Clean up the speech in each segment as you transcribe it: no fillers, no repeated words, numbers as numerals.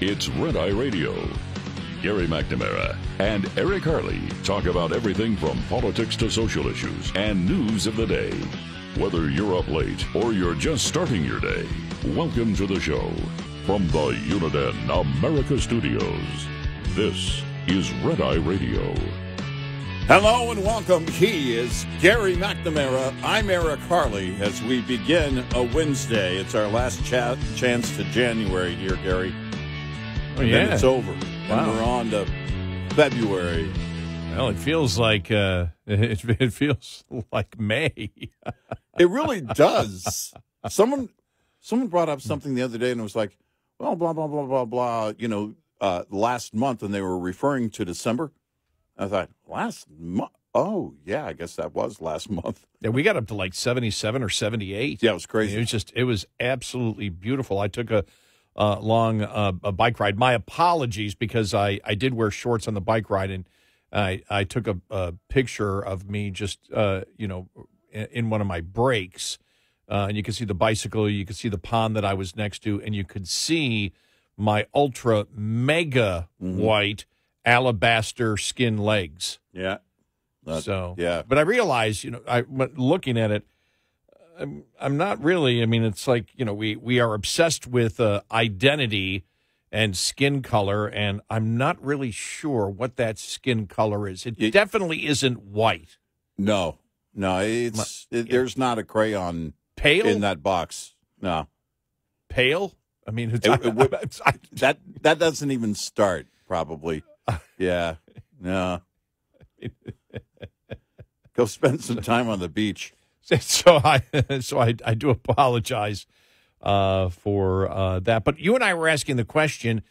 It's Red Eye Radio. Gary McNamara and Eric Harley talk about everything from politics to social issues and news of the day. Whether you're up late or you're just starting your day, welcome to the show. From the Uniden America Studios, this is Red Eye Radio. Hello and welcome. He is Gary McNamara. I'm Eric Harley as we begin a Wednesday. It's our last chance to January here, Gary. And then it's over. Wow. And we're on to February. Well, it feels like it feels like May. It really does. Someone brought up something the other day and it was like, well, blah, blah, blah, blah, blah, last month, and they were referring to December. I thought, last month? Oh, yeah, I guess that was last month. Yeah, we got up to like 77 or 78. Yeah, it was crazy. It was absolutely beautiful. I took a long bike ride. My apologies, because I did wear shorts on the bike ride, and I took a picture of me just, in one of my breaks. And you can see the bicycle, you could see the pond that I was next to, and you could see my ultra mega white alabaster skin legs. Yeah. Yeah. But I realized, looking at it, I'm not really. I mean, it's like, we are obsessed with identity and skin color, and I'm not really sure what that skin color is. It definitely isn't white. No, there's not a crayon pale in that box. No. Pale? I mean, that doesn't even start, probably. Yeah. No. Go spend some time on the beach. So I do apologize for that. But you and I were asking the question,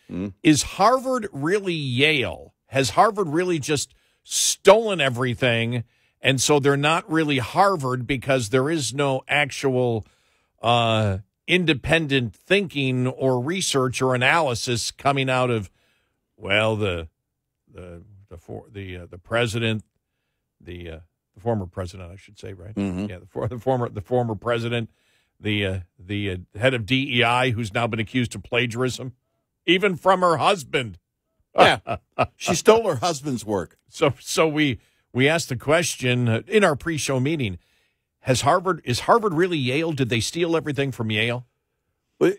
is Harvard really Yale? Has Harvard really just stolen everything, and so they're not really Harvard because there is no actual independent thinking or research or analysis coming out of, well, the president, the former president, I should say, right? Mm-hmm. Yeah, the former president, the head of DEI, who's now been accused of plagiarism, even from her husband. Yeah, she stole her husband's work. So we asked the question in our pre-show meeting: is Harvard really Yale? Did they steal everything from Yale? But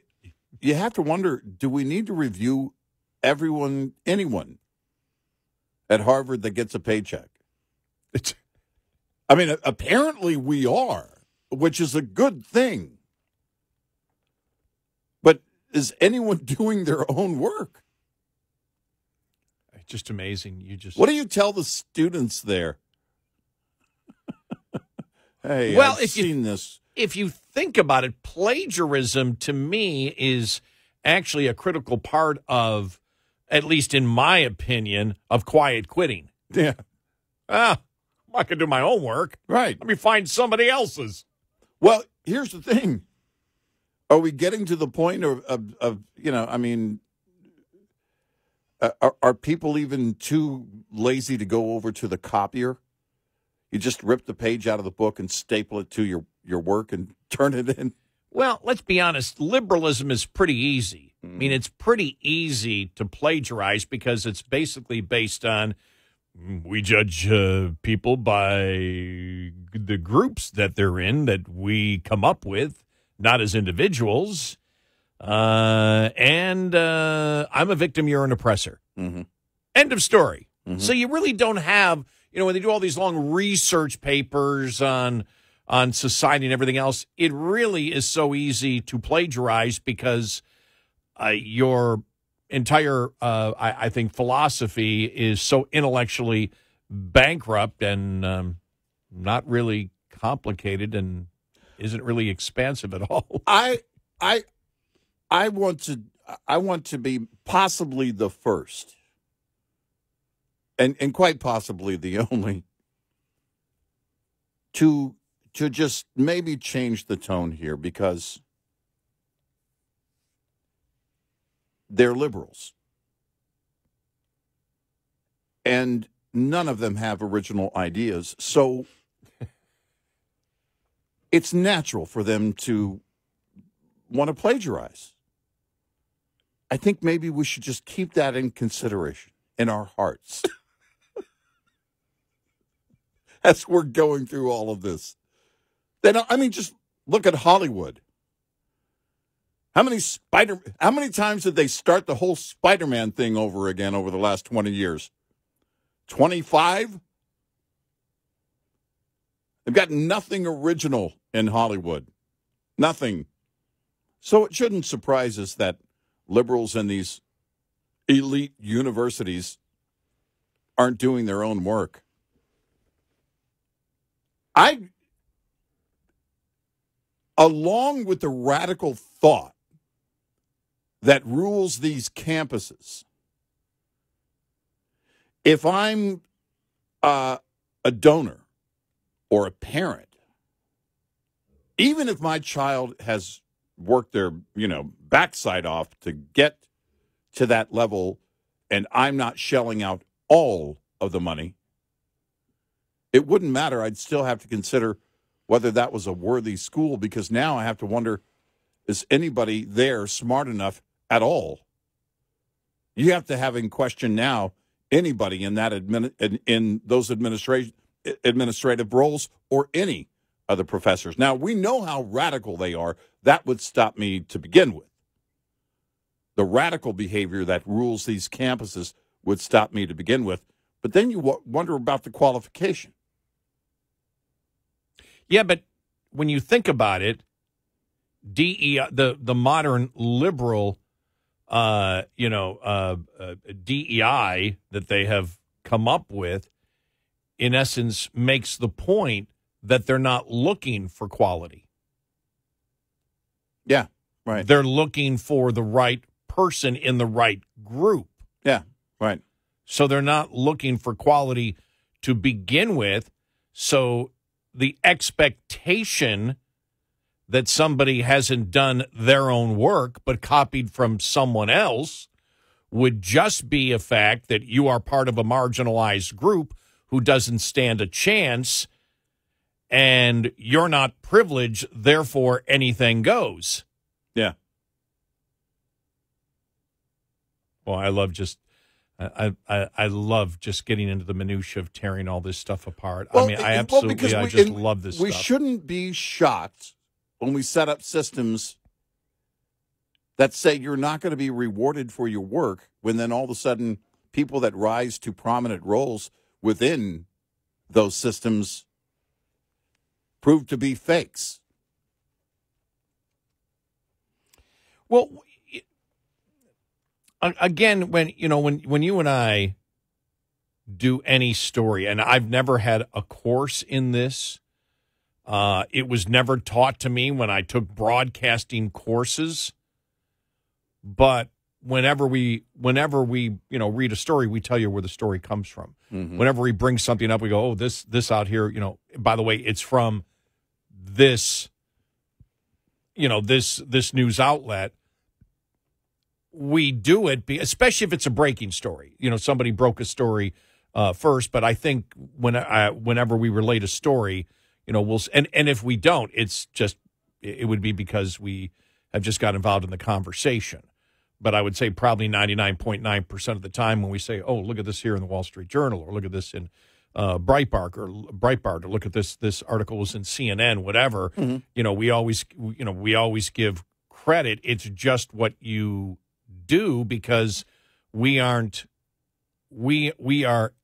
you have to wonder: do we need to review anyone at Harvard that gets a paycheck? Apparently we are, which is a good thing. But is anyone doing their own work? Just amazing. What do you tell the students there? Hey, well, I've seen this. If you think about it, plagiarism to me is actually a critical part of, at least in my opinion, of quiet quitting. Yeah. I can do my own work. Right. Let me find somebody else's. Well, here's the thing. Are we getting to the point are people even too lazy to go over to the copier? You just rip the page out of the book and staple it to your work and turn it in? Well, let's be honest. Liberalism is pretty easy. I mean, it's pretty easy to plagiarize because it's basically based on we judge people by the groups that they're in that we come up with, not as individuals. And I'm a victim, you're an oppressor. Mm-hmm. End of story. Mm-hmm. So you really don't have, when they do all these long research papers on society and everything else, it really is so easy to plagiarize because your entire, I think, philosophy is so intellectually bankrupt and not really complicated and isn't really expansive at all. I want to be possibly the first, and quite possibly the only, to just maybe change the tone here, because they're liberals. And none of them have original ideas. So it's natural for them to want to plagiarize. I think maybe we should just keep that in consideration in our hearts as we're going through all of this. Just look at Hollywood. How many times did they start the whole Spider-Man thing over again over the last 20 years? 25? They've got nothing original in Hollywood. Nothing. So it shouldn't surprise us that liberals in these elite universities aren't doing their own work. Along with the radical thought that rules these campuses, if I'm a donor or a parent, even if my child has worked their, backside off to get to that level and I'm not shelling out all of the money, it wouldn't matter. I'd still have to consider whether that was a worthy school, because now I have to wonder, is anybody there smart enough at all? You have to have in question now anybody in that in those administrative roles or any of the professors. Now, we know how radical they are. That would stop me to begin with. The radical behavior that rules these campuses would stop me to begin with. But then you wonder about the qualification. Yeah, but when you think about it, the modern liberal, DEI that they have come up with, in essence, makes the point that they're not looking for quality. Yeah, right. They're looking for the right person in the right group. Yeah, right. So they're not looking for quality to begin with. So the expectation that somebody hasn't done their own work but copied from someone else would just be a fact that you are part of a marginalized group who doesn't stand a chance, and you're not privileged, therefore anything goes. Yeah. Well, I love just getting into the minutia of tearing all this stuff apart. Well, I mean, I just love this we stuff. We shouldn't be shocked when we set up systems that say you're not going to be rewarded for your work, when then all of a sudden people that rise to prominent roles within those systems prove to be fakes. Well, again, when you and I do any story, and I've never had a course in this, it was never taught to me when I took broadcasting courses, but whenever we read a story, we tell you where the story comes from. Mm-hmm. Whenever we bring something up, we go, oh, this out here, by the way, it's from this news outlet. We do it, especially if it's a breaking story. Somebody broke a story first, but I think whenever we relate a story, we'll, and if we don't, it would be because we have just got involved in the conversation. But I would say probably 99.9% of the time when we say, oh, look at this here in the Wall Street Journal, or look at this in Breitbart, or look at this article was in CNN, whatever, mm-hmm. We always give credit. It's just what you do, because we are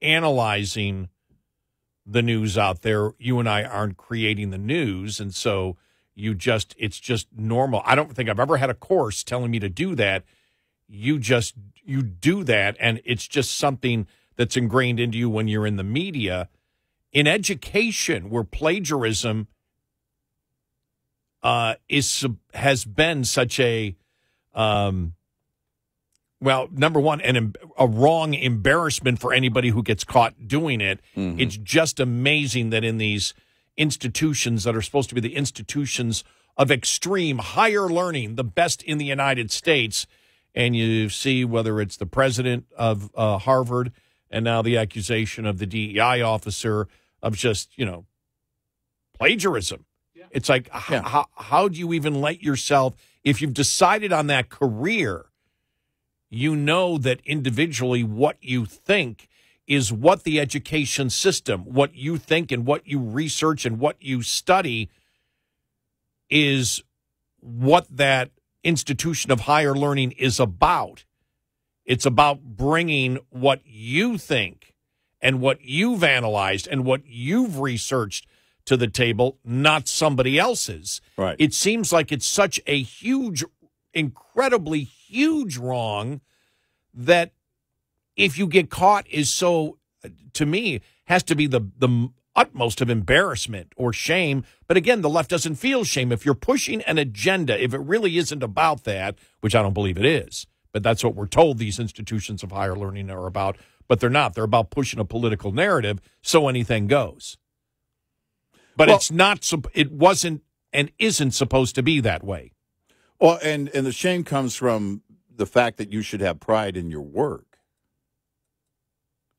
analyzing the news out there. You and I aren't creating the news, and so it's just normal. I don't think I've ever had a course telling me to do that. You do that, and it's just something that's ingrained into you when you're in the media. In education, where plagiarism has been such a number one, a wrong embarrassment for anybody who gets caught doing it. Mm-hmm. It's just amazing that in these institutions that are supposed to be the institutions of extreme higher learning, the best in the United States, and you see whether it's the president of Harvard and now the accusation of the DEI officer of just, plagiarism. Yeah. It's like, how do you even let yourself, if you've decided on that career, you know that individually what you think is what the education system, what you think and what you research and what you study is what that institution of higher learning is about. It's about bringing what you think and what you've analyzed and what you've researched to the table, not somebody else's. Right. It seems like it's such a huge, incredibly huge wrong that if you get caught is so, to me, has to be the utmost of embarrassment or shame. But again, the left doesn't feel shame. If you're pushing an agenda, if it really isn't about that, which I don't believe it is, but that's what we're told these institutions of higher learning are about, but they're not. They're about pushing a political narrative so anything goes. But it's not, it wasn't and isn't supposed to be that way. Well, and the shame comes from the fact that you should have pride in your work.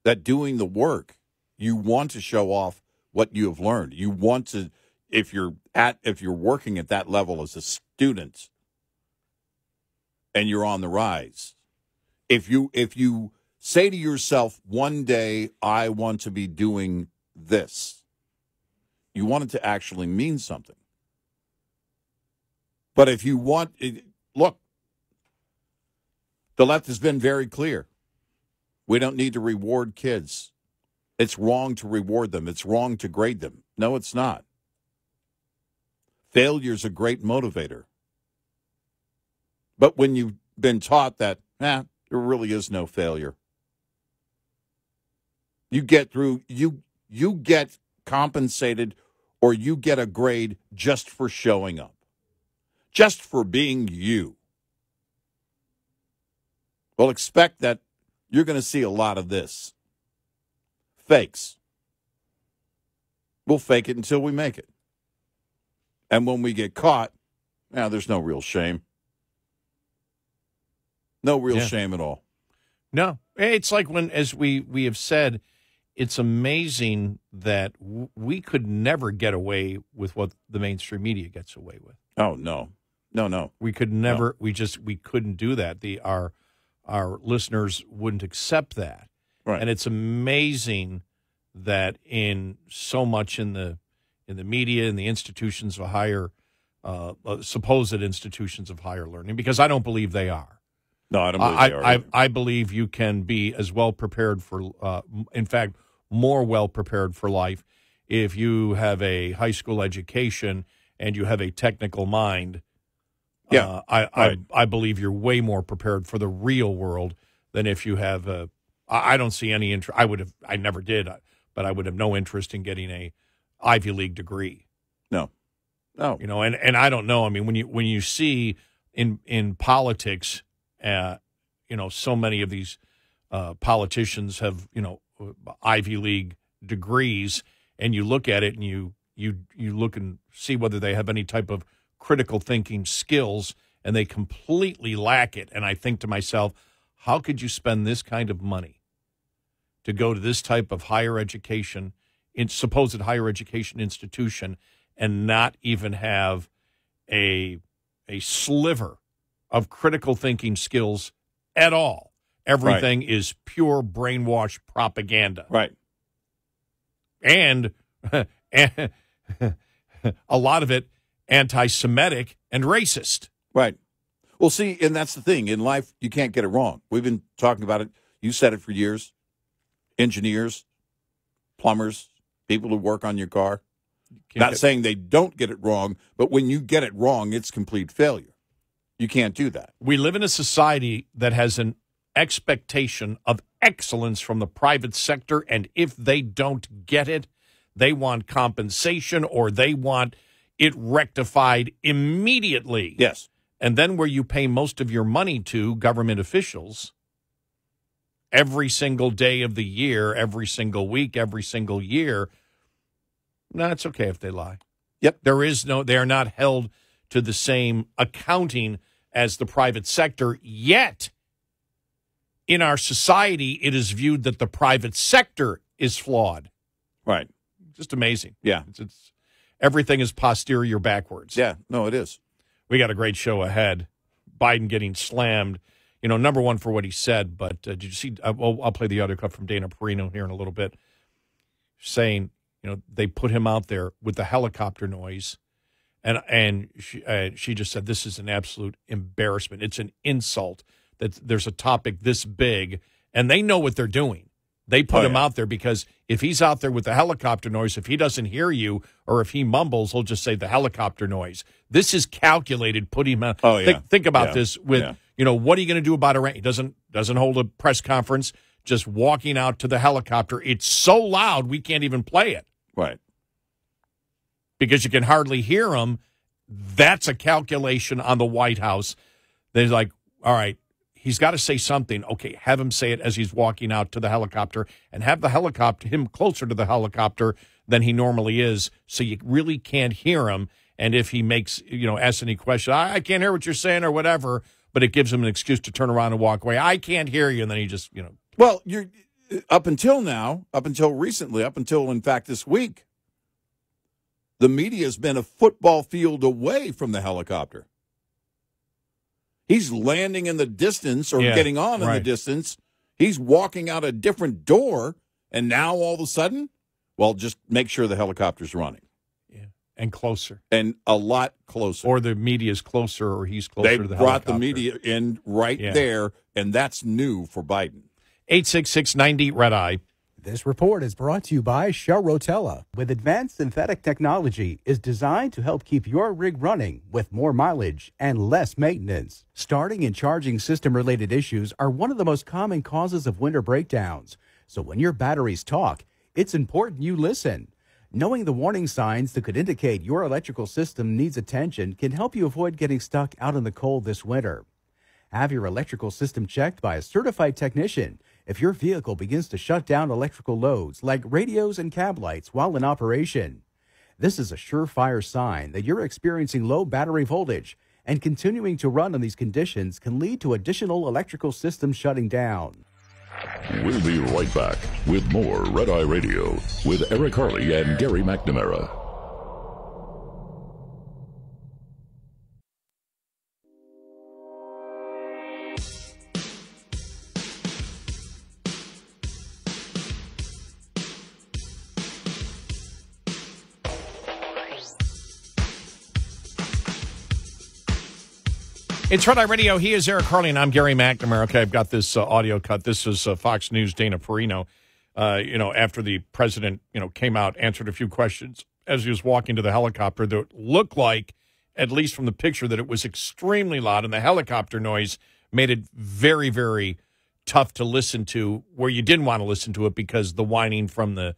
That doing the work, you want to show off what you have learned. You want to, if you're working at that level as a student and you're on the rise, if you say to yourself, one day I want to be doing this, you want it to actually mean something. But if you want, look, the left has been very clear. We don't need to reward kids. It's wrong to reward them. It's wrong to grade them. No, it's not. Failure's a great motivator. But when you've been taught that, there really is no failure. You get through, you get compensated or you get a grade just for showing up, just for being you. Well, expect that you're going to see a lot of this. Fakes. We'll fake it until we make it. And when we get caught, there's no real shame. No real shame at all. No. It's like when, as we have said, it's amazing that we could never get away with what the mainstream media gets away with. Oh, no. No. We could never, we couldn't do that. Our listeners wouldn't accept that. Right. And it's amazing that in so much in the media and the institutions of higher, supposed institutions of higher learning, because I don't believe they are. No, I don't believe they are. I believe you can be as well prepared for, in fact, more well prepared for life if you have a high school education and you have a technical mind. Yeah, I believe you're way more prepared for the real world than if you have a. I don't see any interest. I never did, but I would have no interest in getting a Ivy League degree. No. And I don't know. I mean, when you see in politics, so many of these politicians have Ivy League degrees, and you look at it and you look and see whether they have any type of critical thinking skills, and they completely lack it. And I think to myself, how could you spend this kind of money to go to this type of higher education, supposed higher education institution, and not even have a sliver of critical thinking skills at all? Everything is pure brainwash propaganda. Right. And a lot of it anti-Semitic and racist. Right. Well, see, and that's the thing. In life, you can't get it wrong. We've been talking about it. You said it for years. Engineers, plumbers, people who work on your car. Not saying they don't get it wrong, but when you get it wrong, it's complete failure. You can't do that. We live in a society that has an expectation of excellence from the private sector, and if they don't get it, they want compensation or they want it rectified immediately. Yes. And then where you pay most of your money to, government officials, every single day of the year, every single week, every single year, it's okay if they lie. Yep. They are not held to the same accounting as the private sector, yet in our society, it is viewed that the private sector is flawed. Right. Just amazing. Yeah. It's everything is posterior backwards. Yeah. No, it is. We got a great show ahead. Biden getting slammed. number one for what he said, but did you see? I'll play the audio clip from Dana Perino here in a little bit, saying, they put him out there with the helicopter noise, and she just said, this is an absolute embarrassment. It's an insult that there's a topic this big, and they know what they're doing. They put him out there because if he's out there with the helicopter noise, if he doesn't hear you or if he mumbles, he'll just say the helicopter noise. This is calculated. Put him out. Think about this with, what are you going to do about Iran? He doesn't hold a press conference, just walking out to the helicopter. It's so loud we can't even play it. Right. Because you can hardly hear him. That's a calculation on the White House. They're like, all right, he's got to say something. Okay, have him say it as he's walking out to the helicopter and have him closer to the helicopter than he normally is, so you really can't hear him. And if he makes, asks any question, I can't hear what you're saying or whatever, but it gives him an excuse to turn around and walk away. I can't hear you. And then he just, Well, you're up until recently, in fact, this week, the media has been a football field away from the helicopter. He's landing in the distance or getting on in the distance. He's walking out a different door, and now all of a sudden, just make sure the helicopter's running. Yeah, and closer. And a lot closer. Or the media's closer, or he's closer to the helicopter. They brought the media in there, and that's new for Biden. 866-90-RED-EYE. This report is brought to you by Shell Rotella. With advanced synthetic technology, is designed to help keep your rig running with more mileage and less maintenance. Starting and charging system-related issues are one of the most common causes of winter breakdowns. So when your batteries talk, it's important you listen. Knowing the warning signs that could indicate your electrical system needs attention can help you avoid getting stuck out in the cold this winter. Have your electrical system checked by a certified technician if your vehicle begins to shut down electrical loads like radios and cab lights while in operation. This is a surefire sign that you're experiencing low battery voltage, and continuing to run in these conditions can lead to additional electrical systems shutting down. We'll be right back with more Red Eye Radio with Eric Harley and Gary McNamara. It's Red Eye Radio. He is Eric Harley, and I'm Gary McNamara. Okay, I've got this audio cut. This is Fox News' Dana Perino. After the president, came out, answered a few questions as he was walking to the helicopter that looked like, at least from the picture, that it was extremely loud, and the helicopter noise made it very, very tough to listen to, where you didn't want to listen to it because the whining from the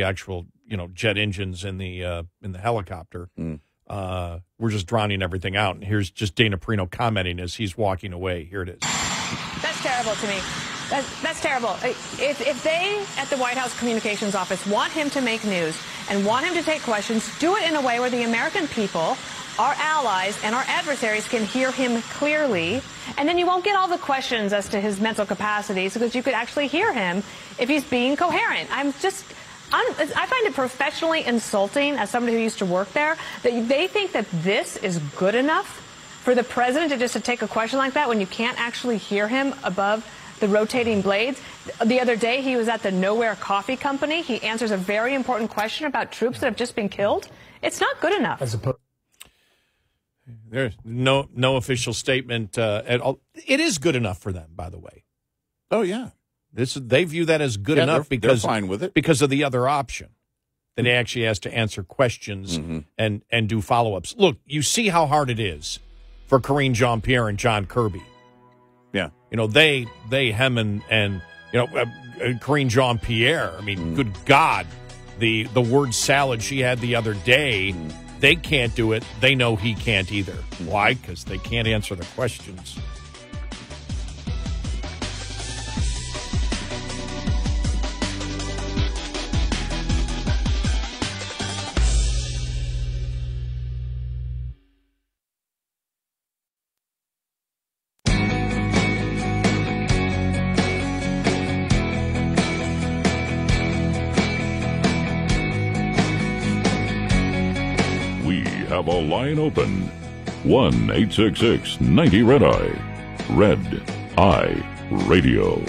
actual jet engines in the helicopter. We're just drowning everything out. And here's just Dana Perino commenting as he's walking away. Here it is. That's terrible to me. That's terrible. If they at the White House Communications Office want him to make news and want him to take questions, do it in a way where the American people, our allies, and our adversaries can hear him clearly. And then you won't get all the questions as to his mental capacities, because you could actually hear him if he's being coherent. I find it professionally insulting, as somebody who used to work there, that they think that this is good enough for the president to take a question like that when you can't actually hear him above the rotating blades. The other day, he was at the Nowhere Coffee Company. He answers a very important question about troops that have just been killed. It's not good enough. There's no official statement at all. It is good enough for them, by the way. Oh, yeah. They view that as good enough because they're fine with it. Because of the other option. Then he actually has to answer questions and do follow-ups. Look, you see how hard it is for Karine Jean-Pierre and John Kirby. Yeah. They hem and Karine Jean-Pierre, I mean, good God, the word salad she had the other day, they can't do it. They know he can't either. Why? Because they can't answer the questions. Have a line open. 1-866-90-RED-EYE. Red Eye Radio.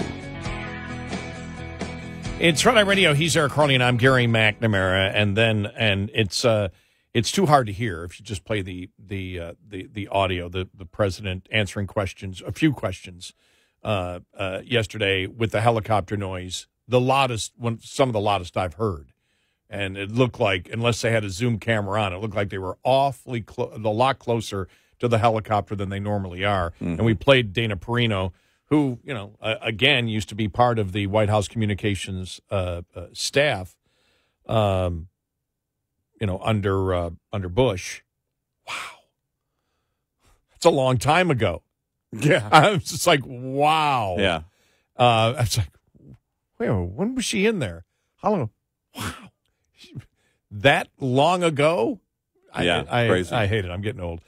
It's Red Eye Radio. He's Eric Harley, and I'm Gary McNamara. And it's too hard to hear if you just play the audio. The president answering questions, a few questions yesterday with the helicopter noise, some of the loudest I've heard. And it looked like, unless they had a zoom camera on, it looked like they were awfully a lot closer to the helicopter than they normally are. Mm-hmm. And we played Dana Perino, who, again, used to be part of the White House communications staff, under Bush. Wow. That's a long time ago. Yeah. I was just like, wow. Yeah. I was like, wait, when was she in there? How long? Wow. That long ago? Yeah, crazy. I hate it. I'm getting old.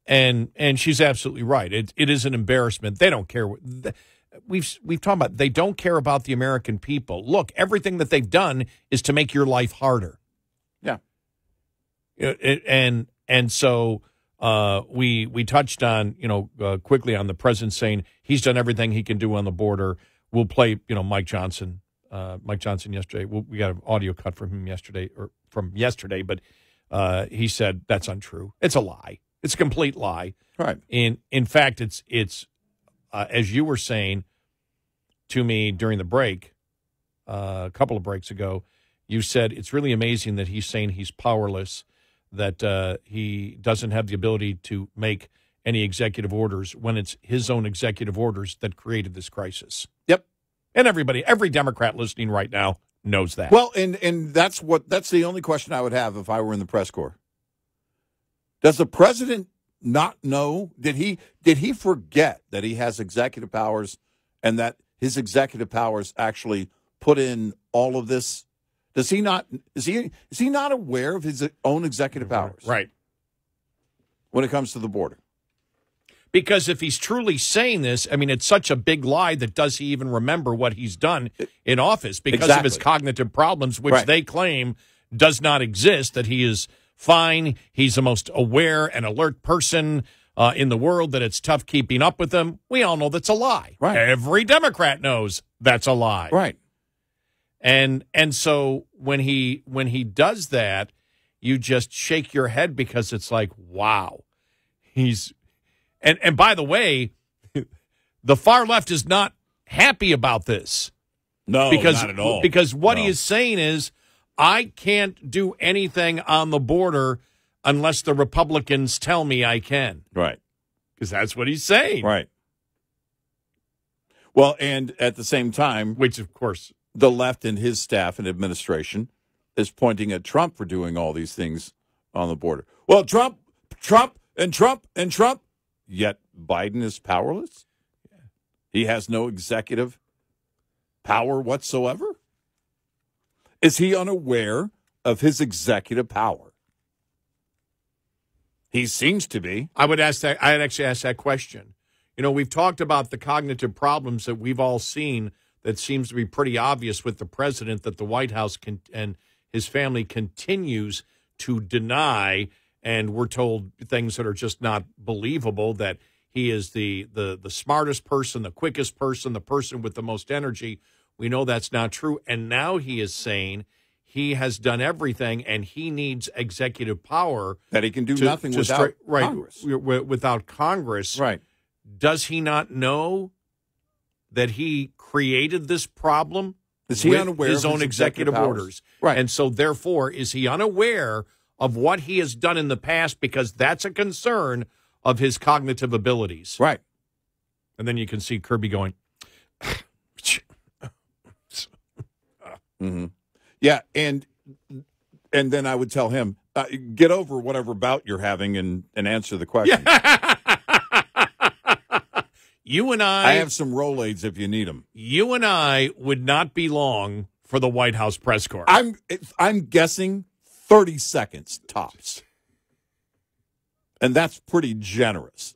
And she's absolutely right. It is an embarrassment. They don't care. We've talked about, they don't care about the American people. Look, everything that they've done is to make your life harder. Yeah. And so we touched on, quickly on the president saying he's done everything he can do on the border. We'll play, Mike Johnson yesterday. We got an audio cut from yesterday, but he said that's untrue. It's a lie. It's a complete lie. Right. In fact, it's as you were saying to me during the break, a couple of breaks ago, you said it's really amazing that he's saying he's powerless, that he doesn't have the ability to make any executive orders when it's his own executive orders that created this crisis. Yep. And every Democrat listening right now knows that. Well, and that's the only question I would have if I were in the press corps. Does the president not know? Did he forget that he has executive powers and that his executive powers actually put in all of this? Does he not? Is he not aware of his own executive powers? Right. When it comes to the border. Because if he's truly saying this, I mean, it's such a big lie that does he even remember what he's done in office because of his cognitive problems, which they claim does not exist, that he is fine. He's the most aware and alert person in the world, that it's tough keeping up with him. We all know that's a lie. Right. Every Democrat knows that's a lie. Right. And so when he does that, you just shake your head because it's like, wow. And by the way, the far left is not happy about this. No, not at all. Because what he is saying is, I can't do anything on the border unless the Republicans tell me I can. Right. Because that's what he's saying. Right. Well, and at the same time, which, of course, the left and his staff and administration is pointing at Trump for doing all these things on the border. Well, Trump, yet Biden is powerless. He has no executive power whatsoever. Is he unaware of his executive power? He seems to be. I'd actually ask that question. We've talked about the cognitive problems that we've all seen that seems to be pretty obvious with the president, that the White House and his family continues to deny, and we're told things that are just not believable, that he is the smartest person, the quickest person, the person with the most energy. We know that's not true. And now he is saying he has done everything and he needs executive power. That he can do nothing without Congress. Without Congress. Right. Does he not know that he created this problem? Is he unaware his of own executive orders? Right. And so, therefore, is he unaware of what he has done in the past? Because that's a concern of his cognitive abilities. Right. And then you can see Kirby going, mm-hmm. Yeah, and then I would tell him, get over whatever bout you're having and answer the question. You and I have some Rolaids if you need them. You and I would not be long for the White House press corps. I'm guessing 30 seconds tops. And that's pretty generous.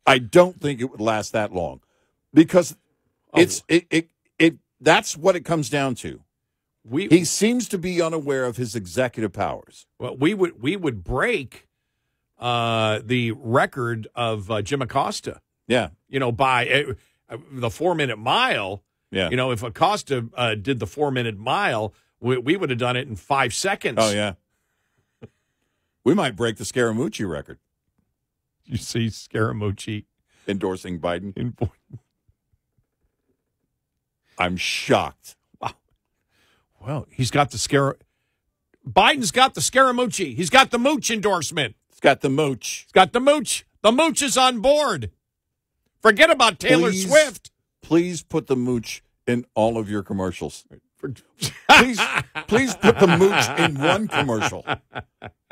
I don't think it would last that long because that's what it comes down to. He seems to be unaware of his executive powers. Well, we would break the record of Jim Acosta. Yeah. By the 4-minute mile. Yeah. If Acosta did the 4-minute mile, we would have done it in 5 seconds. Oh, yeah. We might break the Scaramucci record. You see Scaramucci endorsing Biden? Boy. I'm shocked. Wow. Well, he's got the Biden's got the Scaramucci. He's got the mooch endorsement. He's got the mooch. He's got the mooch. The mooch is on board. Forget about Taylor Swift. Please put the mooch in all of your commercials. Please put the mooch in one commercial.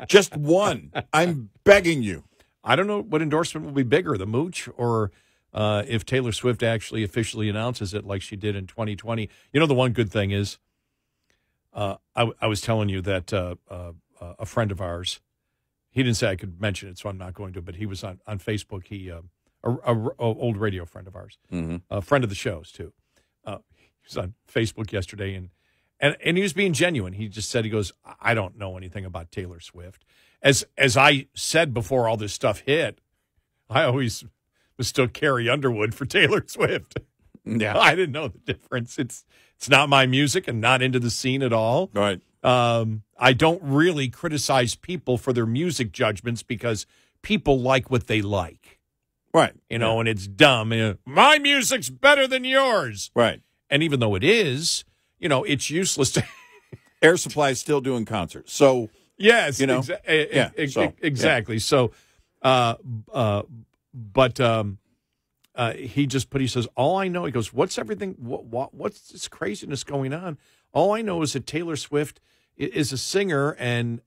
Just one. I'm begging you. I don't know what endorsement will be bigger, the mooch or if Taylor Swift actually officially announces it like she did in 2020. The one good thing is I was telling you that a friend of ours, he didn't say I could mention it, so I'm not going to, but he was on Facebook. He a old radio friend of ours, a friend of the show's too. He was on Facebook yesterday, and he was being genuine. He just said, he goes, I don't know anything about Taylor Swift. As I said before all this stuff hit, I always mistook Carrie Underwood for Taylor Swift. Yeah, I didn't know the difference. It's not my music and not into the scene at all. Right. I don't really criticize people for their music judgments because people like what they like. Right. And it's dumb. My music's better than yours. Right. And even though it is, it's useless to. Air Supply is still doing concerts. So, yes, exactly. Yeah. So, he says, all I know, he goes, what's everything, what's this craziness going on? All I know is that Taylor Swift is a singer and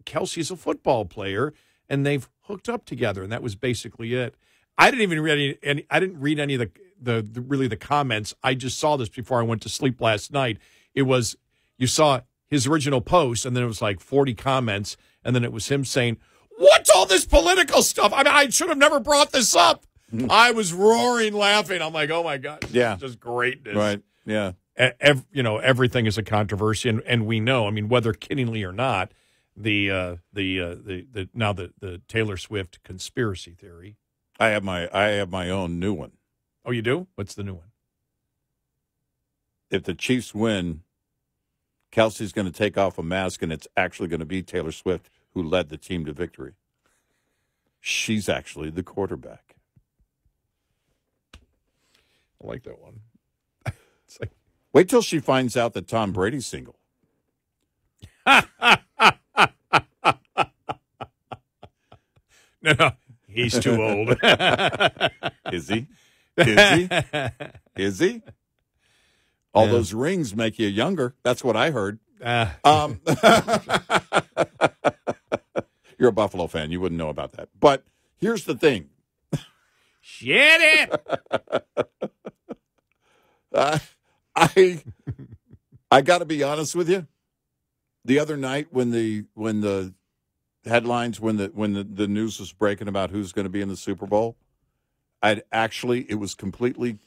Kelsey is a football player, and they've hooked up together, and that was basically it. I didn't even read any. I didn't read any of the comments. I just saw this before I went to sleep last night. It was, you saw his original post, and then it was like 40 comments, and then it was him saying, "What's all this political stuff? I mean, I should have never brought this up." I was roaring laughing. I'm like, "Oh my God, this is just greatness!" Right? Yeah. Everything is a controversy, and we know. I mean, whether kiddingly or not, the Taylor Swift conspiracy theory. I have my own new one. Oh, you do? What's the new one? If the Chiefs win, Kelsey's going to take off a mask, and it's actually going to be Taylor Swift who led the team to victory. She's actually the quarterback. I like that one. It's like, wait till she finds out that Tom Brady's single. No, he's too old. Is he? Is he? All those rings make you younger. That's what I heard. You're a Buffalo fan. You wouldn't know about that. But here's the thing. Shit it. I got to be honest with you. The other night when the headlines, when the news was breaking about who's going to be in the Super Bowl, it was completely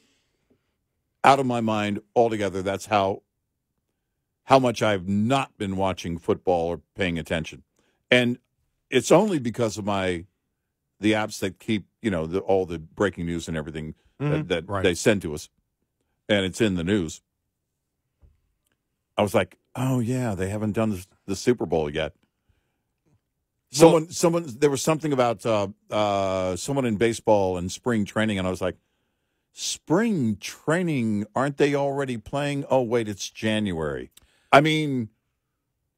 out of my mind altogether. That's how much I've not been watching football or paying attention. And it's only because of the apps that keep, all the breaking news and everything that right. they send to us. And it's in the news. I was like, oh yeah, they haven't done the Super Bowl yet. Someone, there was something about someone in baseball and spring training, and I was like, spring training, aren't they already playing? Oh, wait, it's January. I mean,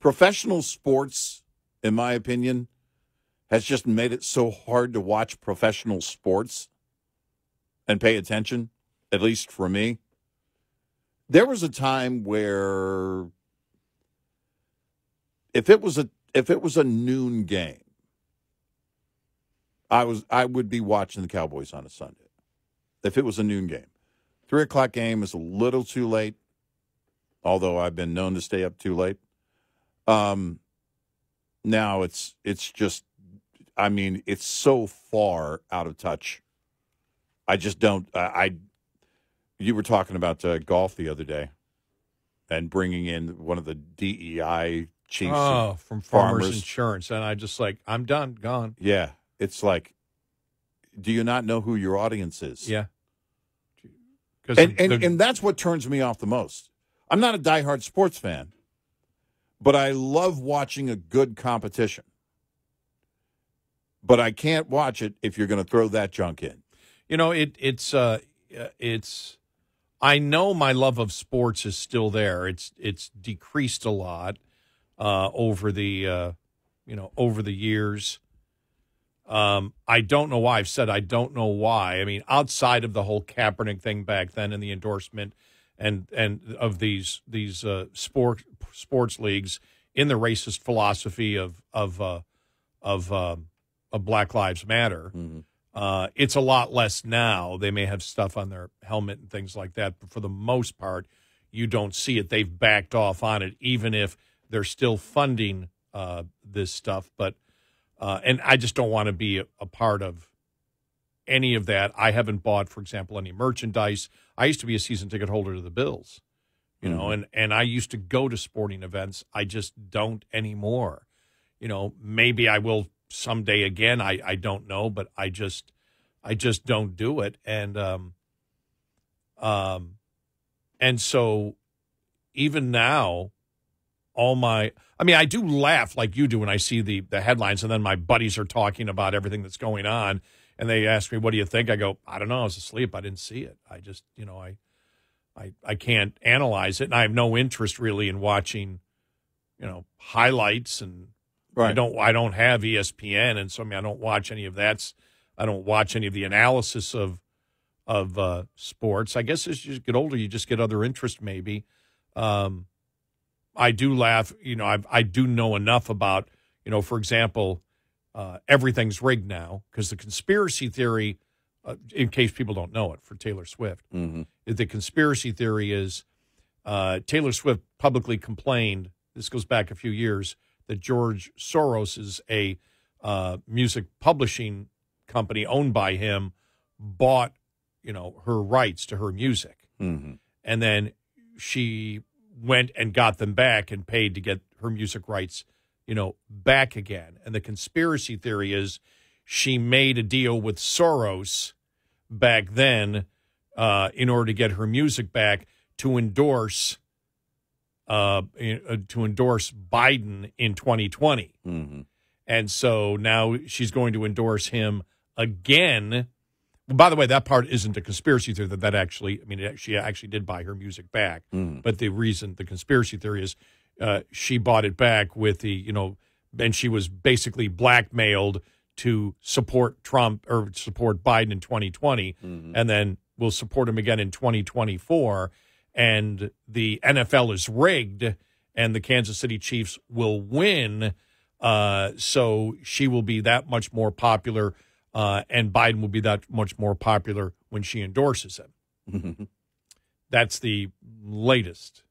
professional sports, in my opinion, has just made it so hard to watch professional sports and pay attention, at least for me. There was a time where if it was a noon game, I would be watching the Cowboys on a Sunday. If it was a noon game. 3 o'clock game is a little too late, although I've been known to stay up too late. Now it's just, I mean, it's so far out of touch. I just don't, you were talking about golf the other day and bringing in one of the DEI Chiefs. Oh, from Farmers Insurance. And I just like, I'm done, gone. Yeah. It's like, do you not know who your audience is? Yeah. And that's what turns me off the most. I'm not a diehard sports fan, but I love watching a good competition. But I can't watch it if you're going to throw that junk in. You know, it's. I know my love of sports is still there. It's decreased a lot over the years. I don't know why. I've said I don't know why. I mean, outside of the whole Kaepernick thing back then and the endorsement and of these sports leagues in the racist philosophy of Black Lives Matter. Mm-hmm. It's a lot less now. They may have stuff on their helmet and things like that, but for the most part, you don't see it. They've backed off on it, even if they're still funding this stuff. But and I just don't want to be a part of any of that. I haven't bought, for example, any merchandise. I used to be a season ticket holder to the Bills, you know, and I used to go to sporting events. I just don't anymore. You know, maybe I will someday again. I don't know, but I just don't do it. And so even now, I do laugh like you do when I see the headlines, and then my buddies are talking about everything that's going on, and they ask me, what do you think? I go, I don't know. I was asleep. I didn't see it. I just, I can't analyze it, and I have no interest really in watching, highlights, and right. I don't have ESPN, and so I don't watch any of that. I don't watch any of the analysis of sports. I guess as you get older, you just get other interests maybe. I do laugh, I do know enough about, for example, everything's rigged now, because the conspiracy theory, in case people don't know it, for Taylor Swift, the conspiracy theory is Taylor Swift publicly complained, this goes back a few years, that George Soros is a music publishing company owned by him, bought, her rights to her music. Mm-hmm. And then she went and got them back and paid to get her music rights, back again. And the conspiracy theory is she made a deal with Soros back then in order to get her music back to endorse Biden in 2020. Mm-hmm. And so now she's going to endorse him again. By the way, that part isn't a conspiracy theory. That actually, she actually did buy her music back. Mm. But the conspiracy theory is she bought it back with and she was basically blackmailed to support Trump or support Biden in 2020, and then will support him again in 2024. And the NFL is rigged, and the Kansas City Chiefs will win. So she will be that much more popular. And Biden will be that much more popular when she endorses him. Mm-hmm. That's the latest,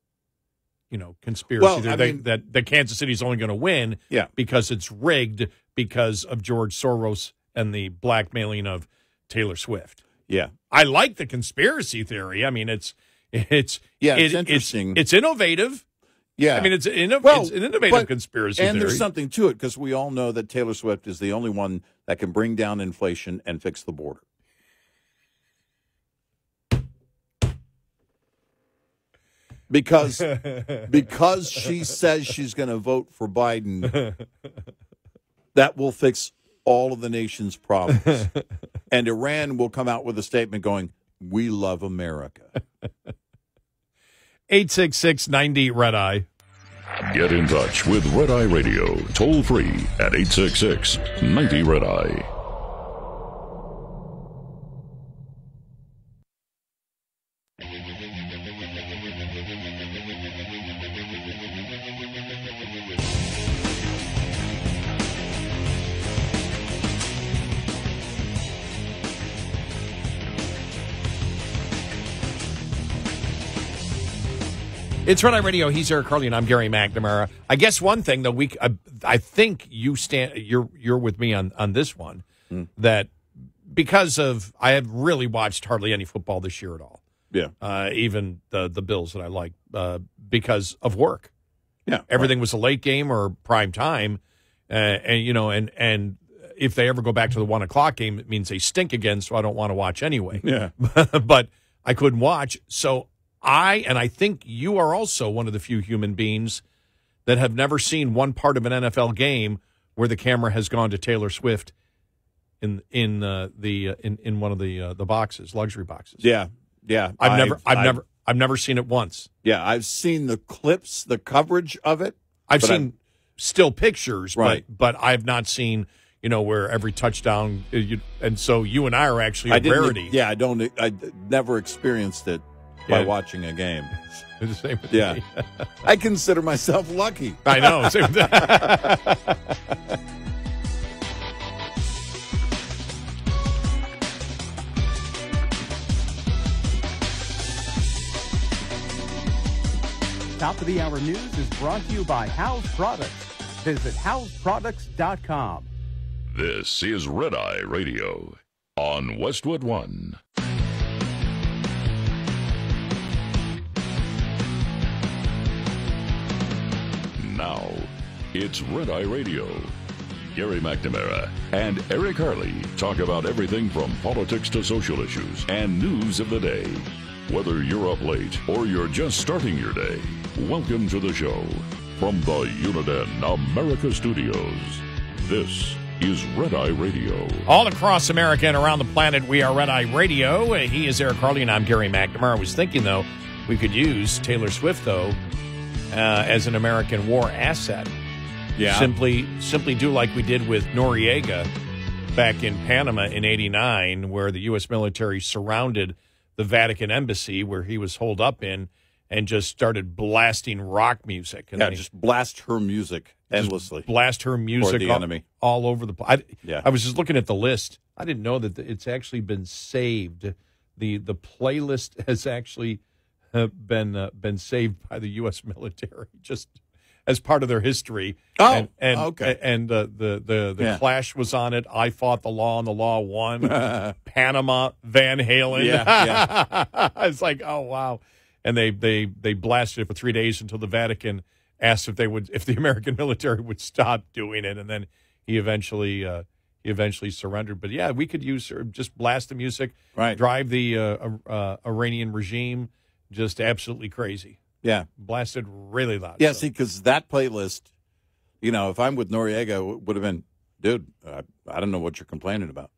conspiracy theory. Well, that Kansas City is only going to win because it's rigged because of George Soros and the blackmailing of Taylor Swift. Yeah. I like the conspiracy theory. It's interesting. It's innovative. Yeah. It's an innovative conspiracy theory. And there's something to it, because we all know that Taylor Swift is the only one that can bring down inflation and fix the border. Because she says she's going to vote for Biden, that will fix all of the nation's problems. And Iran will come out with a statement going, "We love America." 866-90-RED-EYE. Get in touch with Red Eye Radio, toll free at 866-90-RED-EYE. It's Red Eye Radio. He's Eric Harley, and I'm Gary McNamara. I guess one thing that I think you're with me on this one, that because of I have really watched hardly any football this year at all. Yeah. Even the Bills that I like because of work. Yeah, Everything was a late game or prime time. And if they ever go back to the 1 o'clock game, it means they stink again, so I don't want to watch anyway. Yeah. But I couldn't watch. So I think you are also one of the few human beings that have never seen one part of an NFL game where the camera has gone to Taylor Swift in one of the boxes, luxury boxes. Yeah. I've never seen it once. Yeah, I've seen the clips, the coverage of it. I've seen still pictures, right. but I've not seen, where every touchdown, and so you and I are actually a rarity. Yeah, I never experienced it by watching a game. The same with Yeah. me. I consider myself lucky. I know. Top of the Hour News is brought to you by House Products. Visit houseproducts.com. This is Red Eye Radio on Westwood One. Now, it's Red Eye Radio. Gary McNamara and Eric Harley talk about everything from politics to social issues and news of the day. Whether you're up late or you're just starting your day, welcome to the show. From the Uniden America Studios, this is Red Eye Radio. All across America and around the planet, we are Red Eye Radio. He is Eric Harley, and I'm Gary McNamara. I was thinking, though, we could use Taylor Swift, though, as an American war asset. Yeah. Simply do like we did with Noriega back in Panama in '89, where the U.S. military surrounded the Vatican embassy where he was holed up in and just started blasting rock music. And just blast her music endlessly. Blast her music the enemy. all over the place. Yeah. I was just looking at the list. I didn't know that it's actually been saved. The playlist has actually been saved by the U.S. military just as part of their history. Oh, and okay. And the Clash was on it. I Fought the Law and the Law Won. Panama, Van Halen. Yeah. It's like, oh wow. And they blasted it for 3 days until the Vatican asked if the American military would stop doing it, and then he eventually surrendered. But yeah, we could just blast the music, right? Drive the Iranian regime just absolutely crazy. Yeah, blasted really loud. Yeah, see, because that playlist, if I'm with Noriega, it would have been, dude, I don't know what you're complaining about.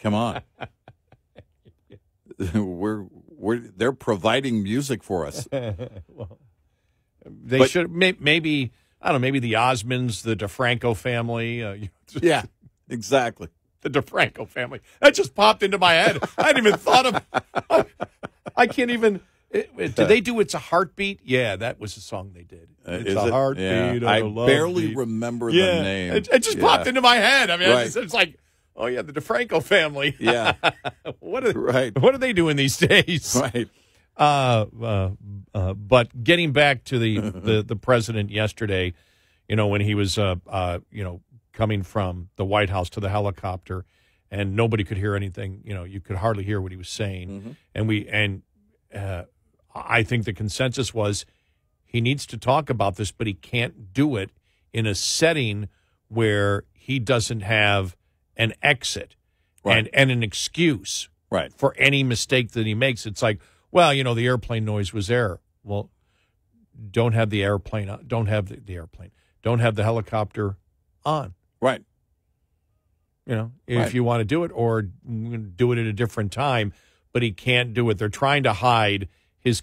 Come on. They're providing music for us. Well, they should maybe I don't know, maybe the Osmonds, the DeFranco family. Yeah, exactly. The DeFranco family. That just popped into my head. I hadn't even thought of. I can't even. Did they do "It's a Heartbeat"? Yeah, that was the song they did. It's a heartbeat. Yeah. I barely remember the name. It just popped into my head. I mean, right. It's like, oh yeah, the DeFranco family. Yeah. What are they doing these days? Right. But getting back to the president yesterday, when he was coming from the White House to the helicopter, and nobody could hear anything. You could hardly hear what he was saying, and I think the consensus was he needs to talk about this, but he can't do it in a setting where he doesn't have an exit and an excuse for any mistake that he makes. It's like, well, the airplane noise was there. Well, don't have the airplane on. Don't have the airplane. Don't have the helicopter on. Right. If you want to do it, or do it at a different time, but he can't do it. They're trying to hide his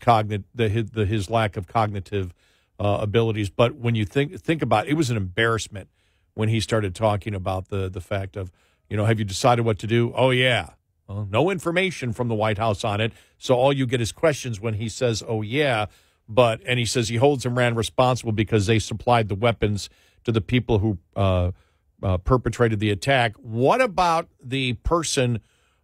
his lack of cognitive abilities. But when you think about it, it was an embarrassment when he started talking about the fact of, have you decided what to do? Oh yeah. Well, no information from the White House on it, so all you get is questions when he says, "Oh yeah," and he says he holds Iran responsible because they supplied the weapons to the people who perpetrated the attack. What about the person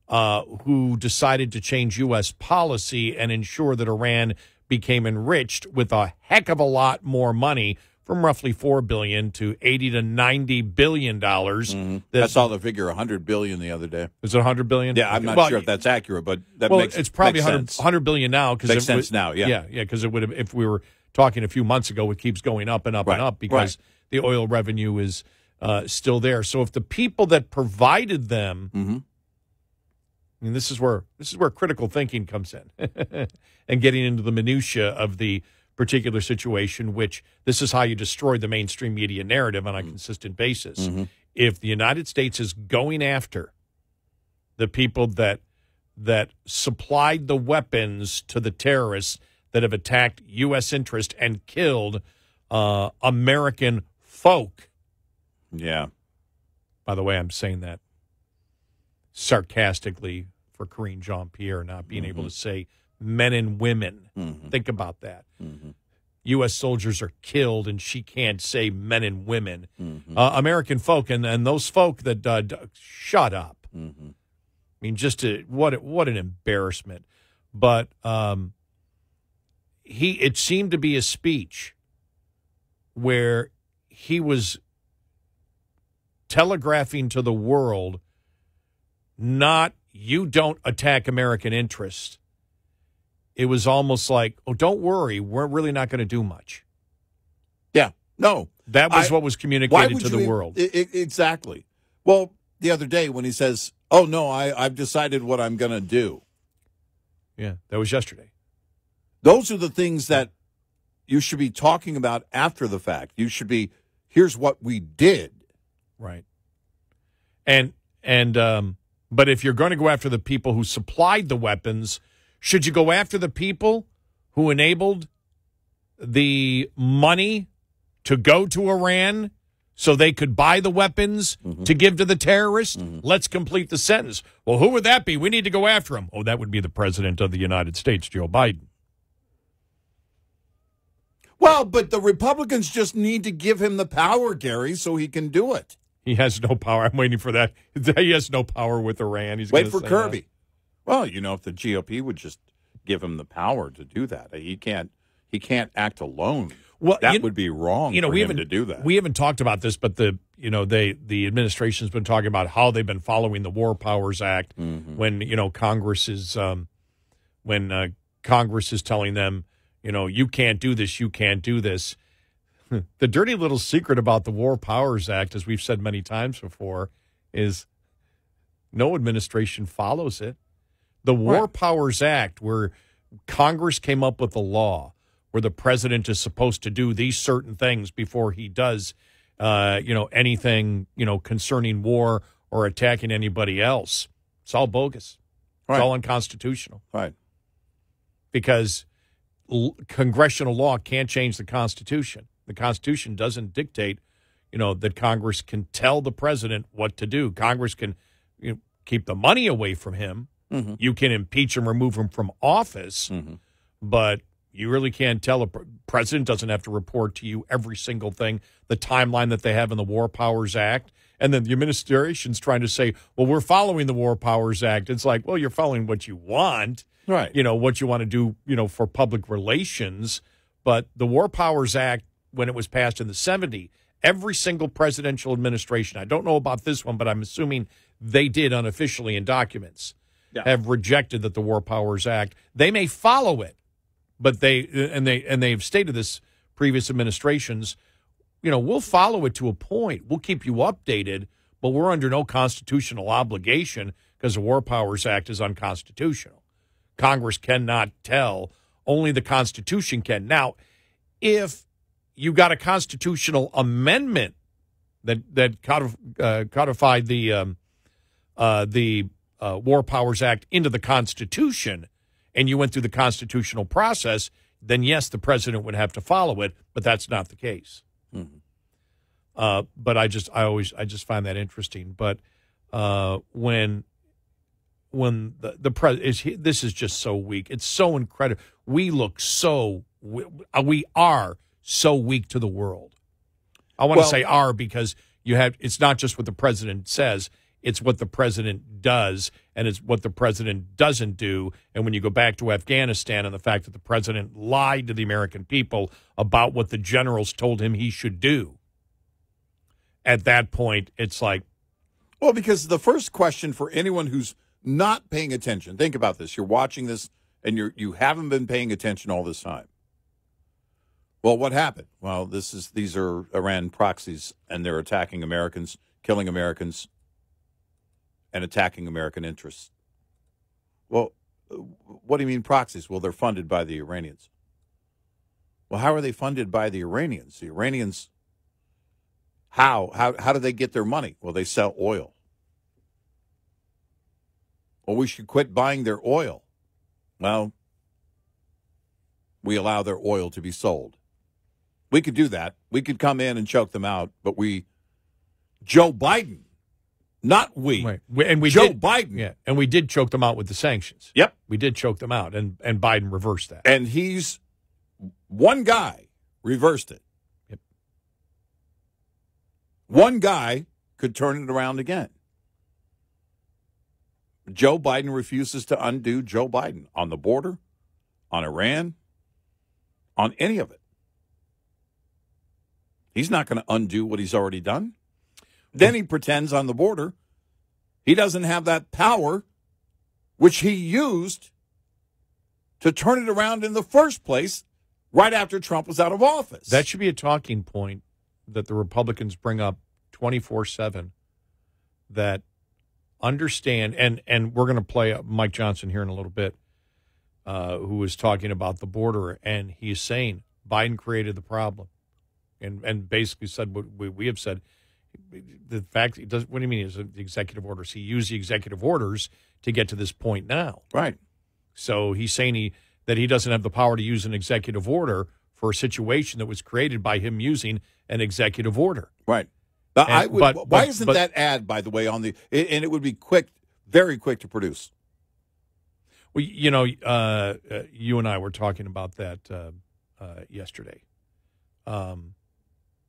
who decided to change U.S. policy and ensure that Iran became enriched with a heck of a lot more money, from roughly $4 billion to $80 to $90 billion. Mm-hmm. I saw the figure $100 billion the other day. Is it $100 billion? Yeah, I'm not sure if that's accurate, but that makes it's probably makes sense. $100 billion now. Makes sense now. Yeah, because it would have, if we were talking a few months ago, it keeps going up and up and up because the oil revenue is still there. So if the people that provided them, I mean, this is where critical thinking comes in, and getting into the minutia of the particular situation, which this is how you destroy the mainstream media narrative on a consistent basis. If the United States is going after the people that supplied the weapons to the terrorists that have attacked U.S. interest and killed American folk. Yeah. By the way, I'm saying that sarcastically for Karine Jean-Pierre not being able to say men and women. Think about that. U.S. soldiers are killed, and she can't say men and women. American folk, and those folk that shut up. I mean, just what an embarrassment. But it seemed to be a speech where he was telegraphing to the world, not you don't attack American interests. It was almost like, oh, don't worry, we're really not going to do much. Yeah, no. That was what was communicated to the world. Exactly. Well, the other day when he says, oh, no, I've decided what I'm going to do. Yeah, that was yesterday. Those are the things that you should be talking about after the fact. You should be, here's what we did. Right. But if you're going to go after the people who supplied the weapons, should you go after the people who enabled the money to go to Iran so they could buy the weapons to give to the terrorists? Let's complete the sentence. Well, who would that be? We need to go after him. Oh, that would be the President of the United States, Joe Biden. Well, but the Republicans just need to give him the power, Gary, so he can do it. He has no power. I'm waiting for that. He has no power with Iran. He's wait for Kirby. That. Well, you know, if the GOP would just give him the power to do that, he can't act alone. Well, that would be wrong. For him to do that. We haven't talked about this, but the administration's been talking about how they've been following the War Powers Act when Congress is Congress is telling them, you can't do this, you can't do this. The dirty little secret about the War Powers Act, as we've said many times before, is no administration follows it. The War Powers Act, where Congress came up with a law where the president is supposed to do these certain things before he does, anything, concerning war or attacking anybody else. It's all bogus. It's all unconstitutional. Right. Because congressional law can't change the Constitution. The Constitution doesn't dictate, that Congress can tell the president what to do. Congress can keep the money away from him. You can impeach him, remove him from office, but you really can't tell. A president doesn't have to report to you every single thing, the timeline that they have in the War Powers Act. And then the administration's trying to say, well, we're following the War Powers Act. It's like, well, you're following what you want, right? What you want to do, for public relations. But the War Powers Act, when it was passed in the 70s, every single presidential administration, I don't know about this one, but I'm assuming they did unofficially in documents, have rejected that the War Powers Act. They may follow it, but they've stated this, previous administrations, we'll follow it to a point. We'll keep you updated, but we're under no constitutional obligation because the War Powers Act is unconstitutional. Congress cannot tell. Only the Constitution can. Now, if you got a constitutional amendment that codified the War Powers Act into the Constitution, and you went through the constitutional process, then yes, the president would have to follow it, but that's not the case. But I just find that interesting. But when this is just so weak, it's so incredible. We are so weak to the world. I want to say are because it's not just what the president says. It's what the president does, and it's what the president doesn't do. And when you go back to Afghanistan and the fact that the president lied to the American people about what the generals told him he should do, at that point, it's like... Well, because the first question for anyone who's not paying attention, think about this. You're watching this, and you haven't been paying attention all this time. Well, what happened? Well, these are Iran proxies, and they're attacking Americans, killing Americans, and attacking American interests. Well, what do you mean proxies? Well, they're funded by the Iranians. Well, how are they funded by the Iranians? The Iranians, how do they get their money? Well, they sell oil. Well, we should quit buying their oil. Well, we allow their oil to be sold. We could do that. We could come in and choke them out, but Joe Biden, not we. Right. And Joe Biden. Yeah, and we did choke them out with the sanctions. Yep. We did choke them out, and Biden reversed that. And one guy reversed it. Yep. One guy could turn it around again. Joe Biden refuses to undo Joe Biden on the border, on Iran, on any of it. He's not going to undo what he's already done. Then he pretends on the border he doesn't have that power which he used to turn it around in the first place right after Trump was out of office. That should be a talking point that the Republicans bring up 24/7, that understand, and we're going to play Mike Johnson here in a little bit, who was talking about the border, and he's saying Biden created the problem, and basically said what we have said. The fact he does, what do you mean? Is the executive orders? He used the executive orders to get to this point now, right? So he's saying that he doesn't have the power to use an executive order for a situation that was created by him using an executive order, right? Why isn't that ad, by the way, on the? And it would be quick, very quick to produce. Well, you know, you and I were talking about that yesterday.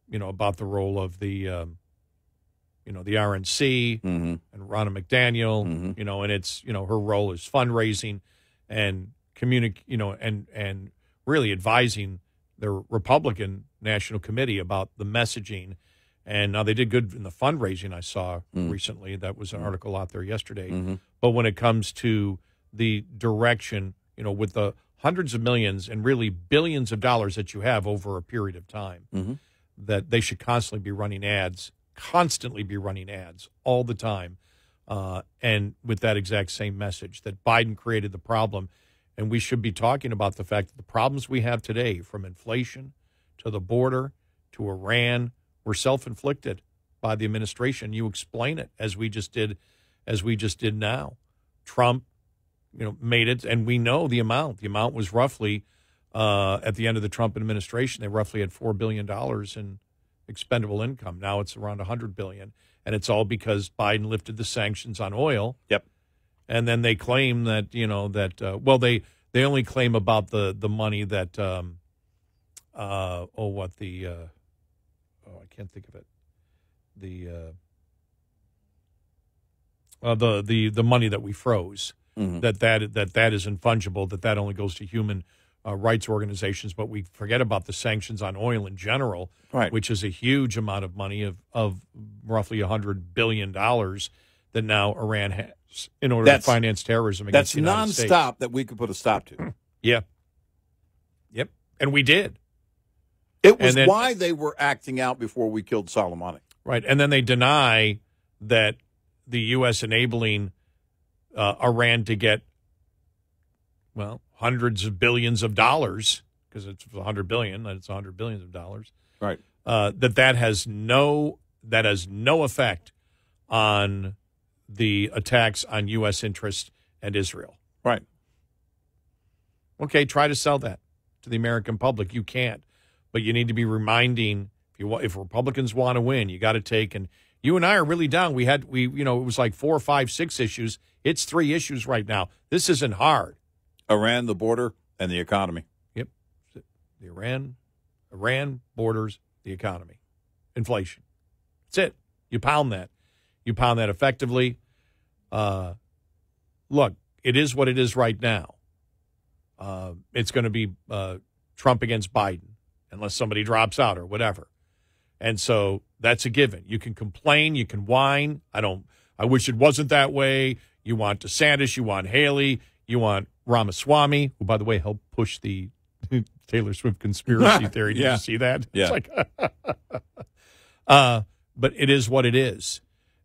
You know, about the role of the, the RNC and Ronna McDaniel. You know, and it's, her role is fundraising and and really advising the Republican National Committee about the messaging. And now they did good in the fundraising I saw recently. That was an article out there yesterday. But when it comes to the direction, with the hundreds of millions and really billions of dollars that you have over a period of time, that they should constantly be running ads all the time. And with that exact same message that Biden created the problem. And we should be talking about the fact that the problems we have today, from inflation to the border to Iran, were self-inflicted by the administration. You explain it as we just did now. Trump, made it, and we know the amount. The amount was roughly, at the end of the Trump administration, they roughly had $4 billion in expendable income. Now it's around $100 billion, and it's all because Biden lifted the sanctions on oil. Yep. And then they claim that, they only claim about the money that, I can't think of it. The money that we froze, that isn't fungible, that only goes to human rights organizations, but we forget about the sanctions on oil in general, right, which is a huge amount of money of roughly $100 billion that now Iran has in order to finance terrorism against the United States. That's nonstop that we could put a stop to. Yeah. Yep. And we did. It was why they were acting out before we killed Soleimani. Right. And then they deny that the U.S. enabling Iran to get, hundreds of billions of dollars, because it's $100 billion, that it's $100 billions of dollars. Right. That has no effect on the attacks on U.S. interests and Israel. Right. Okay, try to sell that to the American public. You can't. But you need to be reminding, if Republicans want to win, you got to take, and you and I are really down. It was like 4, 5, 6 issues. It's 3 issues right now. This isn't hard. Iran, the border, and the economy. Yep. The Iran, borders, the economy, inflation. That's it. You pound that. You pound that effectively. Look, it is what it is right now. It's going to be Trump against Biden, unless somebody drops out or whatever. And so that's a given. You can complain, you can whine. I wish it wasn't that way. You want DeSantis, you want Haley, you want Ramaswamy, who, by the way, helped push the Taylor Swift conspiracy theory. Did Yeah. you see that? Yeah. It's like, but it is what it is.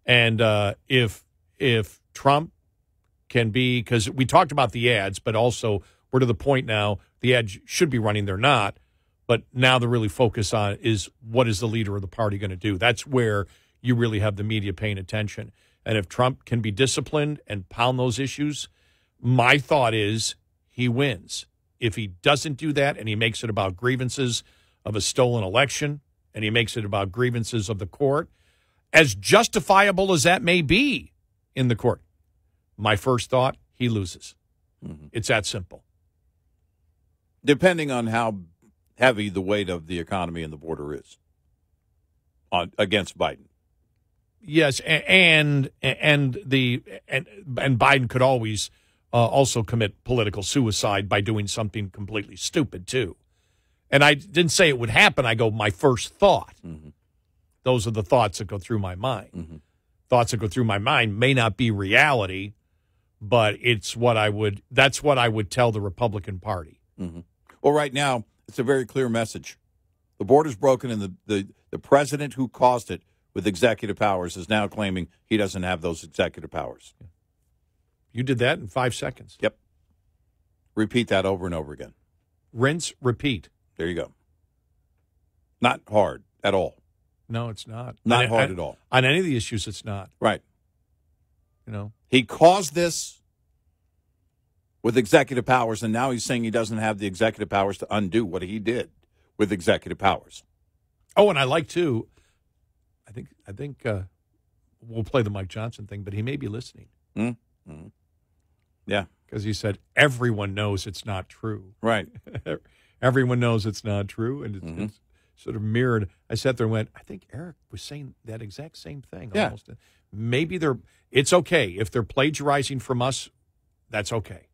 And if Trump can be, because we talked about the ads, but also we're to the point now the ads should be running, they're not. But now the really focus on is what is the leader of the party going to do? That's where you really have the media paying attention. And if Trump can be disciplined and pound those issues, my thought is he wins. If he doesn't do that and he makes it about grievances of a stolen election and he makes it about grievances of the court, as justifiable as that may be in the court, my first thought, he loses. Mm-hmm. It's that simple. Depending on how heavy the weight of the economy and the border is against Biden. Yes, and Biden could always also commit political suicide by doing something completely stupid too. And I didn't say it would happen. I go, my first thought. Mm-hmm. Those are the thoughts that go through my mind. Mm-hmm. Thoughts that go through my mind may not be reality, but it's what I would. That's what I would tell the Republican Party. Mm-hmm. Well, right now, it's a very clear message. The border's broken, and the president who caused it with executive powers is now claiming he doesn't have those executive powers. You did that in 5 seconds. Yep. Repeat that over and over again. Rinse, repeat. There you go. Not hard at all. No, it's not. Not hard at all. On any of the issues, it's not. Right. You know, he caused this with executive powers, and now he's saying he doesn't have the executive powers to undo what he did with executive powers. Oh, and I like to. I think we'll play the Mike Johnson thing, but he may be listening. Mm-hmm. Yeah, because he said everyone knows it's not true. Right. Everyone knows it's not true, and Mm-hmm. it's sort of mirrored. I sat there and went, I think Eric was saying that exact same thing. Yeah. Almost. Maybe it's okay if they're plagiarizing from us. That's okay.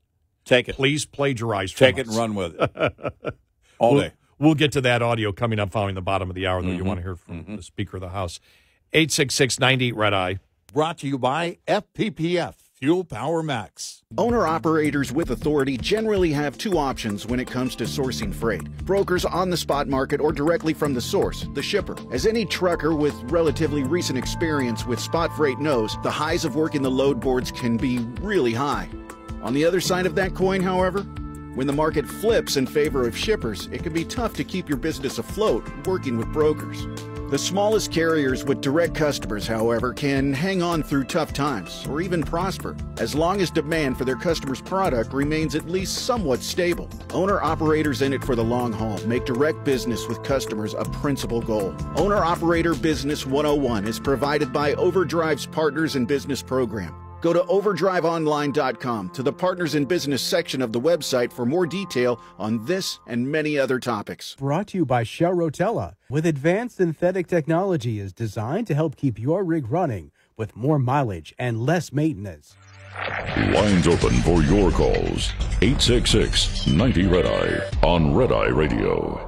Take it. Please plagiarize from us. Take it and run with it all day. We'll get to that audio coming up following the bottom of the hour, though. You want to hear from the Speaker of the House. 866-98 Red Eye. Brought to you by FPPF, Fuel Power Max. Owner-operators with authority generally have two options when it comes to sourcing freight. Brokers on the spot market or directly from the source, the shipper. As any trucker with relatively recent experience with spot freight knows, the highs of working the load boards can be really high. On the other side of that coin, however, when the market flips in favor of shippers, it can be tough to keep your business afloat working with brokers. The smallest carriers with direct customers, however, can hang on through tough times or even prosper, as long as demand for their customers' product remains at least somewhat stable. Owner-operators in it for the long haul make direct business with customers a principal goal. Owner-Operator Business 101 is provided by Overdrive's Partners in Business program. Go to overdriveonline.com to the Partners in Business section of the website for more detail on this and many other topics. Brought to you by Shell Rotella. With advanced synthetic technology is designed to help keep your rig running with more mileage and less maintenance. Lines open for your calls. 866-90 Red Eye on Red Eye Radio.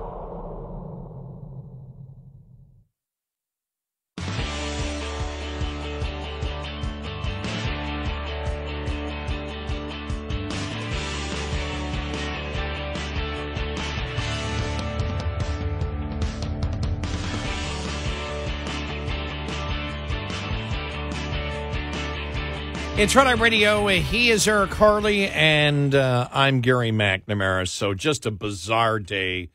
It's Red Eye Radio. He is Eric Harley, and I'm Gary McNamara. So just a bizarre day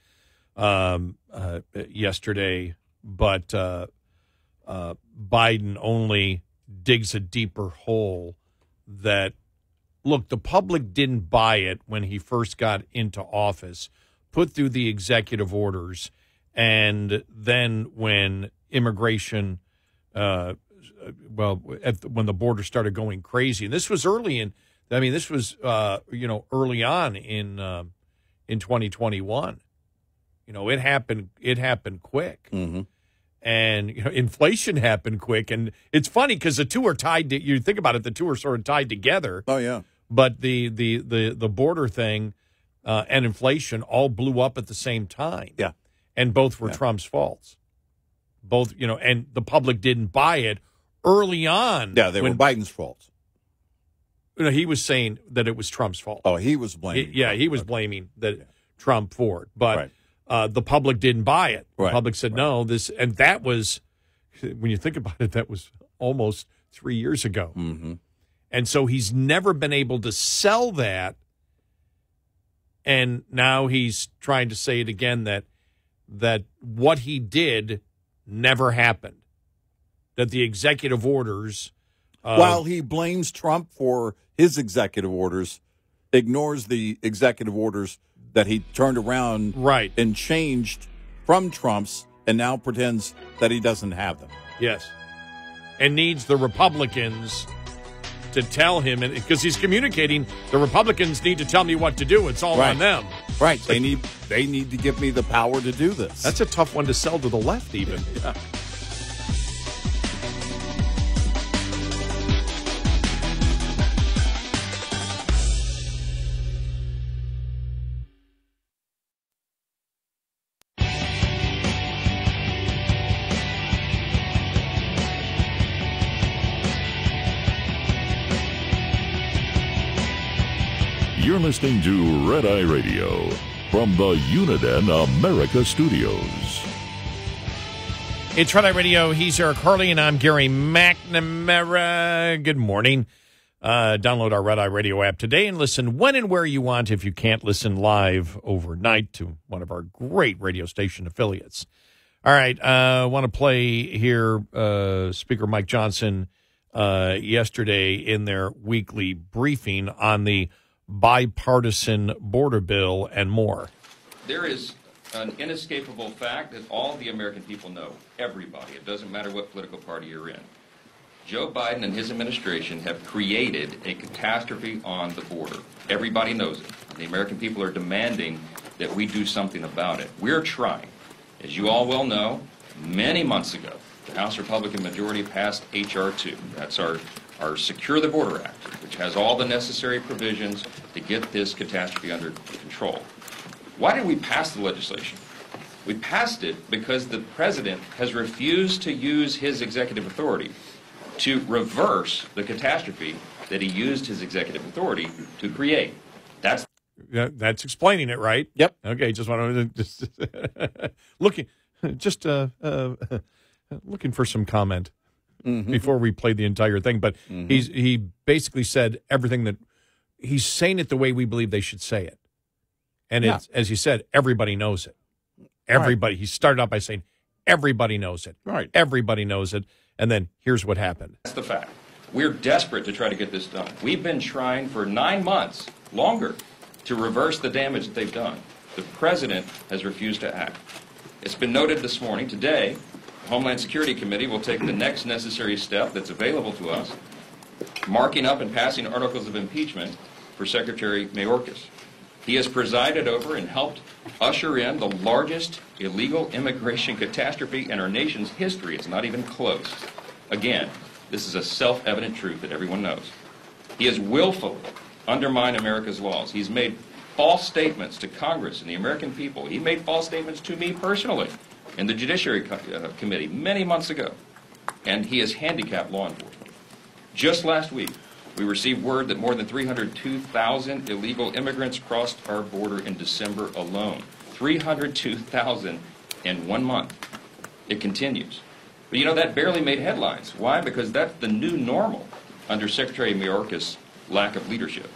yesterday, but Biden only digs a deeper hole that, look, the public didn't buy it when he first got into office, put through the executive orders, and then when immigration when the border started going crazy, and this was early in, this was early on in 2021. It happened quick, and inflation happened quick, and it's funny because the two are tied. You think about it, the two are sort of tied together. Oh yeah, but the border thing and inflation all blew up at the same time. Yeah, and both were Trump's faults. Both, and the public didn't buy it early on. Yeah, they were Biden's faults. He was saying that it was Trump's fault. Oh, he was blaming. He was blaming that Trump for it. But the public didn't buy it. The public said, no, this, and that was, when you think about it, that was almost 3 years ago. Mm-hmm. And so he's never been able to sell that. And now he's trying to say it again that what he did never happened. That the executive orders... while he blames Trump for his executive orders, ignores the executive orders that he turned around and changed from Trump's, and now pretends that he doesn't have them. Yes. And needs the Republicans to tell him, because he's communicating, the Republicans need to tell me what to do. It's all on them. Right. They need to give me the power to do this. That's a tough one to sell to the left, even. Yeah. You're listening to Red Eye Radio from the Uniden America Studios. It's Red Eye Radio. He's Eric Harley, and I'm Gary McNamara. Good morning. Download our Red Eye Radio app today and listen when and where you want if you can't listen live overnight to one of our great radio station affiliates. All right, I want to play here Speaker Mike Johnson yesterday in their weekly briefing on the bipartisan border bill and more. There is an inescapable fact that all the American people know, everybody, it doesn't matter what political party you're in. Joe Biden and his administration have created a catastrophe on the border. Everybody knows it. The American people are demanding that we do something about it. We're trying. As you all well know, many months ago, the House Republican majority passed H.R. 2. That's our Secure the Border Act, which has all the necessary provisions to get this catastrophe under control. Why did we pass the legislation? We passed it because the president has refused to use his executive authority to reverse the catastrophe that he used his executive authority to create. That's explaining it, right? Yep. Okay, just wanted to looking for some comment. Mm-hmm. Before we played the entire thing, but he basically said everything that he's saying it the way we believe they should say it, and it's, as he said, everybody knows it. Everybody. He started out by saying everybody knows it. Right. Everybody knows it, and then here's what happened. That's the fact. We're desperate to try to get this done. We've been trying for 9 months, longer, to reverse the damage that they've done. The president has refused to act. It's been noted this morning, today. The Homeland Security Committee will take the next necessary step that's available to us, marking up and passing articles of impeachment for Secretary Mayorkas. He has presided over and helped usher in the largest illegal immigration catastrophe in our nation's history. It's not even close. Again, this is a self-evident truth that everyone knows. He has willfully undermined America's laws. He's made false statements to Congress and the American people. He made false statements to me personally in the Judiciary Committee many months ago, and he has handicapped law enforcement. Just last week, we received word that more than 302,000 illegal immigrants crossed our border in December alone. 302,000 in 1 month. It continues. But you know, that barely made headlines. Why? Because that's the new normal under Secretary Mayorkas' lack of leadership.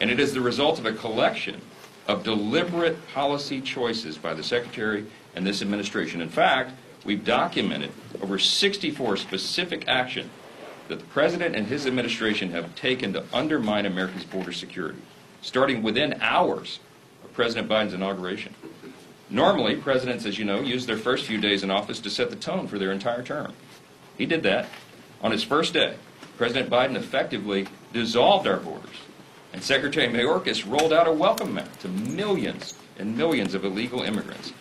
And it is the result of a collection of deliberate policy choices by the Secretary and this administration. In fact, we've documented over 64 specific actions that the President and his administration have taken to undermine America's border security, starting within hours of President Biden's inauguration. Normally, presidents, as you know, use their first few days in office to set the tone for their entire term. He did that. On his first day, President Biden effectively dissolved our borders, and Secretary Mayorkas rolled out a welcome mat to millions and millions of illegal immigrants.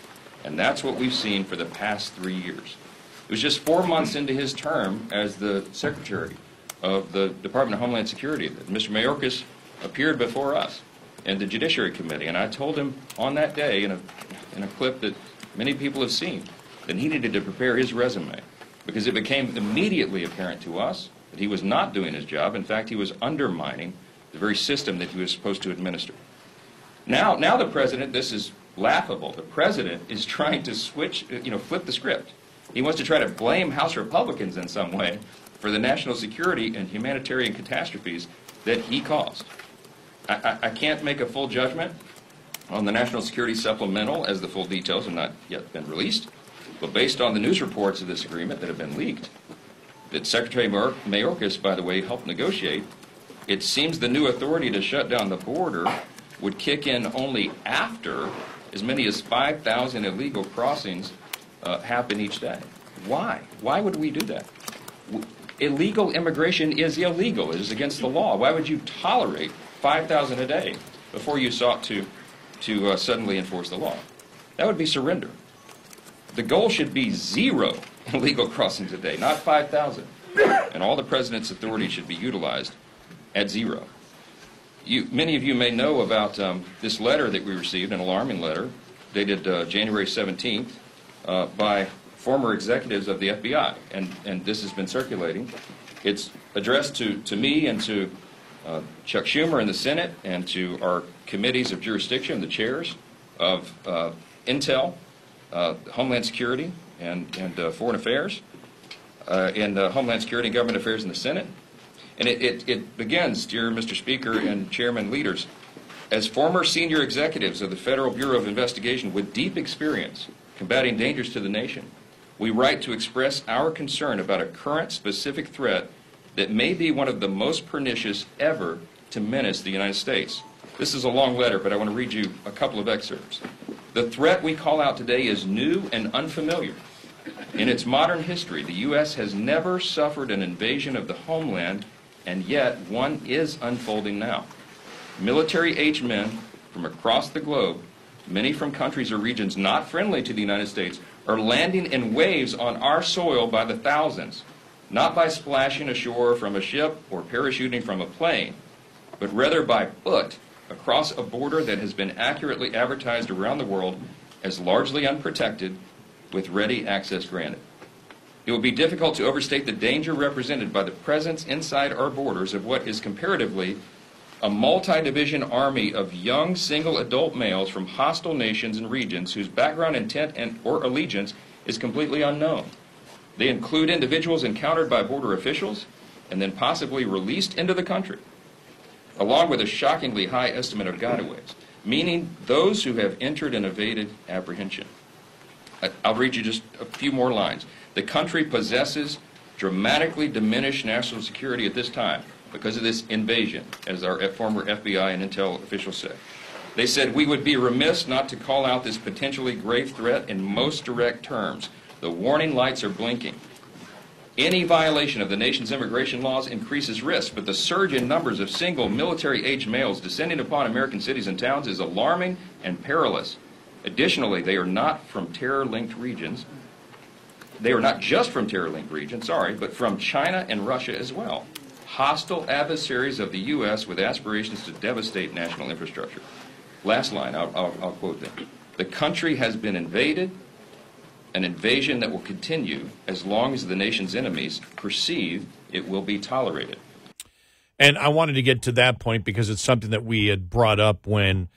And that's what we've seen for the past 3 years. It was just 4 months into his term as the Secretary of the Department of Homeland Security that Mr. Mayorkas appeared before us and the Judiciary Committee. And I told him on that day in a clip that many people have seen that he needed to prepare his resume because it became immediately apparent to us that he was not doing his job. In fact, he was undermining the very system that he was supposed to administer. Now the president, this is laughable. The president is trying to flip the script. He wants to try to blame House Republicans in some way for the national security and humanitarian catastrophes that he caused. I can't make a full judgment on the national security supplemental, as the full details have not yet been released. But based on the news reports of this agreement that have been leaked, that Secretary Mayorkas, by the way, helped negotiate, it seems the new authority to shut down the border would kick in only after as many as 5,000 illegal crossings happen each day. Why? Why would we do that? Illegal immigration is illegal. It is against the law. Why would you tolerate 5,000 a day before you sought to suddenly enforce the law? That would be surrender. The goal should be 0 illegal crossings a day, not 5,000. And all the president's authority should be utilized at 0. Many of you may know about this letter that we received, an alarming letter dated January 17th by former executives of the FBI, and this has been circulating. It's addressed to me and to Chuck Schumer in the Senate and to our committees of jurisdiction, the chairs of Intel, Homeland Security, and Foreign Affairs, and Homeland Security and Government Affairs in the Senate. And it begins, dear Mr. Speaker and Chairman leaders, as former senior executives of the Federal Bureau of Investigation with deep experience combating dangers to the nation, we write to express our concern about a current specific threat that may be one of the most pernicious ever to menace the United States. This is a long letter, but I want to read you a couple of excerpts. The threat we call out today is new and unfamiliar. In its modern history, the U.S. has never suffered an invasion of the homeland, and yet one is unfolding now. Military-aged men from across the globe, many from countries or regions not friendly to the United States, are landing in waves on our soil by the thousands, not by splashing ashore from a ship or parachuting from a plane, but rather by foot across a border that has been accurately advertised around the world as largely unprotected, with ready access granted. It would be difficult to overstate the danger represented by the presence inside our borders of what is comparatively a multi-division army of young single adult males from hostile nations and regions whose background, intent, or allegiance is completely unknown. They include individuals encountered by border officials and then possibly released into the country, along with a shockingly high estimate of gotaways, meaning those who have entered and evaded apprehension. I'll read you just a few more lines. The country possesses dramatically diminished national security at this time because of this invasion, as our former FBI and Intel officials say. They said, we would be remiss not to call out this potentially grave threat in most direct terms. The warning lights are blinking. Any violation of the nation's immigration laws increases risk, but the surge in numbers of single military-aged males descending upon American cities and towns is alarming and perilous. Additionally, they are not from terror-linked regions. They are not just from terror-linked regions, but from China and Russia as well. Hostile adversaries of the U.S. with aspirations to devastate national infrastructure. Last line, I'll quote them. The country has been invaded, an invasion that will continue as long as the nation's enemies perceive it will be tolerated. And I wanted to get to that point because it's something that we had brought up when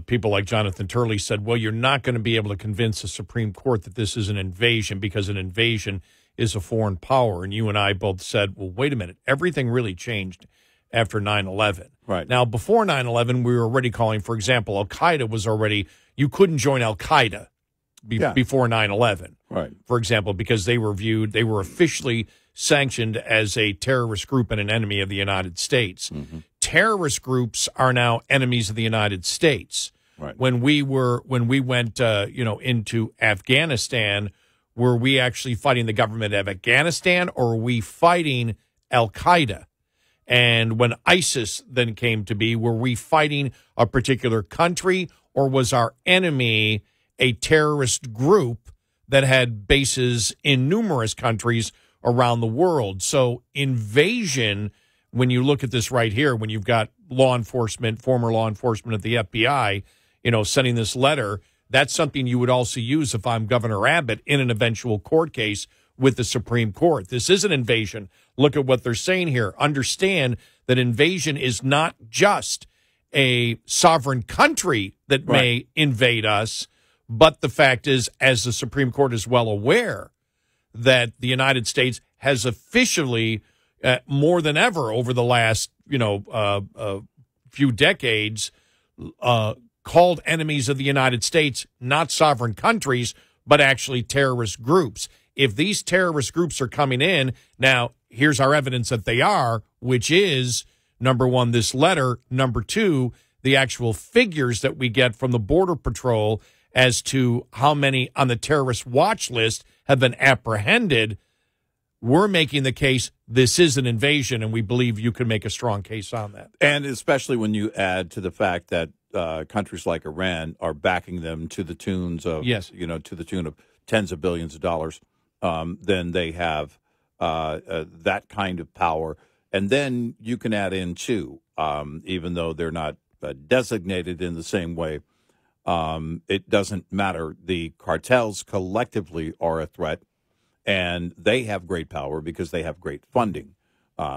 people like Jonathan Turley said, well, you're not going to be able to convince the Supreme Court that this is an invasion because an invasion is a foreign power. And you and I both said, well, wait a minute. Everything really changed after 9/11. Right. Now, before 9/11, we were already calling, for example, Al-Qaeda was already, you couldn't join Al-Qaeda before 9/11. Right. For example, because they were officially sanctioned as a terrorist group and an enemy of the United States. Mm-hmm. Terrorist groups are now enemies of the United States. Right. When we went into Afghanistan, were we actually fighting the government of Afghanistan, or were we fighting Al-Qaeda? And when ISIS then came to be, were we fighting a particular country, or was our enemy a terrorist group that had bases in numerous countries around the world? So invasion, when you look at this right here, when you've got law enforcement, former law enforcement of the FBI, sending this letter, that's something you would also use if I'm Governor Abbott in an eventual court case with the Supreme Court. This is an invasion. Look at what they're saying here. Understand that invasion is not just a sovereign country that may invade us, but the fact is, as the Supreme Court is well aware, that the United States has officially, more than ever over the last few decades, called enemies of the United States not sovereign countries, but actually terrorist groups. If these terrorist groups are coming in, now here's our evidence that they are, which is, number one, this letter, number two, the actual figures that we get from the Border Patrol as to how many on the terrorist watch list have been apprehended. We're making the case this is an invasion, and we believe you can make a strong case on that. And especially when you add to the fact that countries like Iran are backing them to the tunes of, to the tune of tens of billions of dollars, then they have that kind of power. And then you can add in, too, even though they're not designated in the same way, it doesn't matter. The cartels collectively are a threat, and they have great power because they have great funding.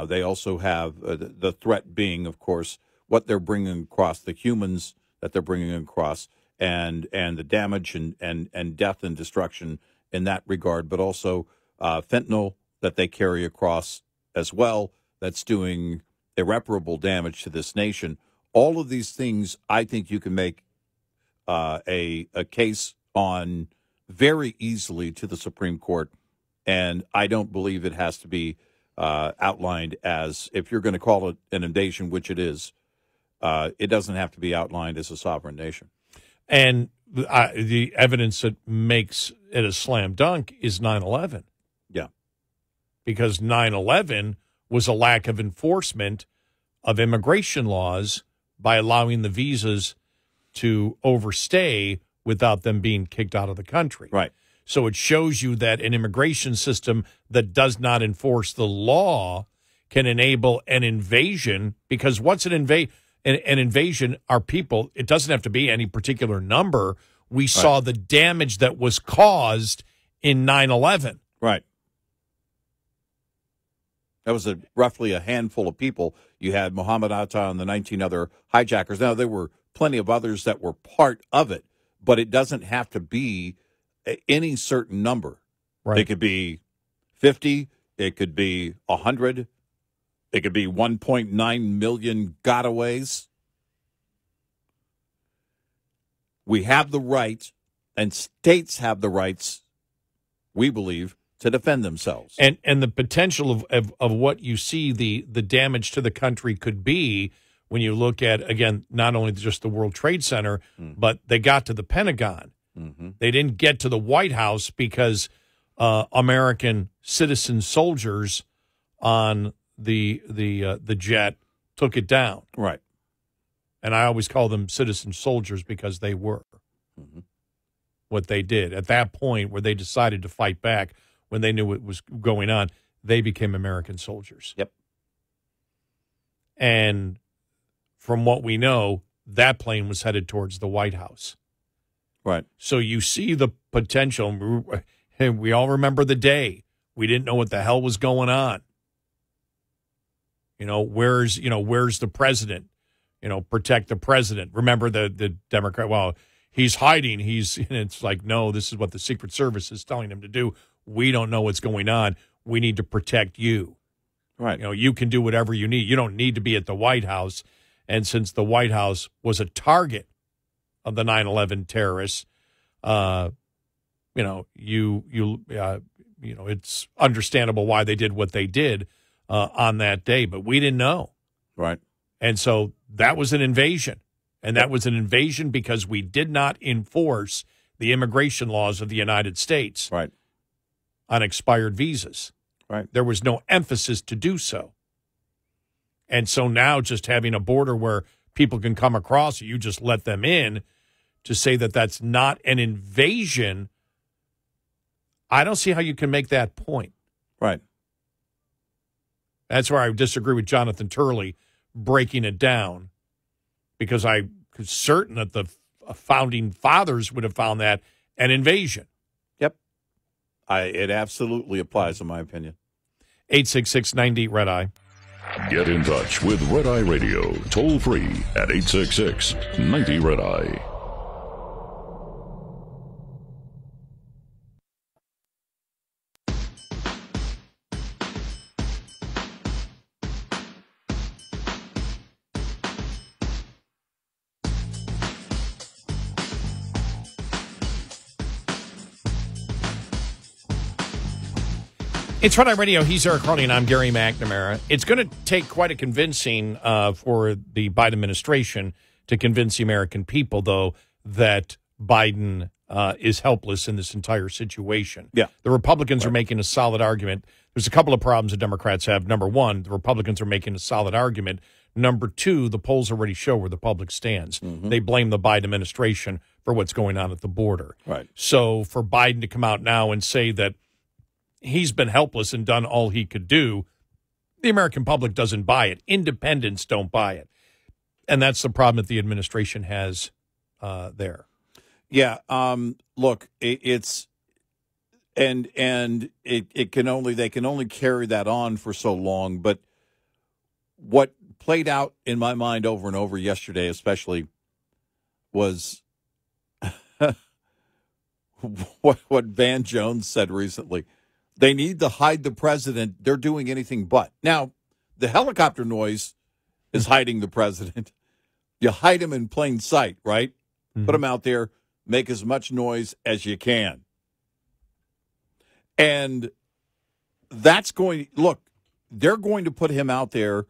They also have the threat being, of course, what they're bringing across, the humans that they're bringing across, and the damage and death and destruction in that regard, but also fentanyl that they carry across as well, that's doing irreparable damage to this nation. All of these things, I think you can make a case on very easily to the Supreme Court, and I don't believe it has to be outlined as, if you're going to call it an invasion, which it is, it doesn't have to be outlined as a sovereign nation. And the evidence that makes it a slam dunk is 9/11. Yeah. Because 9/11 was a lack of enforcement of immigration laws by allowing the visas to overstay without them being kicked out of the country. Right. So it shows you that an immigration system that does not enforce the law can enable an invasion, because what's an invasion are people. It doesn't have to be any particular number. We saw the damage that was caused in 9/11. Right. That was roughly a handful of people. You had Mohammed Atta and the 19 other hijackers. Now, there were plenty of others that were part of it, but it doesn't have to be any certain number. Right. It could be 50. It could be 100. It could be 1.9 million gotaways. We have the right, and states have the rights, we believe, to defend themselves. And the potential of what you see, the damage to the country could be when you look at, again, not only just the World Trade Center, but they got to the Pentagon. Mm-hmm. They didn't get to the White House because American citizen soldiers on the jet took it down. Right. And I always call them citizen soldiers because they were what they did. At that point where they decided to fight back, when they knew what was going on, they became American soldiers. Yep. And from what we know, that plane was headed towards the White House. Right. So you see the potential. And we all remember the day. We didn't know what the hell was going on. Where's the president? Protect the president. Remember the Democrat, well, he's hiding. And it's like, no, this is what the Secret Service is telling him to do. We don't know what's going on. We need to protect you. Right. You can do whatever you need. You don't need to be at the White House. And since the White House was a target of the 9/11 terrorists, it's understandable why they did what they did on that day. But we didn't know. Right. And so that was an invasion. And that was an invasion because we did not enforce the immigration laws of the United States. Right. On expired visas. Right. There was no emphasis to do so. And so now just having a border where people can come across, you just let them in, to say that that's not an invasion, I don't see how you can make that point. Right. That's where I disagree with Jonathan Turley breaking it down, because I'm certain that the founding fathers would have found that an invasion. Yep. It absolutely applies, in my opinion. 866-90 Red Eye. Get in touch with Red Eye Radio, toll free at 866-90-RED-EYE. It's Red Eye Radio. He's Eric Harley, and I'm Gary McNamara. It's going to take quite a convincing for the Biden administration to convince the American people, though, that Biden is helpless in this entire situation. Yeah. The Republicans are making a solid argument. There's a couple of problems the Democrats have. Number one, the Republicans are making a solid argument. Number two, the polls already show where the public stands. Mm-hmm. They blame the Biden administration for what's going on at the border. Right. So for Biden to come out now and say that he's been helpless and done all he could do, the American public doesn't buy it. Independents don't buy it. And that's the problem that the administration has there. Yeah. Look, it's and it can only they can only carry that on for so long. But what played out in my mind over and over yesterday, especially, was what Van Jones said recently. They need to hide the president. They're doing anything but. Now, the helicopter noise is hiding the president. You hide him in plain sight, right? Mm-hmm. Put him out there, make as much noise as you can. And that's going – look, they're going to put him out there.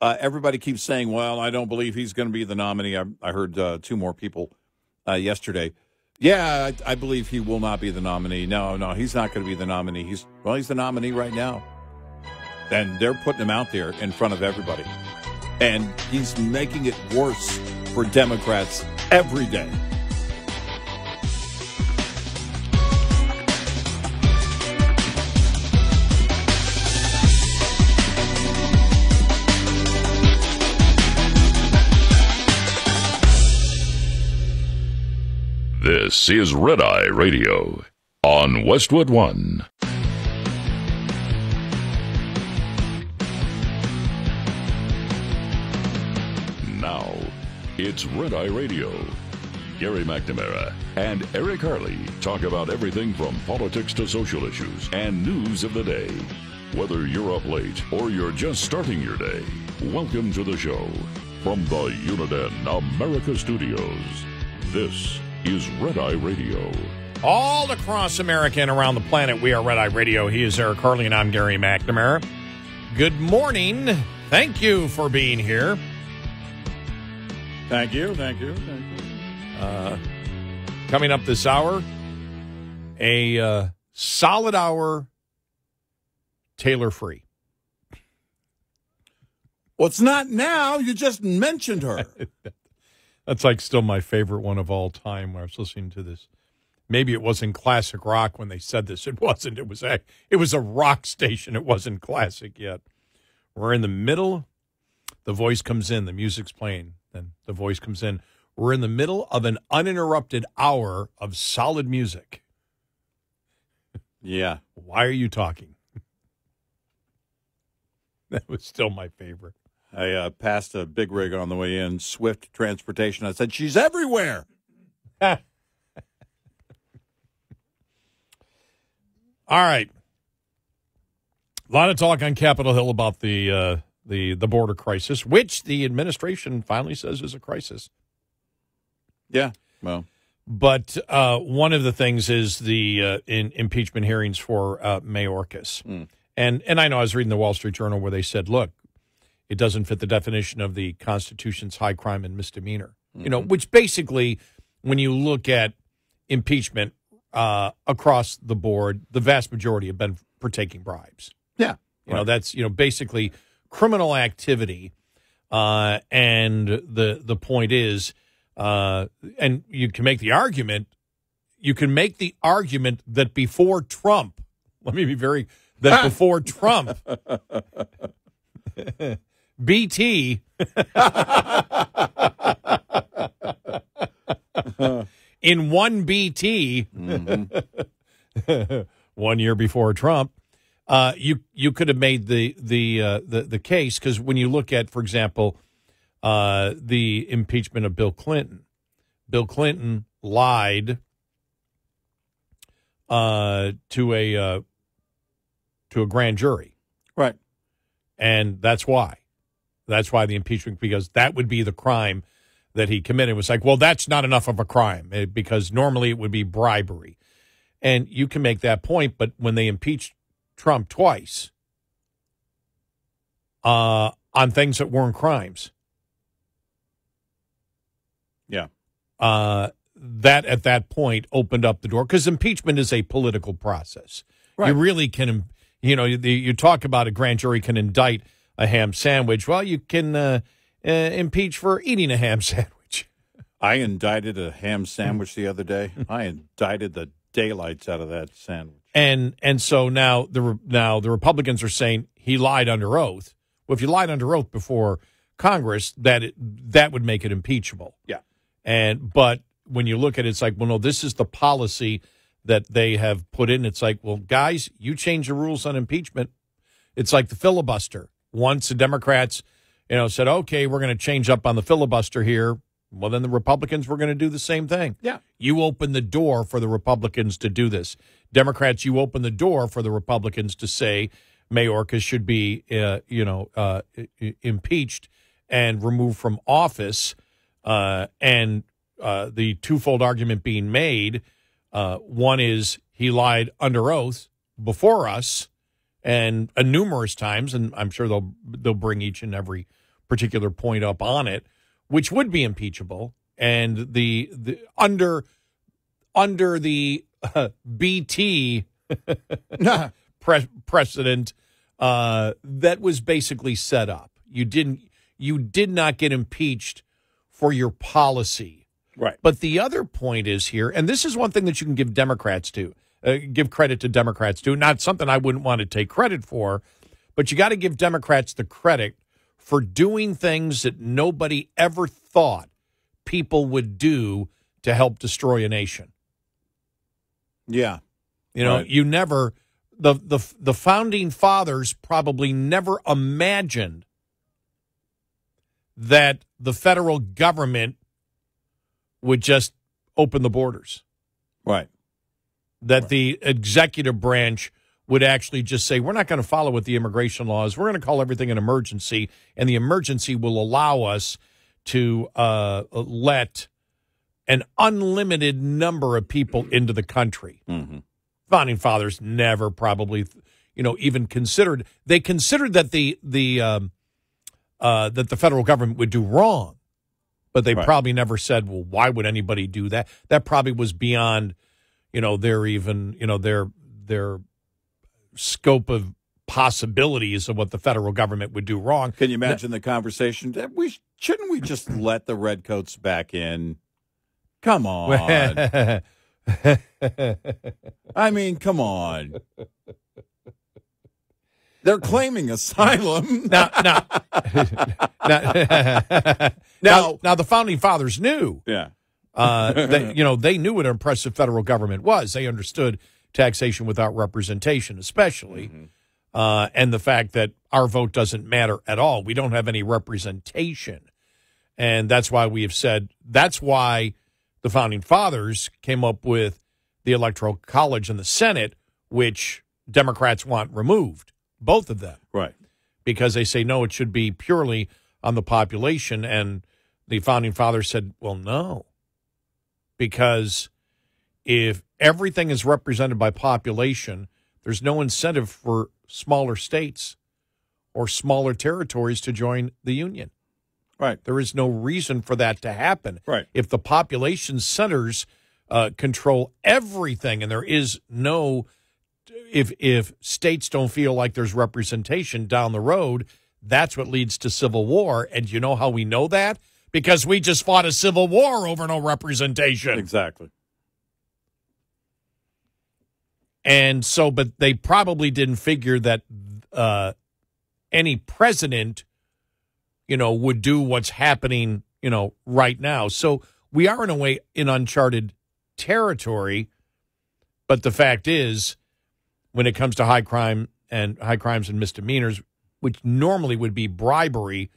Everybody keeps saying, well, I don't believe he's going to be the nominee. I heard two more people yesterday. Yeah, I believe he will not be the nominee. No, he's not going to be the nominee. He's the nominee right now. And they're putting him out there in front of everybody. And he's making it worse for Democrats every day. This is Red Eye Radio on Westwood One. Now, it's Red Eye Radio. Gary McNamara and Eric Harley talk about everything from politics to social issues and news of the day. Whether you're up late or you're just starting your day, welcome to the show. From the Uniden America Studios, this is Red Eye Radio. All across America and around the planet, we are Red Eye Radio. He is Eric Harley, and I'm Gary McNamara. Good morning. Thank you for being here. Thank you. Coming up this hour, a solid hour Taylor-free. Well, it's not now. You just mentioned her. That's like still my favorite one of all time where I was listening to this. Maybe it wasn't classic rock when they said this. It wasn't. It was a rock station. It wasn't classic yet. We're in the middle. The voice comes in. The music's playing. Then the voice comes in. We're in the middle of an uninterrupted hour of solid music. Yeah. Why are you talking? That was still my favorite. I passed a big rig on the way in, Swift Transportation. I said, she's everywhere. All right. A lot of talk on Capitol Hill about the border crisis, which the administration finally says is a crisis. Yeah, well. But one of the things is the impeachment hearings for Mayorkas. Mm. And I know I was reading the Wall Street Journal where they said, look, it doesn't fit the definition of the Constitution's high crime and misdemeanor. Mm-hmm. You know, which basically, when you look at impeachment across the board, the vast majority have been for taking bribes. Yeah. You know, that's, basically criminal activity. And the point is, and you can make the argument that before Trump, let me be very, that before Trump, BT in one BT, mm-hmm. 1 year before Trump, You could have made the case, because when you look at, for example, the impeachment of Bill Clinton lied to a grand jury, right? And that's why the impeachment, because that would be the crime that he committed. It was like, well, that's not enough of a crime, because normally it would be bribery, and you can make that point. But when they impeached Trump twice on things that weren't crimes, yeah, that at that point opened up the door, because impeachment is a political process. Right. You really can, you talk about a grand jury can indict a ham sandwich. Well, you can impeach for eating a ham sandwich. I indicted a ham sandwich the other day. I indicted the daylights out of that sandwich. And so now the Republicans are saying he lied under oath. Well, if you lied under oath before Congress, that would make it impeachable. Yeah. But when you look at it, it's like, well, no, this is the policy that they have put in. It's like, well, guys, you change the rules on impeachment. It's like the filibuster. Once the Democrats, said, okay, we're going to change up on the filibuster here, well, then the Republicans were going to do the same thing. Yeah. You open the door for the Republicans to do this. Democrats, you open the door for the Republicans to say Mayorkas should be, impeached and removed from office. And the twofold argument being made, one is he lied under oath before us, and numerous times, and I'm sure they'll bring each and every particular point up on it, which would be impeachable. And the under the BT precedent that was basically set up. You did not get impeached for your policy. Right. But the other point is here, and this is one thing that you can give Democrats to, give credit to Democrats to, not something I wouldn't want to take credit for, but you got to give Democrats the credit for doing things that nobody ever thought people would do to help destroy a nation. Yeah. Right. You never, the founding fathers probably never imagined that the federal government would just open the borders. Right. That the executive branch would actually just say, we're not going to follow with the immigration laws. We're going to call everything an emergency, and the emergency will allow us to let an unlimited number of people into the country. Mm-hmm. Founding fathers never probably, even considered. They considered that that the federal government would do wrong, but they probably never said, well, why would anybody do that? That probably was beyond, their scope of possibilities of what the federal government would do wrong. Can you imagine the conversation? Shouldn't we just let the redcoats back in? Come on. I mean, come on. They're claiming asylum. Now, the founding fathers knew. Yeah. They knew what an oppressive federal government was. They understood taxation without representation, especially, and the fact that our vote doesn't matter at all. We don't have any representation, and that's why we have said that's why the founding fathers came up with the Electoral College and the Senate, which Democrats want removed, both of them, right? Because they say no, it should be purely on the population, and the founding fathers said, well, no. Because if everything is represented by population, there's no incentive for smaller states or smaller territories to join the union. Right. There is no reason for that to happen. Right. If the population centers control everything, and there is no, if states don't feel like there's representation down the road, that's what leads to civil war. And you know how we know that? Because we just fought a civil war over no representation. Exactly. And so, but they probably didn't figure that any president, would do what's happening, right now. So we are in a way in uncharted territory. But the fact is, when it comes to high crime and high crimes and misdemeanors, which normally would be bribery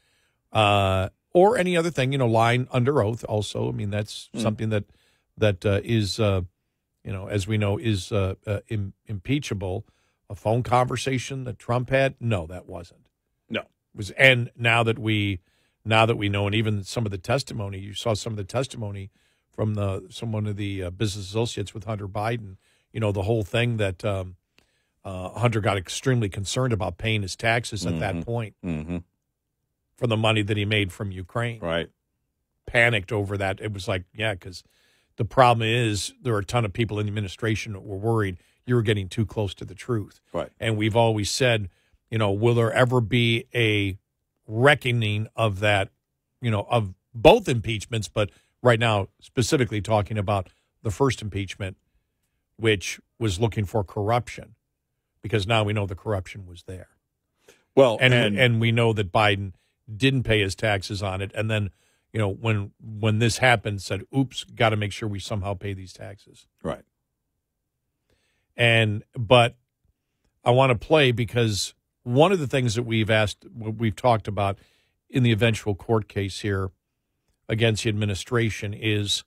or any other thing, lying under oath also. I mean, that's something that is, as we know, is impeachable. A phone conversation that Trump had? No, that wasn't. No. It was, and now that we know, and even some of the testimony, you saw some of the testimony from one of the business associates with Hunter Biden, the whole thing that Hunter got extremely concerned about paying his taxes at that point from the money that he made from Ukraine. Right. Panicked over that. It was like, yeah, because the problem is there are a ton of people in the administration that were worried you were getting too close to the truth. Right. And we've always said, will there ever be a reckoning of that, of both impeachments, but right now specifically talking about the first impeachment, which was looking for corruption, because now we know the corruption was there. Well, and we know that Biden didn't pay his taxes on it, and then when this happened, said, "Oops, got to make sure we somehow pay these taxes." Right. But I want to play because one of the things that we've talked about in the eventual court case here against the administration is,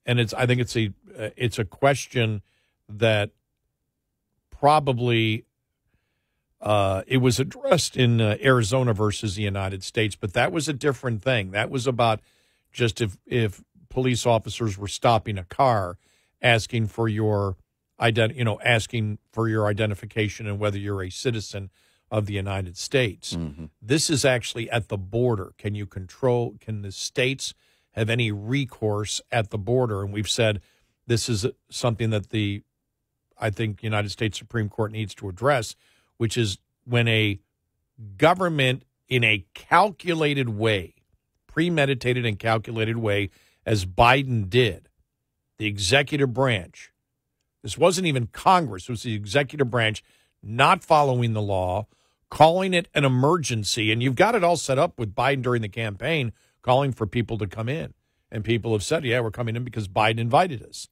and I think it's a question that probably it was addressed in Arizona versus the United States, but that was a different thing. That was about just if police officers were stopping a car, asking for your asking for your identification and whether you're a citizen of the United States. This is actually at the border. Can the states have any recourse at the border? And we've said this is something that I think United States Supreme Court needs to address, which is when a government in a calculated way, premeditated and calculated way, as Biden did, the executive branch, this wasn't even Congress, it was the executive branch not following the law, calling it an emergency. And you've got it all set up with Biden during the campaign, calling for people to come in. And people have said, yeah, we're coming in because Biden invited us.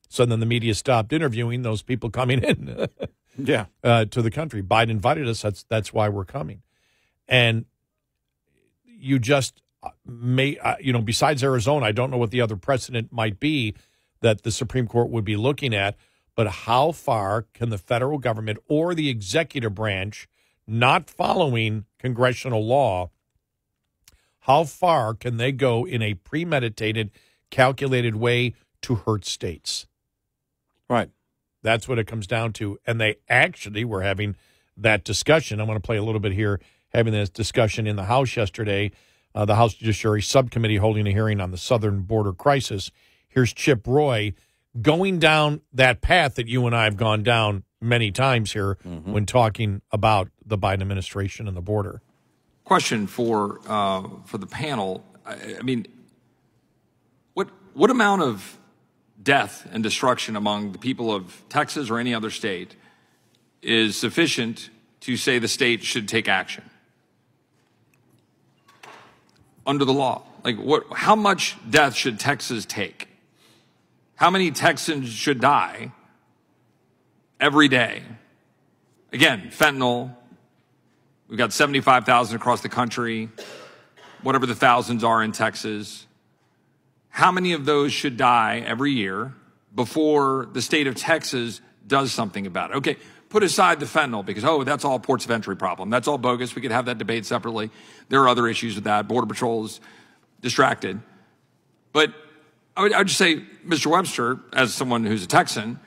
So then the media stopped interviewing those people coming in to the country. Biden invited us. That's why we're coming. And you just may, besides Arizona, I don't know what the other precedent might be that the Supreme Court would be looking at. But how far can the federal government or the executive branch, not following congressional law, how far can they go in a premeditated, calculated way to hurt states? Right. That's what it comes down to. And they actually were having that discussion. I want to play a little bit here, having this discussion in the House yesterday, the House Judiciary Subcommittee holding a hearing on the southern border crisis. Here's Chip Roy going down that path that you and I have gone down many times here when talking about the Biden administration and the border. Question for the panel. I mean, what amount of death and destruction among the people of Texas or any other state is sufficient to say the state should take action under the law? Like, how much death should Texas take? How many Texans should die every day? Again, fentanyl. We've got 75,000 across the country, whatever the thousands are in Texas. How many of those should die every year before the state of Texas does something about it? Okay, put aside the fentanyl because, that's all ports of entry problem. That's all bogus. We could have that debate separately. There are other issues with that. Border Patrol is distracted. But I would just say, Mr. Webster, as someone who's a Texan,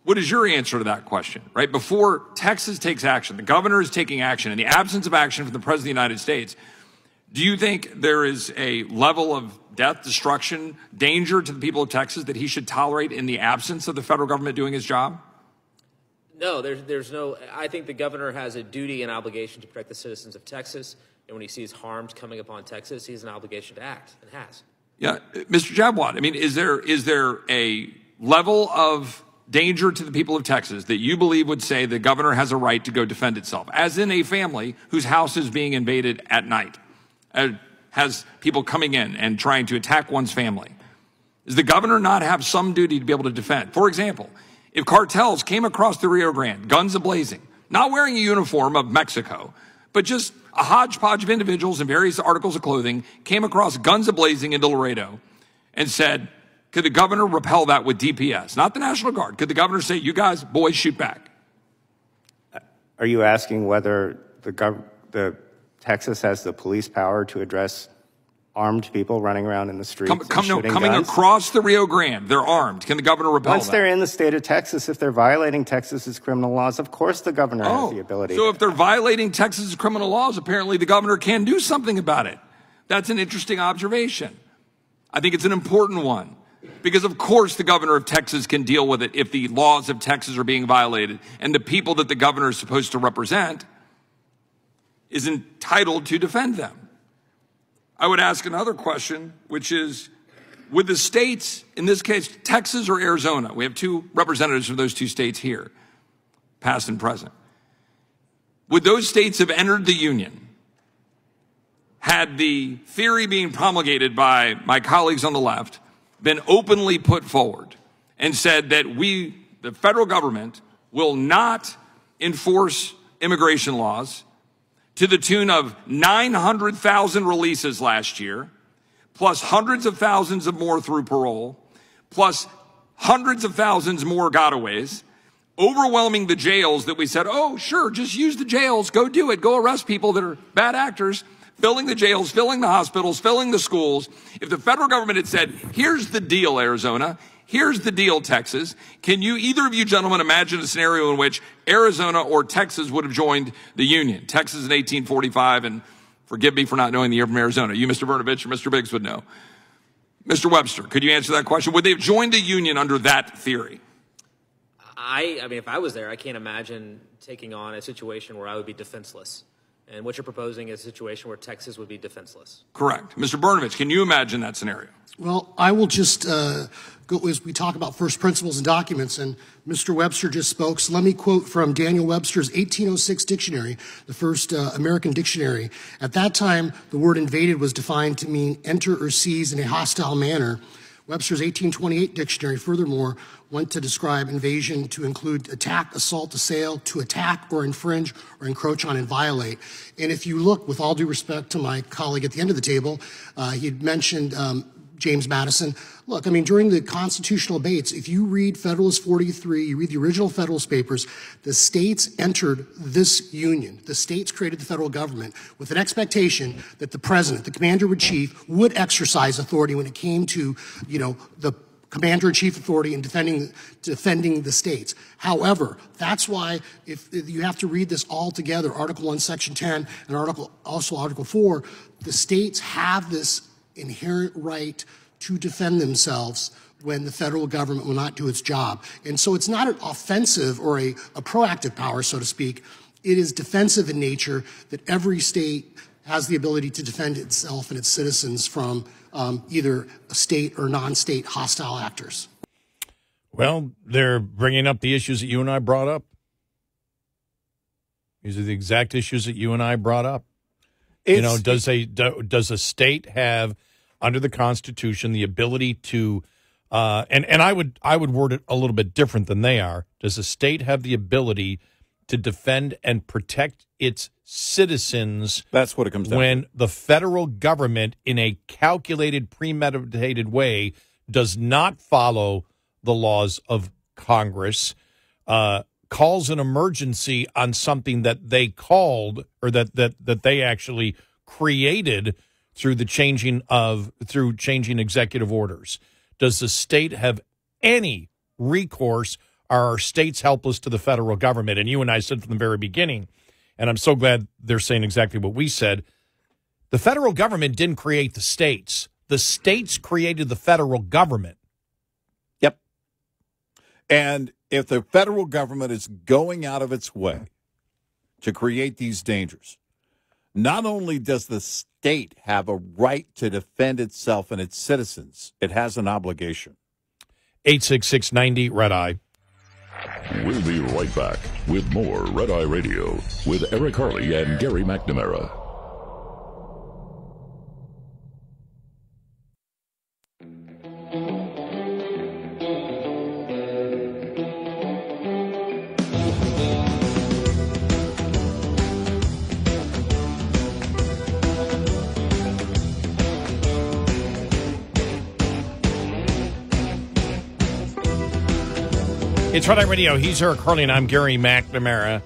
what is your answer to that question, right? Before Texas takes action, the governor is taking action, in the absence of action from the President of the United States, do you think there is a level of death, destruction, danger to the people of Texas that he should tolerate in the absence of the federal government doing his job? No, there's no. I think the governor has a duty and obligation to protect the citizens of Texas. And when he sees harms coming upon Texas, he has an obligation to act and has. Yeah, Mr. Jabwat, I mean, is there a level of danger to the people of Texas that you believe would say the governor has a right to go defend itself, as in a family whose house is being invaded at night, has people coming in and trying to attack one's family? Does the governor not have some duty to be able to defend? For example, if cartels came across the Rio Grande, guns a-blazing, not wearing a uniform of Mexico, but just a hodgepodge of individuals in various articles of clothing came across guns a-blazing into Laredo and said, could the governor repel that with DPS? Not the National Guard. Could the governor say, you guys, boys, shoot back? Are you asking whether the Texas has the police power to address armed people running around in the streets coming across the Rio Grande? They're armed. Can the governor repel Once they're in the state of Texas, if they're violating Texas's criminal laws, of course the governor has the ability. So if they're violating Texas's criminal laws, apparently the governor can do something about it. That's an interesting observation. I think it's an important one. Because, of course, the governor of Texas can deal with it if the laws of Texas are being violated. And the people that the governor is supposed to represent is entitled to defend them. I would ask another question, which is, would the states, in this case, Texas or Arizona, we have two representatives from those two states here, past and present, would those states have entered the union had the theory being promulgated by my colleagues on the left been openly put forward and said that we, the federal government, will not enforce immigration laws to the tune of 900,000 releases last year, plus hundreds of thousands of more through parole, plus hundreds of thousands more gotaways, overwhelming the jails that we said, oh, sure, just use the jails, go do it, go arrest people that are bad actors, filling the jails, filling the hospitals, filling the schools. If the federal government had said, here's the deal, Arizona, here's the deal, Texas, can you, either of you gentlemen, imagine a scenario in which Arizona or Texas would have joined the union? Texas in 1845, and forgive me for not knowing the year from Arizona. You, Mr. Brnovich, or Mr. Biggs would know. Mr. Webster, could you answer that question? Would they have joined the union under that theory? I mean, if I was there, I can't imagine taking on a situation where I would be defenseless. And what you're proposing is a situation where Texas would be defenseless. Correct. Mr. Brnovich, can you imagine that scenario? Well, I will just go as we talk about first principles and documents, and Mr. Webster just spoke. So let me quote from Daniel Webster's 1806 dictionary, the first American dictionary. At that time, the word invaded was defined to mean enter or seize in a hostile manner. Webster's 1828 dictionary, furthermore, went to describe invasion to include attack, assault, assail, to attack or infringe or encroach on and violate. And if you look, with all due respect to my colleague at the end of the table, he had mentioned James Madison. Look, I mean, during the constitutional debates, if you read Federalist 43, you read the original Federalist Papers, the states entered this union. The states created the federal government with an expectation that the president, the commander-in-chief, would exercise authority when it came to, you know, the commander-in-chief authority in defending the states. However, that's why if you have to read this all together, Article 1, Section 10, and Article 4, the states have this inherent right to defend themselves when the federal government will not do its job. And so it's not an offensive or a proactive power, so to speak. It is defensive in nature, that every state has the ability to defend itself and its citizens from either state or non-state hostile actors. Well, they're bringing up the issues that you and I brought up. These are the exact issues that you and I brought up. Does a state have, under the Constitution, the ability to, and I would word it a little bit different than they are. Does a state have the ability to defend and protect its citizens? That's what it comes down when to. The federal government, in a calculated, premeditated way, does not follow the laws of Congress, calls an emergency on something that they called, or that they actually created through changing executive orders. Does the state have any recourse? Are our states helpless to the federal government? And you and I said from the very beginning, and I'm so glad they're saying exactly what we said, the federal government didn't create the states. The states created the federal government. Yep. And if the federal government is going out of its way to create these dangers, not only does the state have a right to defend itself and its citizens, it has an obligation. 866-90 Red Eye. We'll be right back with more Red Eye Radio with Eric Harley and Gary McNamara. It's Red Eye Radio. He's Eric Harley, and I'm Gary McNamara.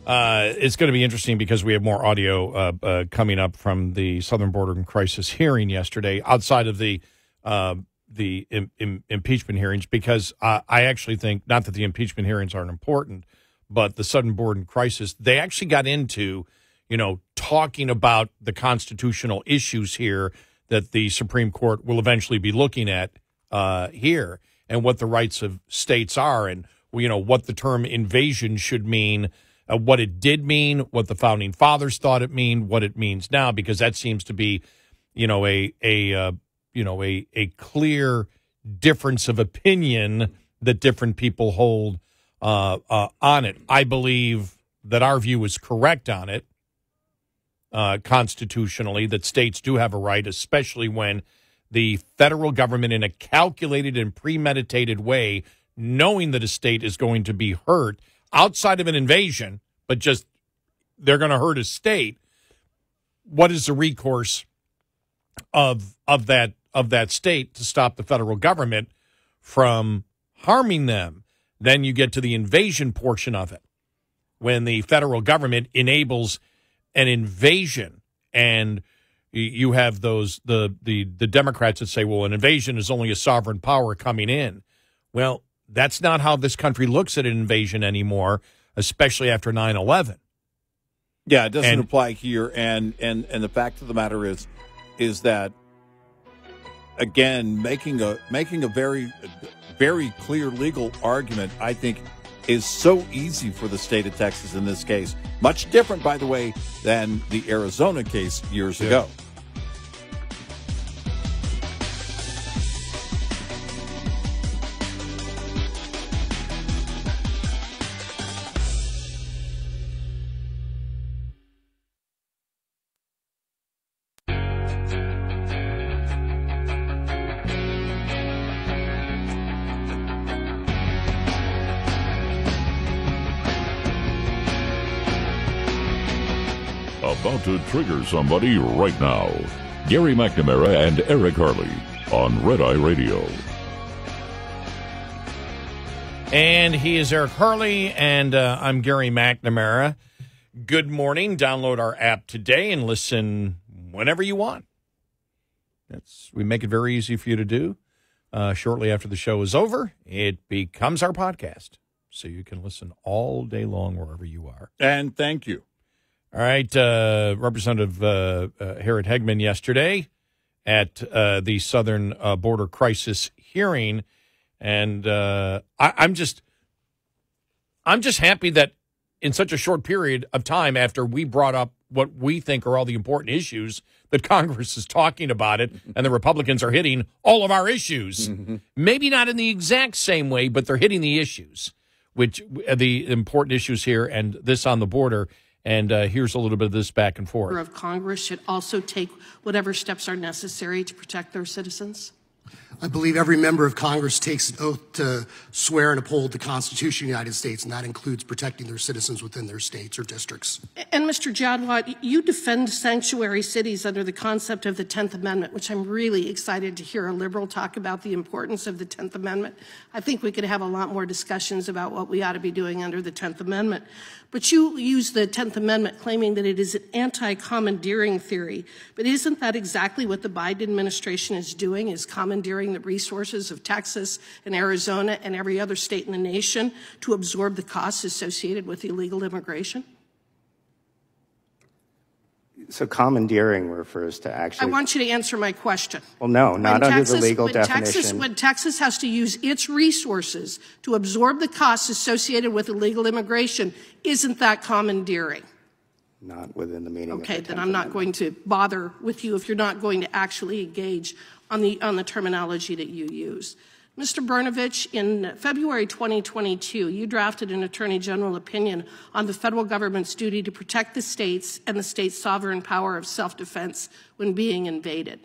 It's going to be interesting because we have more audio coming up from the Southern Border Crisis hearing yesterday, outside of the impeachment hearings, because I actually think, not that the impeachment hearings aren't important, but the Southern Border Crisis, they actually got into, talking about the constitutional issues here that the Supreme Court will eventually be looking at here, and what the rights of states are, and what the term invasion should mean, what it did mean, what the founding fathers thought it mean, what it means now, because that seems to be, a clear difference of opinion that different people hold on it. I believe that our view is correct on it, constitutionally, that states do have a right, especially when the federal government, in a calculated and premeditated way, knowing that a state is going to be hurt outside of an invasion, but just they're going to hurt a state. What is the recourse of that state to stop the federal government from harming them? Then you get to the invasion portion of it, when the federal government enables an invasion, and you have the Democrats that say, well, an invasion is only a sovereign power coming in. Well, that's not how this country looks at an invasion anymore, especially after 9/11. Yeah, it doesn't apply here, and the fact of the matter is that, again, making a very very clear legal argument, I think, is so easy for the state of Texas in this case. Much different, by the way, than the Arizona case years ago. About to trigger somebody right now. Gary McNamara and Eric Harley on Red Eye Radio. And he is Eric Harley, and I'm Gary McNamara. Good morning. Download our app today and listen whenever you want. We make it very easy for you to do. Shortly after the show is over, it becomes our podcast, so you can listen all day long wherever you are. And thank you. All right, Representative Harriet Hegman yesterday at the Southern Border Crisis hearing, and I'm just happy that in such a short period of time, after we brought up what we think are all the important issues, that Congress is talking about it, and the Republicans are hitting all of our issues. Mm-hmm. Maybe not in the exact same way, but they're hitting the issues, which the important issues here, and this on the border. And here's a little bit of this back and forth. Of Congress should also take whatever steps are necessary to protect their citizens. I believe every member of Congress takes an oath to swear and uphold the Constitution of the United States, and that includes protecting their citizens within their states or districts. And Mr. Jadwat, you defend sanctuary cities under the concept of the 10th Amendment, which I'm really excited to hear a liberal talk about the importance of the 10th Amendment. I think we could have a lot more discussions about what we ought to be doing under the 10th Amendment. But you use the 10th Amendment claiming that it is an anti-commandeering theory. But isn't that exactly what the Biden administration is doing, is commandeering the resources of Texas and Arizona and every other state in the nation to absorb the costs associated with illegal immigration? So commandeering refers to actually... I want you to answer my question. Well, no, not under the legal definition. When Texas has to use its resources to absorb the costs associated with illegal immigration, isn't that commandeering? Not within the meaning of the 10th Okay, then I'm not going to bother with you if you're not going to actually engage on the terminology that you use. Mr. Brnovich, in February 2022, you drafted an Attorney General opinion on the federal government's duty to protect the states and the state's sovereign power of self-defense when being invaded.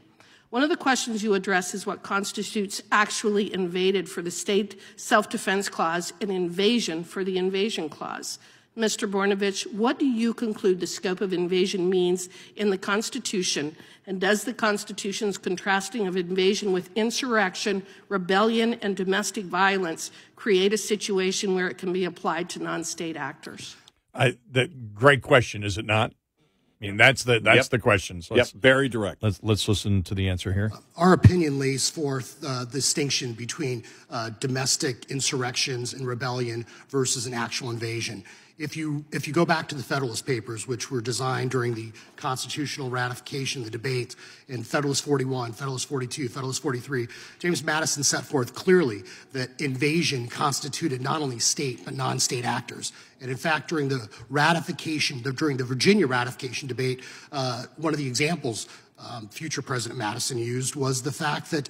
One of the questions you address is what constitutes actually invaded for the state self-defense clause and invasion for the invasion clause. Mr. Bornovich, what do you conclude the scope of invasion means in the Constitution, and does the Constitution's contrasting of invasion with insurrection, rebellion, and domestic violence create a situation where it can be applied to non-state actors? Great question, is it not? I mean, that's the question. So very direct. Let's listen to the answer here. Our opinion lays forth the distinction between domestic insurrections and rebellion versus an actual invasion. If you go back to the Federalist Papers, which were designed during the constitutional ratification, the debate in Federalist 41, Federalist 42, Federalist 43, James Madison set forth clearly that invasion constituted not only state but non-state actors. And in fact, during the Virginia ratification debate, one of the examples future President Madison used was the fact that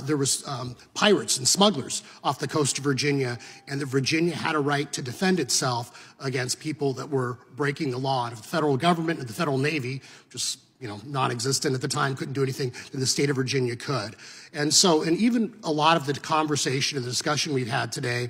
there was pirates and smugglers off the coast of Virginia, and that Virginia had a right to defend itself against people that were breaking the law. And if the federal government and the federal Navy, just non-existent at the time, couldn't do anything, then the state of Virginia could. And even a lot of the conversation and the discussion we've had today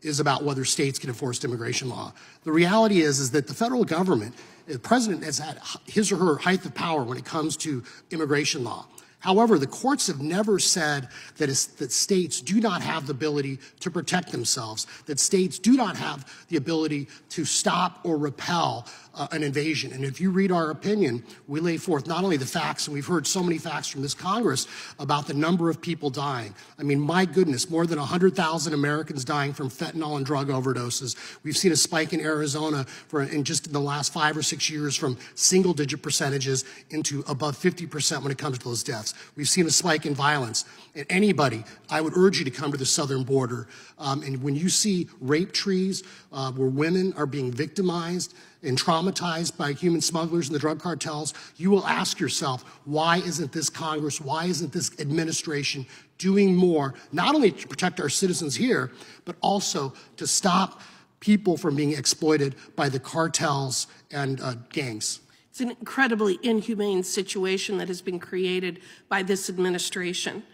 is about whether states can enforce immigration law. The reality is that the federal government, the president has had his or her height of power when it comes to immigration law. However, the courts have never said that states do not have the ability to protect themselves, that states do not have the ability to stop or repel an invasion. And if you read our opinion, we lay forth not only the facts, and we've heard so many facts from this Congress about the number of people dying. I mean, my goodness, more than 100,000 Americans dying from fentanyl and drug overdoses. We've seen a spike in Arizona in the last 5 or 6 years from single-digit percentages into above 50% when it comes to those deaths. We've seen a spike in violence. And anybody, I would urge you to come to the southern border. And when you see rape trees where women are being victimized and traumatized by human smugglers and the drug cartels, you will ask yourself, why isn't this Congress, why isn't this administration doing more, not only to protect our citizens here, but also to stop people from being exploited by the cartels and gangs? It's an incredibly inhumane situation that has been created by this administration.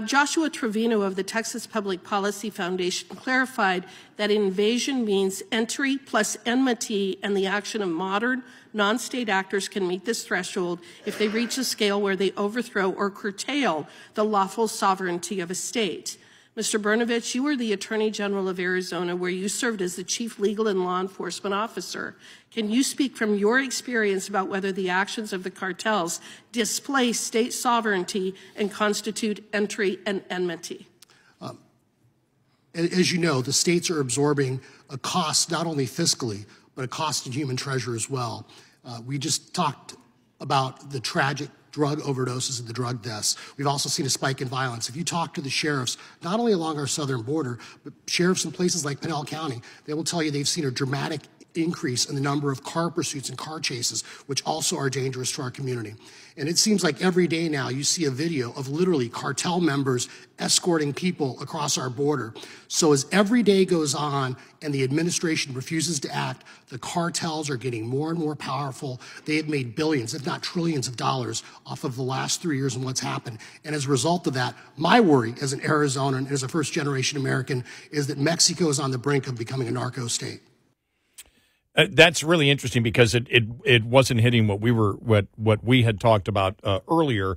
Joshua Trevino of the Texas Public Policy Foundation clarified that invasion means entry plus enmity, and the action of modern non-state actors can meet this threshold if they reach a scale where they overthrow or curtail the lawful sovereignty of a state. Mr. Brnovich, you were the Attorney General of Arizona, where you served as the Chief Legal and Law Enforcement Officer. Can you speak from your experience about whether the actions of the cartels displace state sovereignty and constitute entry and enmity? As you know, the states are absorbing a cost not only fiscally, but a cost in human treasure as well. We just talked about the tragic drug overdoses and the drug deaths. We've also seen a spike in violence. If you talk to the sheriffs, not only along our southern border, but sheriffs in places like Pinal County, they will tell you they've seen a dramatic increase in the number of car pursuits and car chases, which also are dangerous to our community. And it seems like every day now you see a video of literally cartel members escorting people across our border. So as every day goes on and the administration refuses to act, the cartels are getting more and more powerful. They have made billions, if not trillions of dollars off of the last 3 years and what's happened. And as a result of that, my worry as an Arizonan and as a first-generation American is that Mexico is on the brink of becoming a narco state. That's really interesting because it wasn't hitting what we had talked about earlier,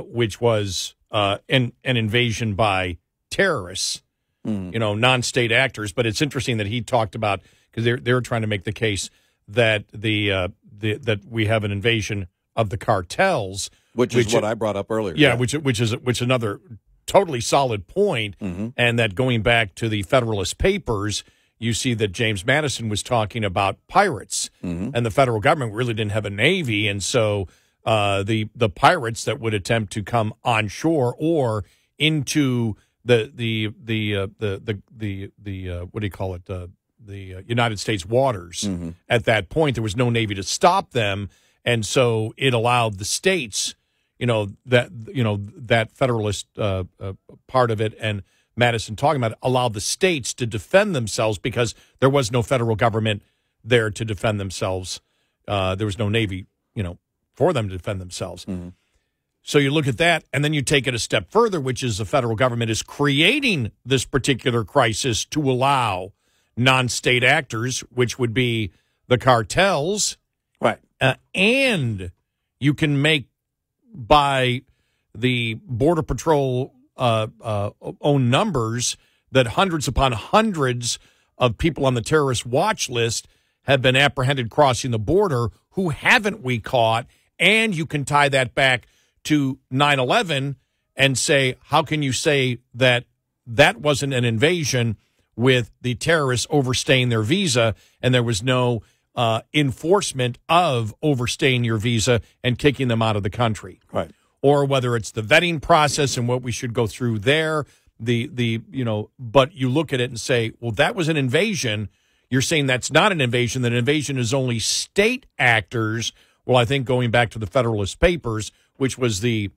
which was an invasion by terrorists, non-state actors. But it's interesting that he talked about, because they're trying to make the case that that we have an invasion of the cartels, which is what I brought up earlier. Yeah, which is another totally solid point, and that going back to the Federalist Papers, you see that James Madison was talking about pirates, and the federal government really didn't have a navy, and so the pirates that would attempt to come on shore or into the what do you call it, the United States waters. At that point, there was no navy to stop them, and so it allowed the states, that Federalist part of it, and Madison talking about it, allowed the states to defend themselves because there was no federal government there to defend themselves. There was no Navy, for them to defend themselves. So you look at that, and then you take it a step further, which is the federal government is creating this particular crisis to allow non-state actors, which would be the cartels. Right. And you can make by the Border Patrol own numbers that hundreds upon hundreds of people on the terrorist watch list have been apprehended crossing the border. Who haven't we caught? And you can tie that back to 9/11 and say, how can you say that that wasn't an invasion with the terrorists overstaying their visa and there was no enforcement of overstaying your visa and kicking them out of the country? Right. Or whether it's the vetting process and what we should go through there, but you look at it and say, well, that was an invasion. You're saying that's not an invasion. That an invasion is only state actors. Well, I think going back to the Federalist Papers, which was the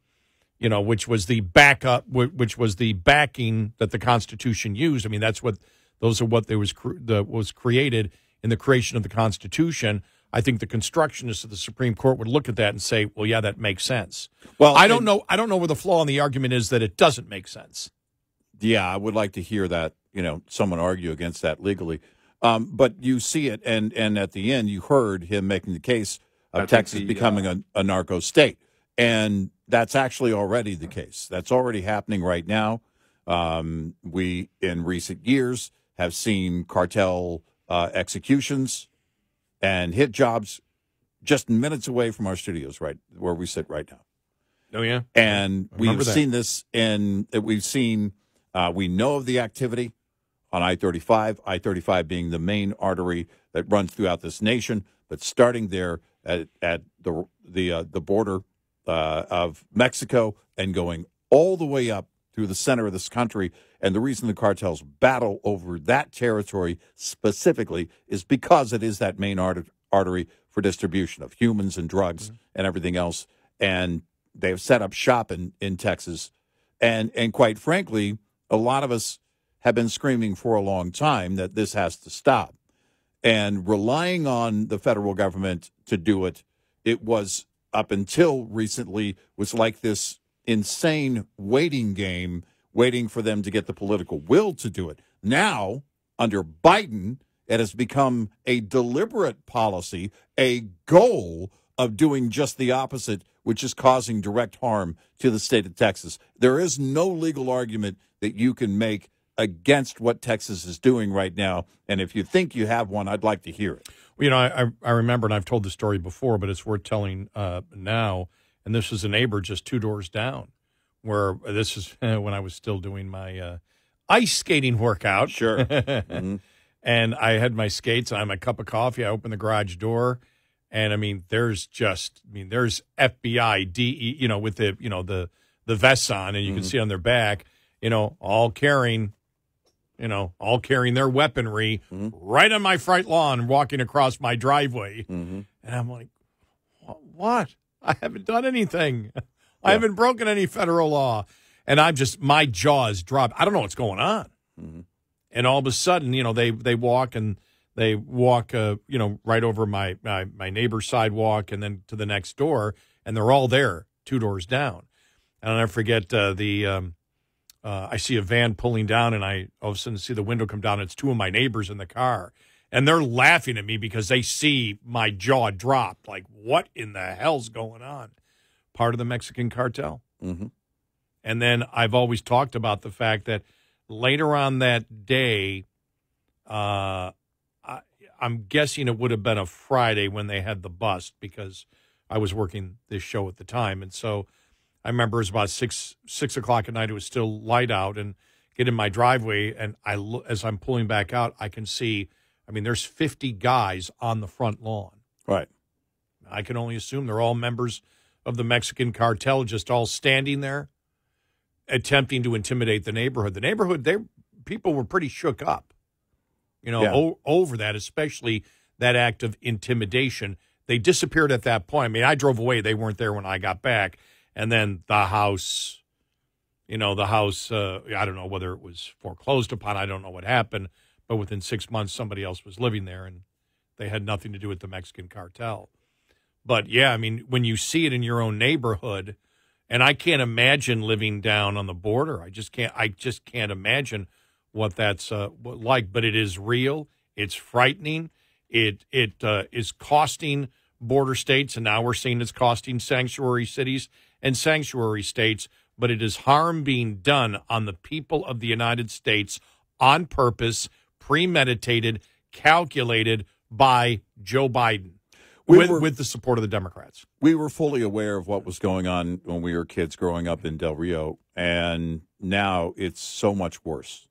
backup, which was the backing that the Constitution used. I mean, those are what was created in the creation of the Constitution. I think the constructionists of the Supreme Court would look at that and say, well, yeah, that makes sense. Well, I don't know where the flaw in the argument is that it doesn't make sense. Yeah, I would like to hear that, someone argue against that legally. But you see it, and at the end, you heard him making the case of Texas becoming a narco state. And that's actually already the case. That's already happening right now. We, in recent years, have seen cartel executions and hit jobs just minutes away from our studios, right where we sit right now. Oh, yeah. And we've seen this, and we know of the activity on I-35, I-35 being the main artery that runs throughout this nation, but starting there at the border of Mexico and going all the way up through the center of this country. And the reason the cartels battle over that territory specifically is because it is that main artery for distribution of humans and drugs and everything else. And they've set up shop in Texas. And quite frankly, a lot of us have been screaming for a long time that this has to stop. And relying on the federal government to do it, it was up until recently was like this insane waiting game, waiting for them to get the political will to do it. Now, under Biden, it has become a deliberate policy, a goal of doing just the opposite, which is causing direct harm to the state of Texas. There is no legal argument that you can make against what Texas is doing right now. And if you think you have one, I'd like to hear it. Well, I remember, and I've told the story before, but it's worth telling now. And this is a neighbor just 2 doors down, where this is when I was still doing my ice skating workout. Sure. And I had my skates, and I had my cup of coffee. I opened the garage door, and there's FBI, DE, with the vests on, and you can see on their back, all carrying their weaponry right on my front lawn, walking across my driveway. And I'm like, what? I haven't done anything. I haven't broken any federal law. And my jaws dropped. I don't know what's going on. And all of a sudden, they walk right over my neighbor's sidewalk and then to the next door, and they're all there 2 doors down. And I'll never forget I see a van pulling down, and I all of a sudden see the window come down. It's 2 of my neighbors in the car, and they're laughing at me because they see my jaw drop. Like, what in the hell's going on? Part of the Mexican cartel. And then I've always talked about the fact that later on that day, I'm guessing it would have been a Friday when they had the bust, because I was working this show at the time. And so I remember it was about 6 o'clock at night. It was still light out, and get in my driveway, and as I'm pulling back out, I can see, there's 50 guys on the front lawn. Right. I can only assume they're all members of the Mexican cartel, just all standing there, attempting to intimidate the neighborhood. The neighborhood, people were pretty shook up, over that, especially that act of intimidation. They disappeared at that point. I drove away. They weren't there when I got back. And then the house, I don't know whether it was foreclosed upon. I don't know what happened. But within 6 months, somebody else was living there, and they had nothing to do with the Mexican cartel. But, yeah, when you see it in your own neighborhood, and I can't imagine living down on the border. I just can't imagine what that's like, but it is real. It's frightening. It is costing border states, and now we're seeing it's costing sanctuary cities and sanctuary states, but it is harm being done on the people of the United States on purpose, premeditated, calculated by Joe Biden with the support of the Democrats. We were fully aware of what was going on when we were kids growing up in Del Rio, and now it's so much worse.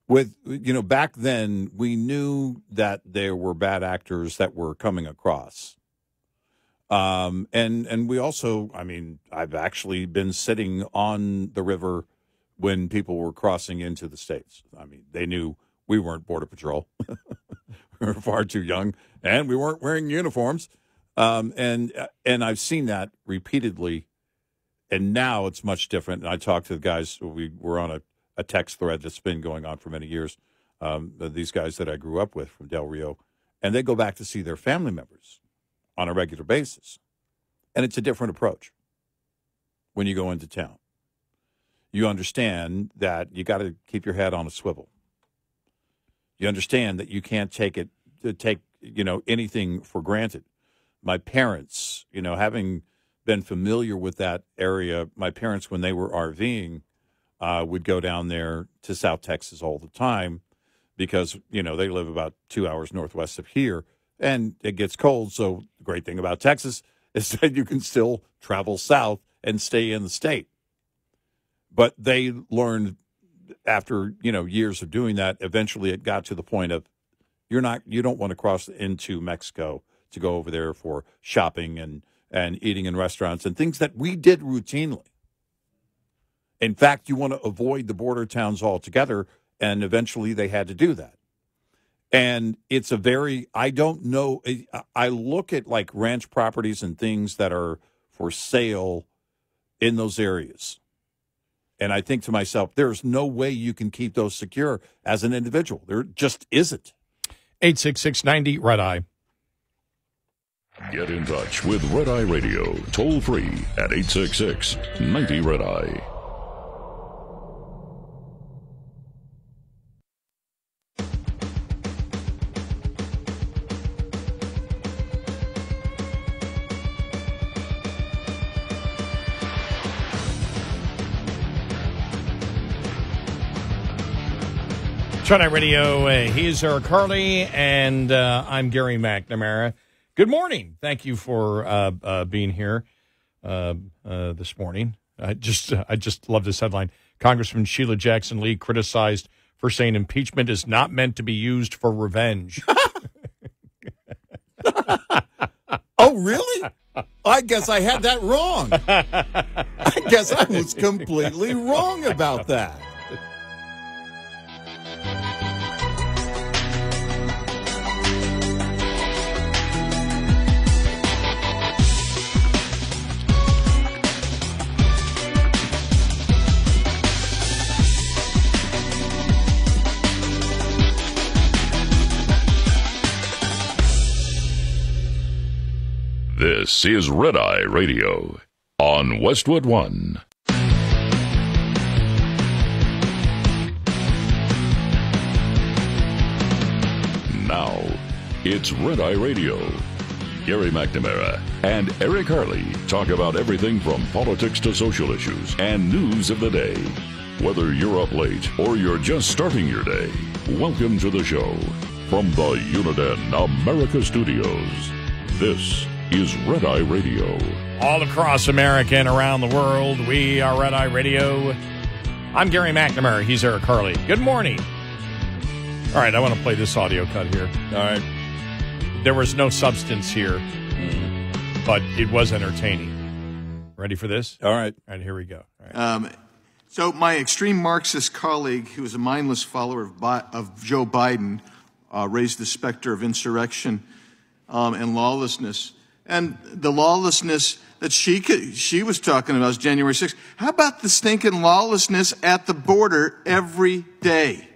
Back then, we knew that there were bad actors that were coming across. And we also, I've actually been sitting on the river when people were crossing into the States. They knew we weren't Border Patrol. We were far too young, and we weren't wearing uniforms. And I've seen that repeatedly, and now it's much different. And I talked to the guys. We were on a text thread that's been going on for many years, these guys that I grew up with from Del Rio, and they go back to see their family members on a regular basis. And it's a different approach when you go into town. You understand that you got to keep your head on a swivel. You understand that you can't take anything for granted. My parents, having been familiar with that area, my parents, when they were RVing, would go down there to South Texas all the time because, they live about 2 hours northwest of here, and it gets cold. So the great thing about Texas is that you can still travel south and stay in the state. But they learned after, years of doing that, eventually it got to the point of you don't want to cross into Mexico to go over there for shopping and eating in restaurants and things that we did routinely. In fact, you want to avoid the border towns altogether, and eventually they had to do that. And it's I don't know, I look at like ranch properties and things that are for sale in those areas. And I think to myself, there's no way you can keep those secure as an individual. There just isn't. 866-90 Red Eye. Get in touch with Red Eye Radio, toll free at 866-90 Red Eye. Tonight Radio, he's Eric Harley, and I'm Gary McNamara. Good morning. Thank you for being here this morning. I just love this headline. Congressman Sheila Jackson Lee criticized for saying impeachment is not meant to be used for revenge. Oh, really? I guess I had that wrong. I guess I was completely wrong about that. This is Red Eye Radio on Westwood One. Now, it's Red Eye Radio. Gary McNamara and Eric Harley talk about everything from politics to social issues and news of the day. Whether you're up late or you're just starting your day, welcome to the show. From the Uniden America Studios, this is Red Eye Radio. All across America and around the world, we are Red Eye Radio. I'm Gary McNamara. He's Eric Harley. Good morning. All right, I want to play this audio cut here. All right. There was no substance here, but it was entertaining. Ready for this? All right. All right, here we go. All right. So my extreme Marxist colleague, who is a mindless follower of Joe Biden, raised the specter of insurrection and lawlessness. And the lawlessness that she was talking about is January 6th. How about the stinking lawlessness at the border every day?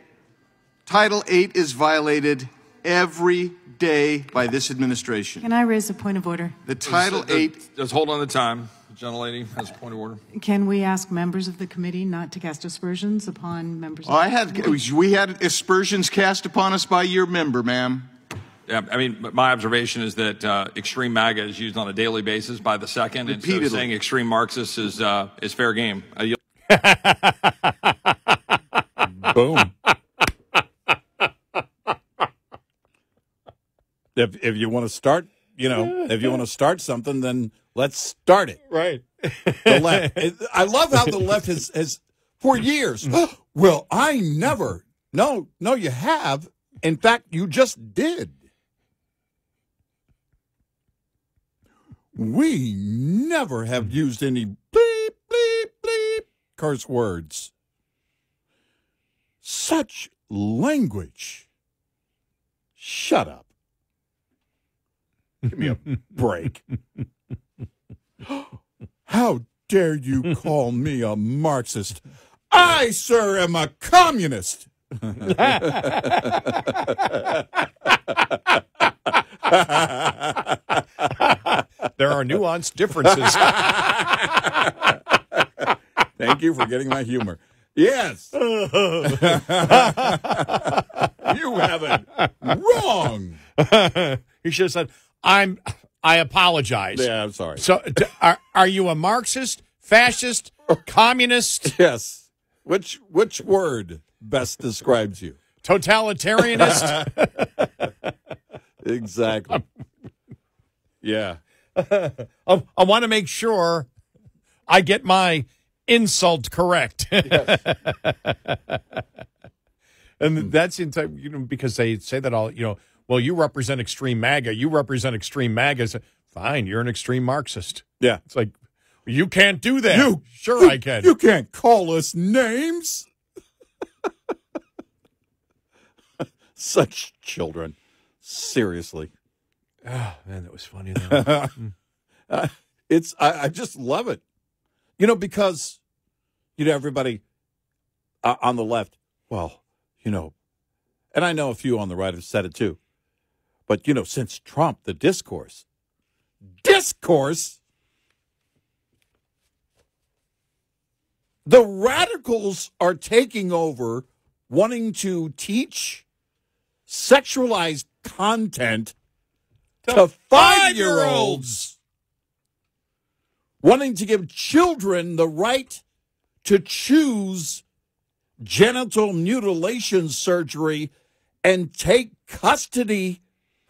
Title 8 is violated every day by this administration. Can I raise a point of order? The Title 8... Just hold on the time. Gentlelady has a point of order. Can we ask members of the committee not to cast aspersions upon members of the committee? We had aspersions cast upon us by your member, ma'am. Yeah, I mean, my observation is that extreme MAGA is used on a daily basis by the second, and so saying extreme Marxist is fair game. Boom. If you want to start, if you want to start something, then let's start it. Right. The left. I love how the left has for years. Well, I never. No, you have. In fact, you just did. We never have used any bleep, bleep, bleep curse words. Such language. Shut up. Give me a break. How dare you call me a Marxist? I, sir, am a communist. There are nuanced differences. Thank you for getting my humor. Yes. You have it wrong. You should have said, I apologize. Yeah, I'm sorry. So are you a Marxist, fascist, communist? Yes. Which word best describes you? Totalitarianist? Exactly. Yeah. I want to make sure I get my insult correct. Yes. And that's because they say that all, well, you represent extreme MAGA. You represent extreme MAGA. So, fine, you're an extreme Marxist. Yeah. It's like, you can't do that. Sure I can. You can't call us names. Such children. Seriously. Oh, man, that was funny, though. I just love it. Because, everybody on the left, well, and I know a few on the right have said it too, but, since Trump, the discourse, the radicals are taking over, wanting to teach sexualized content to 5-year-olds, wanting to give children the right to choose genital mutilation surgery and take custody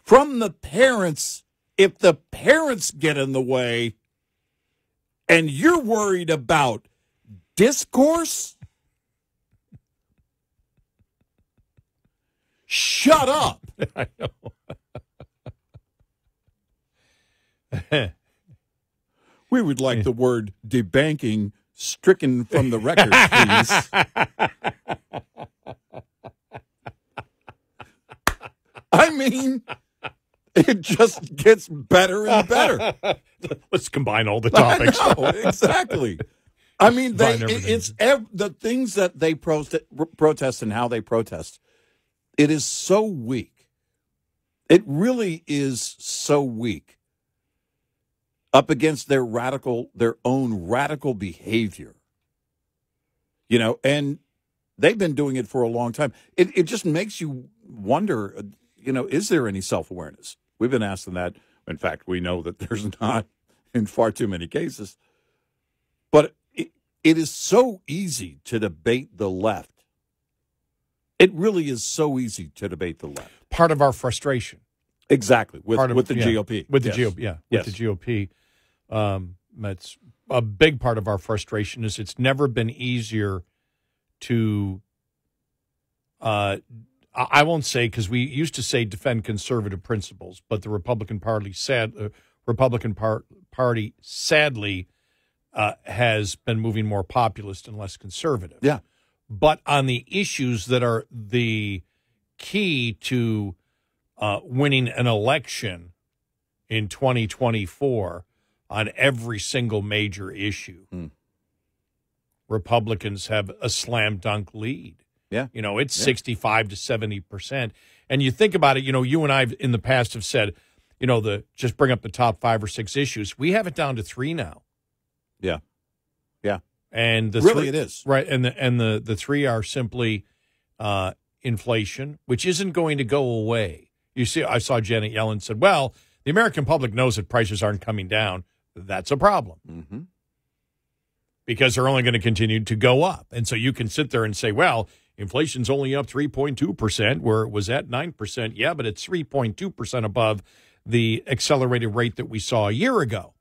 from the parents if the parents get in the way, and you're worried about discourse? Shut up. I know. We would like the word debanking stricken from the record, please. I mean, it just gets better and better. Let's combine all the topics. I know, exactly. I mean, the things that they protest and how they protest. It is so weak. It really is so weak up against their own radical behavior. And they've been doing it for a long time. It just makes you wonder, is there any self-awareness? We've been asking that. In fact, we know that there's not in far too many cases. But it is so easy to debate the left. It really is so easy to debate the left. Part of our frustration. Exactly. With the GOP. With the GOP, yeah. With the GOP. That's a big part of our frustration is it's never been easier to, I won't say, because we used to say defend conservative principles, but the Republican Party, sadly, has been moving more populist and less conservative. Yeah. But on the issues that are the key to winning an election in 2024 on every single major issue, Republicans have a slam dunk lead. Yeah. It's 65 to 70%. And you think about it, you and I in the past have said, just bring up the top 5 or 6 issues. We have it down to 3 now. Yeah. Yeah. And really it is. Right. And the three are simply inflation, which isn't going to go away. You see, I saw Janet Yellen said, well, the American public knows that prices aren't coming down. That's a problem. Mm-hmm. Because they're only going to continue to go up. And so you can sit there and say, well, inflation's only up 3.2%, where it was at 9%. Yeah, but it's 3.2% above the accelerated rate that we saw a year ago.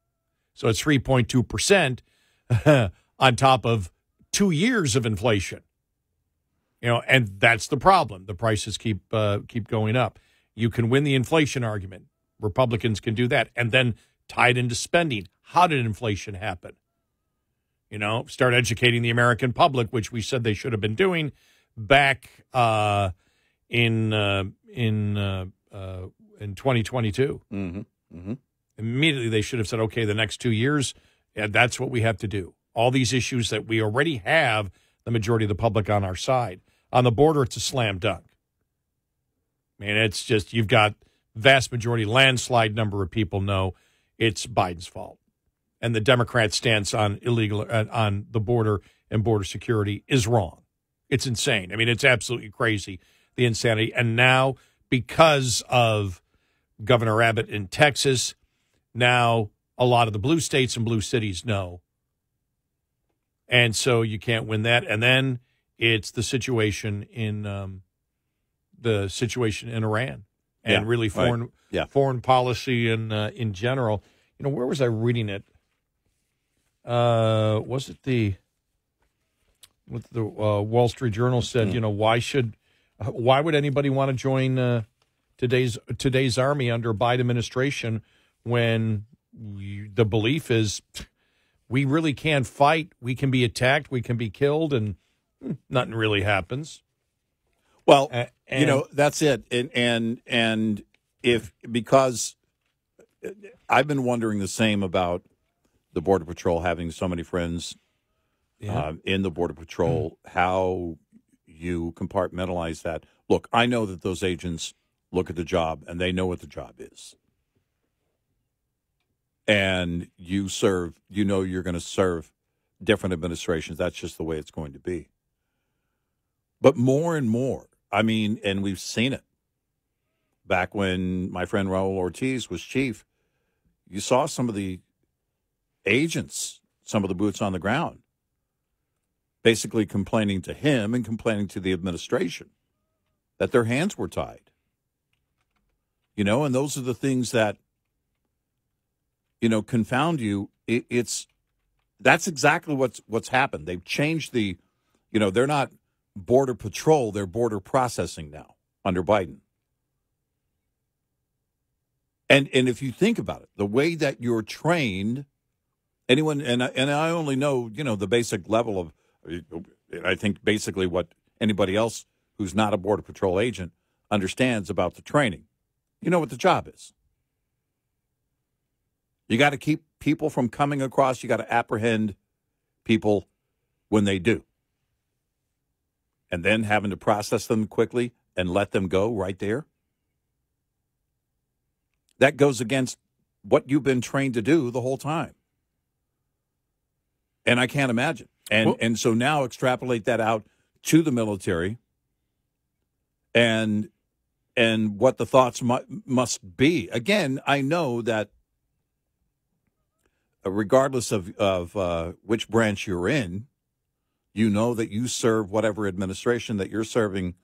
So it's 3.2% on top of 2 years of inflation. You know, and that's the problem. The prices keep going up. You can win the inflation argument. Republicans can do that. And then tie it into spending. How did inflation happen? You know, start educating the American public, which we said they should have been doing back in 2022. Mm-hmm. Mm-hmm. Immediately, they should have said, okay, the next 2 years, yeah, that's what we have to do. All these issues that we already have the majority of the public on our side. On the border, it's a slam dunk. I mean, it's just, you've got vast majority, landslide number of people know it's Biden's fault. And the Democrat stance on on the border and border security is wrong. It's insane. I mean, it's absolutely crazy, the insanity. And now, because of Governor Abbott in Texas, now a lot of the blue states and blue cities know. And so you can't win that. And then it's the situation in Iran and really foreign policy in general. You know, where was I reading it? Was it what the Wall Street Journal said? You know, why would anybody want to join today's army under Biden administration when the belief is we really can't fight, we can be attacked, we can be killed, and nothing really happens. Well, you know, that's it. And because I've been wondering the same about the Border Patrol, having so many friends in the Border Patrol, how you compartmentalize that. Look, I know that those agents look at the job and they know what the job is. And you serve, you know you're going to serve different administrations. That's just the way it's going to be. But more and more, I mean, and we've seen it. Back when my friend Raul Ortiz was chief, you saw some of the agents, some of the boots on the ground, basically complaining to him and complaining to the administration that their hands were tied. You know, and those are the things that, you know, confound you. That's exactly what's happened. They've changed the, you know, they're not Border Patrol, they're border processing now under Biden. And if you think about it, the way that you're trained, anyone, and I only know, you know, the basic level of, I think basically what anybody else who's not a Border Patrol agent understands about the training. You know what the job is. You got to keep people from coming across. You got to apprehend people when they do. And then having to process them quickly and let them go right there. That goes against what you've been trained to do the whole time. And I can't imagine. And so now extrapolate that out to the military and what the thoughts must be. Again, I know that regardless of which branch you're in, you know that you serve whatever administration that you're serving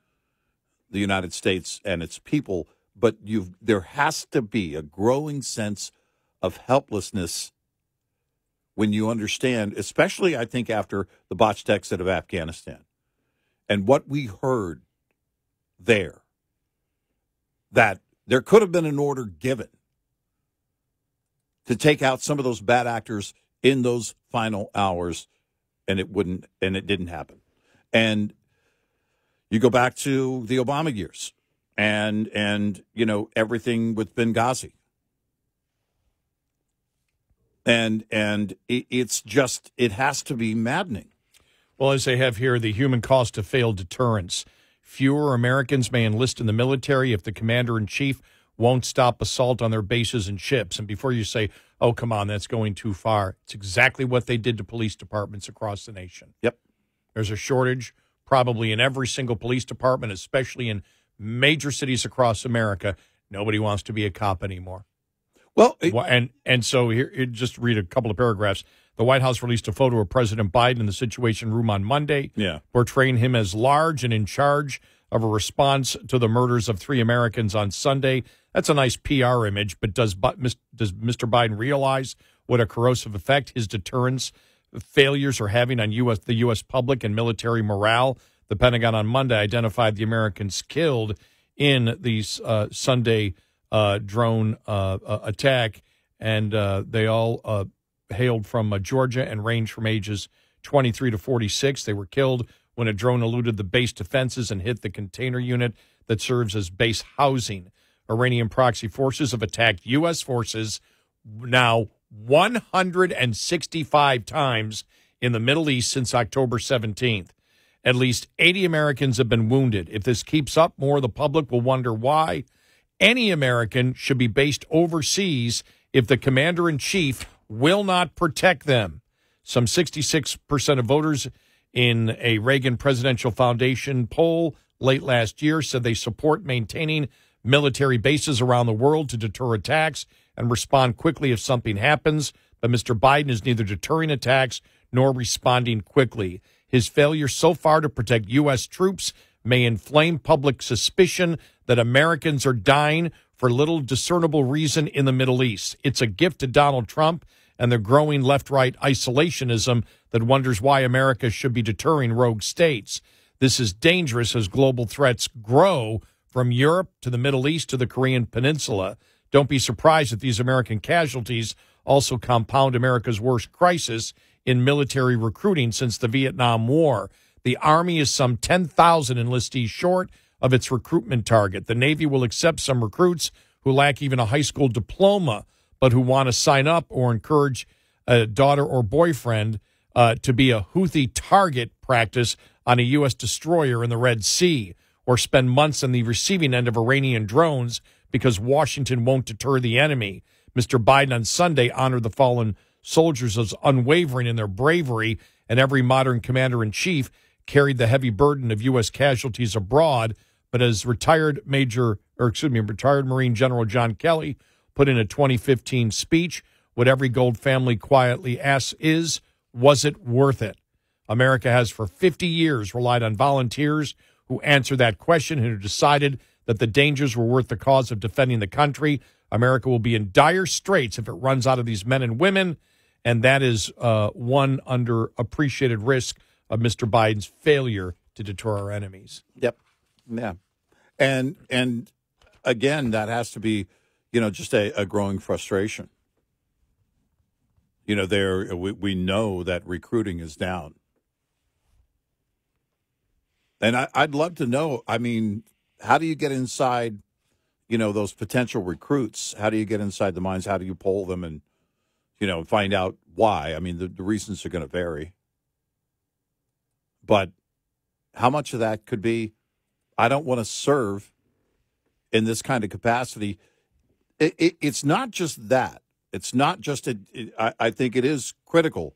the United States and its people, but there has to be a growing sense of helplessness when you understand, especially I think after the botched exit of Afghanistan and what we heard there, that there could have been an order given to take out some of those bad actors in those final hours, and it didn't happen. And you go back to the Obama years and you know, everything with Benghazi. And it's just, it has to be maddening. Well, as they have here, the human cost of failed deterrence. Fewer Americans may enlist in the military if the commander-in-chief won't stop assault on their bases and ships. And before you say, oh, come on, that's going too far, it's exactly what they did to police departments across the nation. Yep. There's a shortage probably in every single police department, especially in major cities across America. Nobody wants to be a cop anymore. Well, and so here, just read a couple of paragraphs. The White House released a photo of President Biden in the Situation Room on Monday, portraying him as large and in charge of a response to the murders of 3 Americans on Sunday. That's a nice PR image, but does Mr. Biden realize what a corrosive effect his deterrence failures are having on the U.S. public and military morale? The Pentagon on Monday identified the Americans killed in the Sunday drone attack, and they all hailed from Georgia and ranged from ages 23 to 46. They were killed when a drone eluded the base defenses and hit the container unit that serves as base housing. Iranian proxy forces have attacked U.S. forces now 165 times in the Middle East since October 17th. At least 80 Americans have been wounded. If this keeps up, more of the public will wonder why. Any American should be based overseas if the commander-in-chief will not protect them. Some 66% of voters in a Reagan Presidential Foundation poll late last year said they support maintaining military bases around the world to deter attacks and respond quickly if something happens. But Mr. Biden is neither deterring attacks nor responding quickly. His failure so far to protect U.S. troops may inflame public suspicion that Americans are dying for little discernible reason in the Middle East. It's a gift to Donald Trump and the growing left-right isolationism that wonders why America should be deterring rogue states. This is dangerous as global threats grow from Europe to the Middle East to the Korean Peninsula. Don't be surprised if these American casualties also compound America's worst crisis in military recruiting since the Vietnam War. The Army is some 10,000 enlistees short of its recruitment target. The Navy will accept some recruits who lack even a high school diploma, but who want to sign up or encourage a daughter or boyfriend to be a Houthi target practice on a U.S. destroyer in the Red Sea, or spend months on the receiving end of Iranian drones because Washington won't deter the enemy. Mr. Biden on Sunday honored the fallen soldiers as unwavering in their bravery, and every modern commander-in-chief carried the heavy burden of U.S. casualties abroad. But as retired Marine General John Kelly put in a 2015 speech, what every Gold family quietly asks is, was it worth it? America has for 50 years relied on volunteers who answer that question and who decided that the dangers were worth the cause of defending the country. America will be in dire straits if it runs out of these men and women, and that is one underappreciated risk of Mr. Biden's failure to deter our enemies. Yep. Yeah. And again, that has to be, just a growing frustration. We know that recruiting is down. And I'd love to know, how do you get inside, those potential recruits? How do you get inside the minds? How do you poll them and, find out why? The reasons are going to vary. But how much of that could be, I don't want to serve in this kind of capacity? It's not just that. It's not just, I think it is critical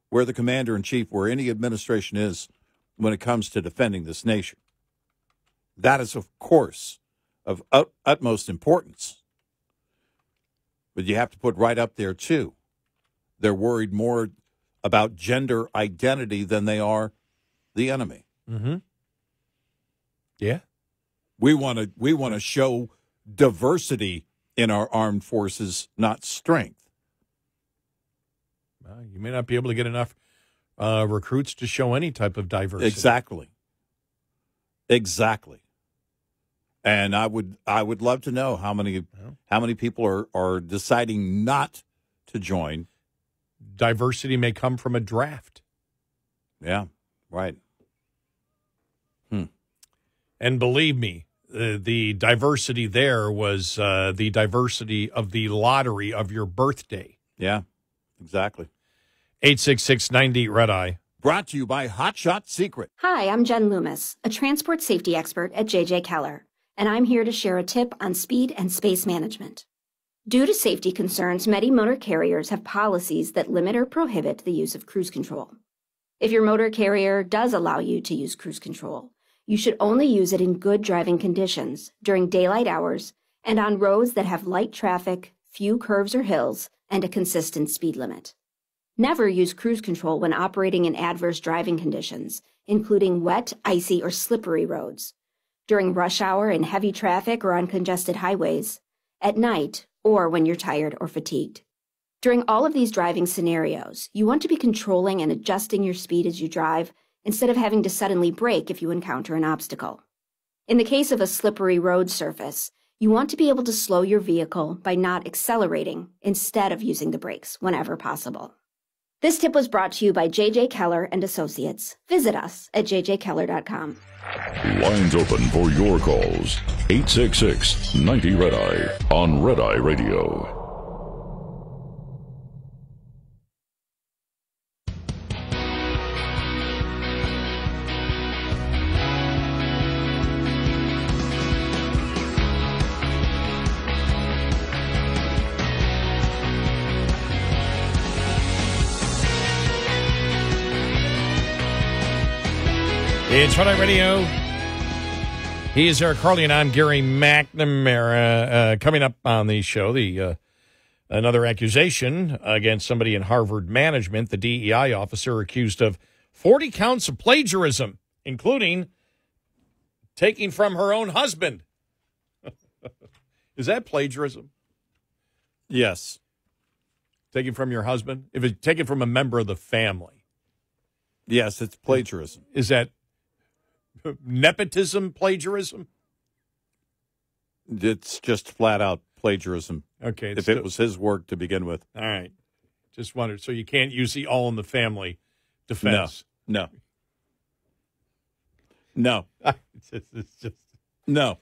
where the commander-in-chief, where any administration is when it comes to defending this nation. That is, of course, of utmost importance. But you have to put right up there, too. They're worried more about gender identity than they are the enemy. Mm-hmm. Yeah. We want to show diversity in our armed forces, not strength. Well, you may not be able to get enough recruits to show any type of diversity. Exactly. And I would love to know how many people are deciding not to join. Diversity may come from a draft. Yeah, right. And believe me, the diversity there was the diversity of the lottery of your birthday. Yeah, exactly. 866-90 Red Eye. Brought to you by Hot Shot Secret. Hi, I'm Jen Loomis, a transport safety expert at J.J. Keller. and I'm here to share a tip on speed and space management. Due to safety concerns, many motor carriers have policies that limit or prohibit the use of cruise control. If your motor carrier does allow you to use cruise control, you should only use it in good driving conditions during daylight hours and on roads that have light traffic, few curves or hills, and a consistent speed limit. Never use cruise control when operating in adverse driving conditions, including wet, icy, or slippery roads, during rush hour in heavy traffic or on congested highways, at night, or when you're tired or fatigued. During all of these driving scenarios, you want to be controlling and adjusting your speed as you drive instead of having to suddenly brake if you encounter an obstacle. In the case of a slippery road surface, you want to be able to slow your vehicle by not accelerating instead of using the brakes whenever possible. This tip was brought to you by J.J. Keller and Associates. Visit us at jjkeller.com. Lines open for your calls. 866-90-RED-EYE on Red Eye Radio. It's Red Eye Radio. He is Eric Harley, and I'm Gary McNamara. Coming up on the show, another accusation against somebody in Harvard management, the DEI officer accused of 40 counts of plagiarism, including taking from her own husband. Is that plagiarism? Yes. Taking from your husband? If it's taken from a member of the family. Yes, it's plagiarism. Is that nepotism plagiarism? It's just flat out plagiarism. Okay. If it was his work to begin with. All right. Just wondered. So you can't use the all in the family defense? No. No. It's just no.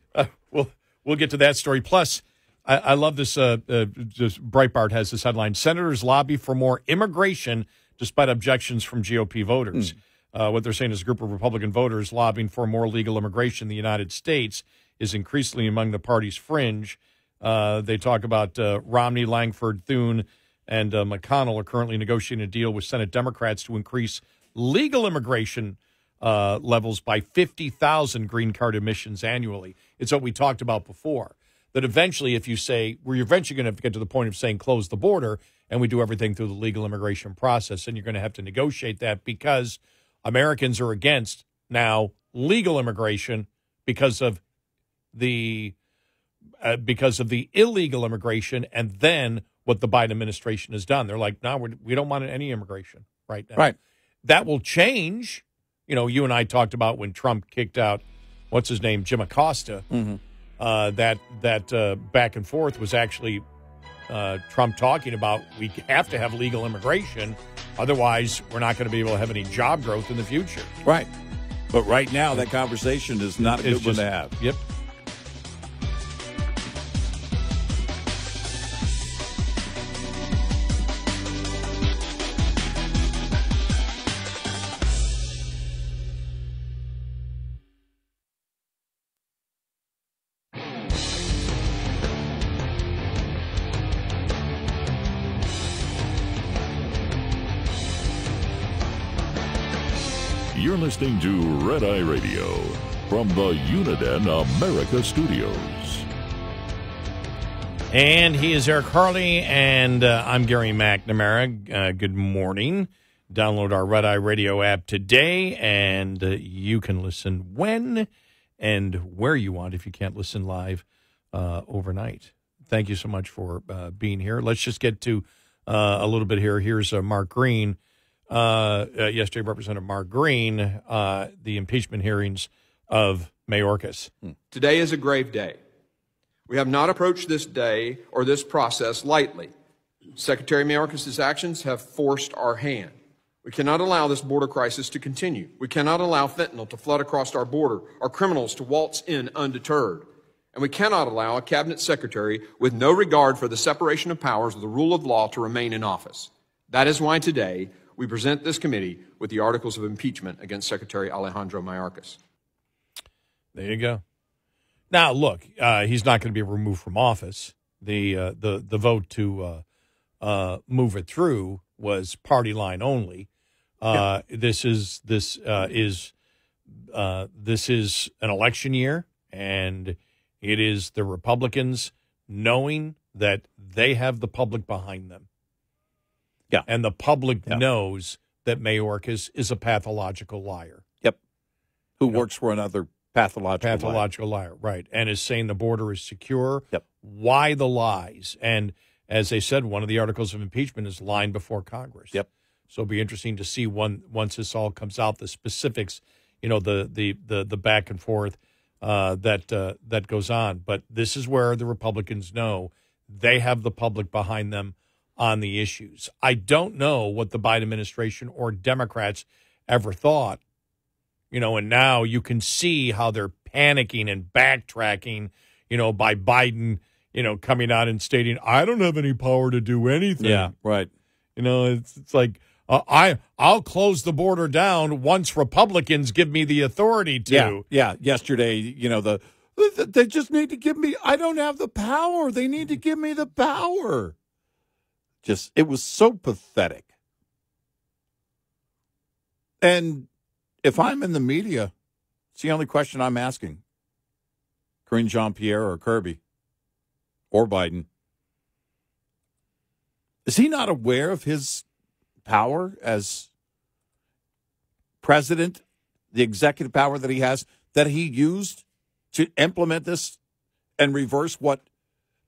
We'll get to that story. Plus, I love this. Just Breitbart has this headline: Senators lobby for more immigration despite objections from GOP voters. What they're saying is a group of Republican voters lobbying for more legal immigration in the United States is increasingly among the party's fringe. They talk about Romney, Langford, Thune, and McConnell are currently negotiating a deal with Senate Democrats to increase legal immigration levels by 50,000 green card emissions annually. It's what we talked about before, that eventually if you say, we're eventually going to have to get to the point of saying close the border and we do everything through the legal immigration process, and you're going to have to negotiate that because Americans are against now legal immigration because of the illegal immigration, and then what the Biden administration has done. They're like, no, we don't want any immigration right now. Right. That will change. You know, you and I talked about when Trump kicked out, what's his name, Jim Acosta. Mm-hmm. That back and forth was actually Trump talking about we have to have legal immigration. Otherwise, we're not going to be able to have any job growth in the future. Right. But right now, that conversation is not a good one to have. Yep. You're listening to Red Eye Radio from the Uniden America Studios. And he is Eric Harley, and I'm Gary McNamara. Good morning. Download our Red Eye Radio app today, and you can listen when and where you want if you can't listen live overnight. Thank you so much for being here. Let's just get to a little bit here. Here's Mark Green. Yesterday, Representative Mark Green, the impeachment hearings of Mayorkas. Today is a grave day. We have not approached this day or this process lightly. Secretary Mayorkas' actions have forced our hand. We cannot allow this border crisis to continue. We cannot allow fentanyl to flood across our border, our criminals to waltz in undeterred. And we cannot allow a cabinet secretary with no regard for the separation of powers or the rule of law to remain in office. That is why today we present this committee with the articles of impeachment against Secretary Alejandro Mayorkas. There you go. Now, look, he's not going to be removed from office. The vote to move it through was party line only. This is an election year, and it is the Republicans knowing that they have the public behind them. Yeah, and the public knows that Mayorkas is a pathological liar. Yep, who works for another pathological liar, right, and is saying the border is secure. Yep. Why the lies? And as they said, one of the articles of impeachment is lying before Congress. Yep. So it'll be interesting to see once this all comes out, the specifics, the back and forth that goes on. But this is where the Republicans know they have the public behind them on the issues. I don't know what the Biden administration or Democrats ever thought, and now you can see how they're panicking and backtracking, by Biden, coming out and stating, I don't have any power to do anything. Yeah, right. It's like, I'll close the border down once Republicans give me the authority to. Yeah. Yesterday, they just need to give me. I don't have the power. They need to give me the power. It was so pathetic. And if I'm in the media, it's the only question I'm asking. Karine Jean-Pierre or Kirby or Biden. Is he not aware of his power as president, the executive power that he has, that he used to implement this and reverse what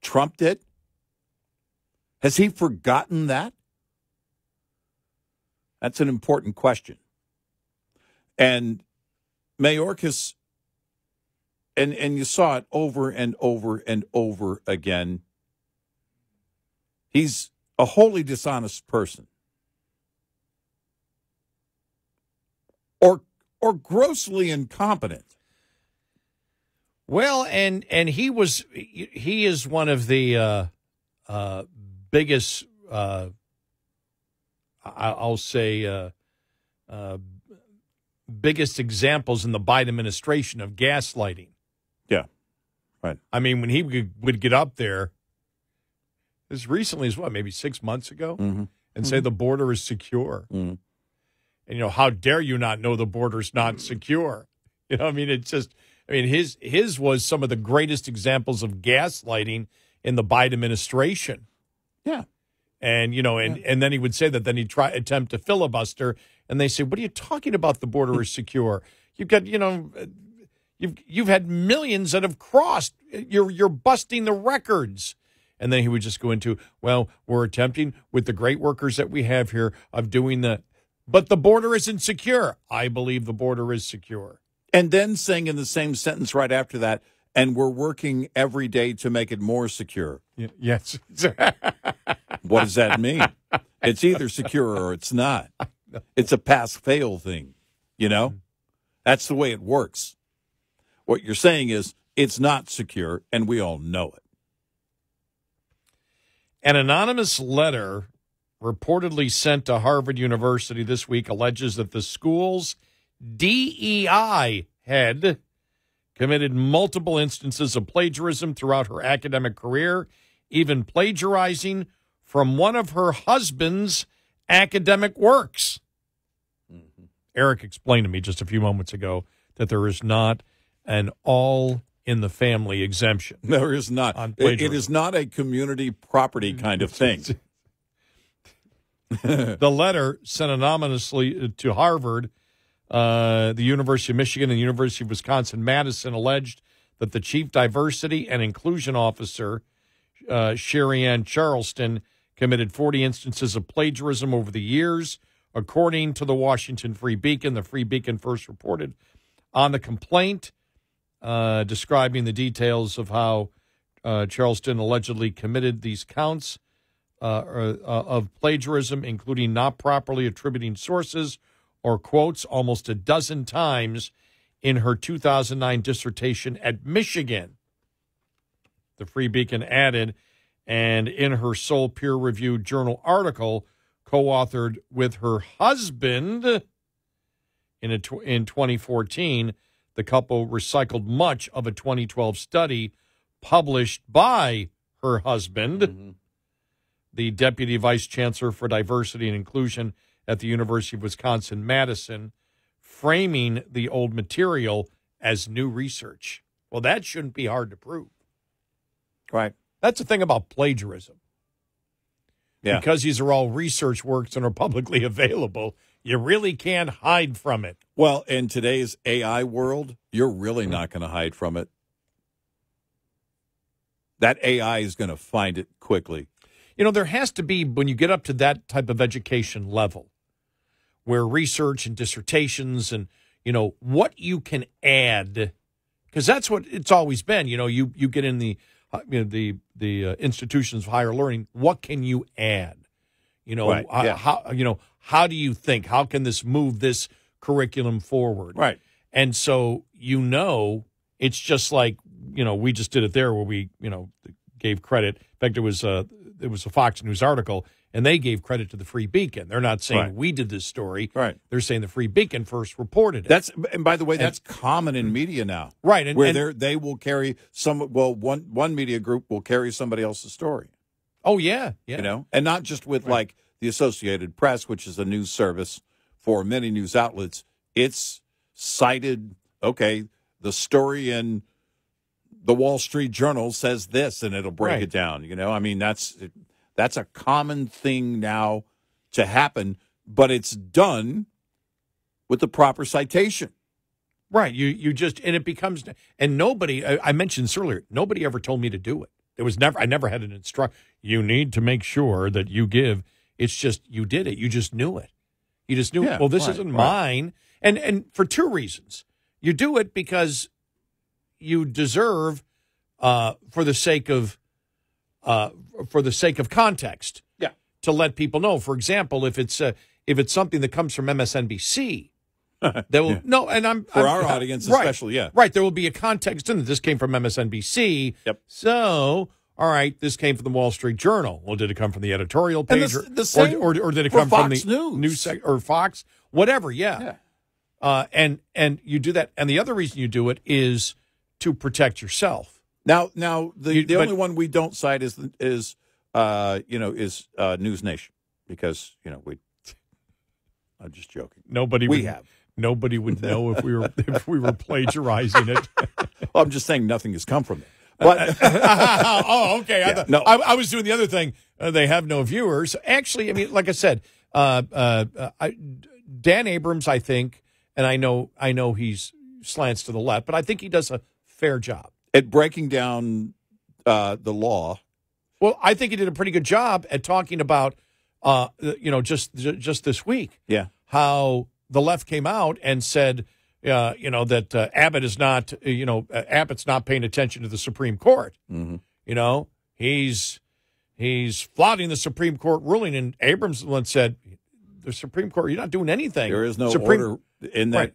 Trump did? Has he forgotten that? That's an important question. And Mayorkas, and you saw it over and over and over again, he's a wholly dishonest person. Or grossly incompetent. Well, and he is one of the biggest, I'll say, biggest examples in the Biden administration of gaslighting. Yeah, right. I mean, when he would get up there, as recently as maybe 6 months ago, and say the border is secure. Mm-hmm. And, how dare you not know the border's not secure? It's just, his was some of the greatest examples of gaslighting in the Biden administration. Yeah. And, and then he would say that, then he'd attempt to filibuster, and they say, what are you talking about? The border is secure. You've got, you've had millions that have crossed. You're busting the records. And then he would just go into, well, we're attempting with the great workers that we have here of doing but the border isn't secure. I believe the border is secure. And then saying in the same sentence right after that, and we're working every day to make it more secure. Yes. What does that mean? It's either secure or it's not. It's a pass-fail thing, That's the way it works. What you're saying is it's not secure, and we all know it. An anonymous letter reportedly sent to Harvard University this week alleges that the school's DEI head committed multiple instances of plagiarism throughout her academic career, even plagiarizing from one of her husband's academic works. Mm-hmm. Eric explained to me just a few moments ago that there is not an all-in-the-family exemption. There is not. It is not a community property kind of thing. The letter sent anonymously to Harvard, the University of Michigan, and the University of Wisconsin-Madison alleged that the chief diversity and inclusion officer, Sherry Ann Charleston, committed 40 instances of plagiarism over the years, according to the Washington Free Beacon. The Free Beacon first reported on the complaint, describing the details of how Charleston allegedly committed these counts of plagiarism, including not properly attributing sources or quotes almost a dozen times in her 2009 dissertation at Michigan. The Free Beacon added, and in her sole peer-reviewed journal article co-authored with her husband in 2014, The couple recycled much of a 2012 study published by her husband, the Deputy Vice Chancellor for Diversity and Inclusion at the University of Wisconsin-Madison, framing the old material as new research. Well, that shouldn't be hard to prove. Right. That's the thing about plagiarism. Yeah. Because these are all research works and are publicly available, you really can't hide from it. Well, in today's AI world, you're really not going to hide from it. That AI is going to find it quickly. You know, there has to be, when you get up to that type of education level, where research and dissertations and, you know, what you can add, because that's what it's always been. You know, you get in the institutions of higher learning. What can you add? You know, Right, yeah. How do you think? How can this move this curriculum forward? Right. And so, it's just like, we just did it there where we, gave credit. In fact, it was a Fox News article, and they gave credit to the Free Beacon. They're not saying we did this story. Right. They're saying the Free Beacon first reported it. And by the way, that's common in media now. Right. Where they will carry one media group will carry somebody else's story. Oh, yeah. Yeah. And not just with like the Associated Press, which is a news service for many news outlets. It's cited, the story in the Wall Street Journal says this, and it'll break it down. I mean, that's a common thing now to happen, but it's done with the proper citation. Right. You just, and it becomes, and nobody, I mentioned this earlier, nobody ever told me to do it. I never had an instruct. You need to make sure that you give. It's just, you did it. You just knew it. You just knew, well, this isn't mine. And for two reasons. You do it because you deserve, for the sake of context. Yeah. To let people know. For example, if it's something that comes from MSNBC, there will for our audience especially, right. There will be a context in that this came from MSNBC. Yep. So, all right, this came from the Wall Street Journal. Well, did it come from the editorial page, and the same or did it come from Fox the news or Fox, whatever? Yeah. And you do that, and the other reason you do it is to protect yourself. Now, the only one we don't cite is News Nation, because I'm just joking. Nobody would know if we were plagiarizing it. Well, I'm just saying nothing has come from it. But oh, okay. Yeah, I was doing the other thing. They have no viewers. Actually, I mean, like I said, Dan Abrams, I think, and I know he's slants to the left, but I think he does a fair job at breaking down the law. Well, I think he did a pretty good job at talking about, just this week, how the left came out and said, that Abbott is not, Abbott's not paying attention to the Supreme Court. Mm-hmm. He's flouting the Supreme Court ruling, and Abrams once said, the Supreme Court, you're not doing anything. There is no order in that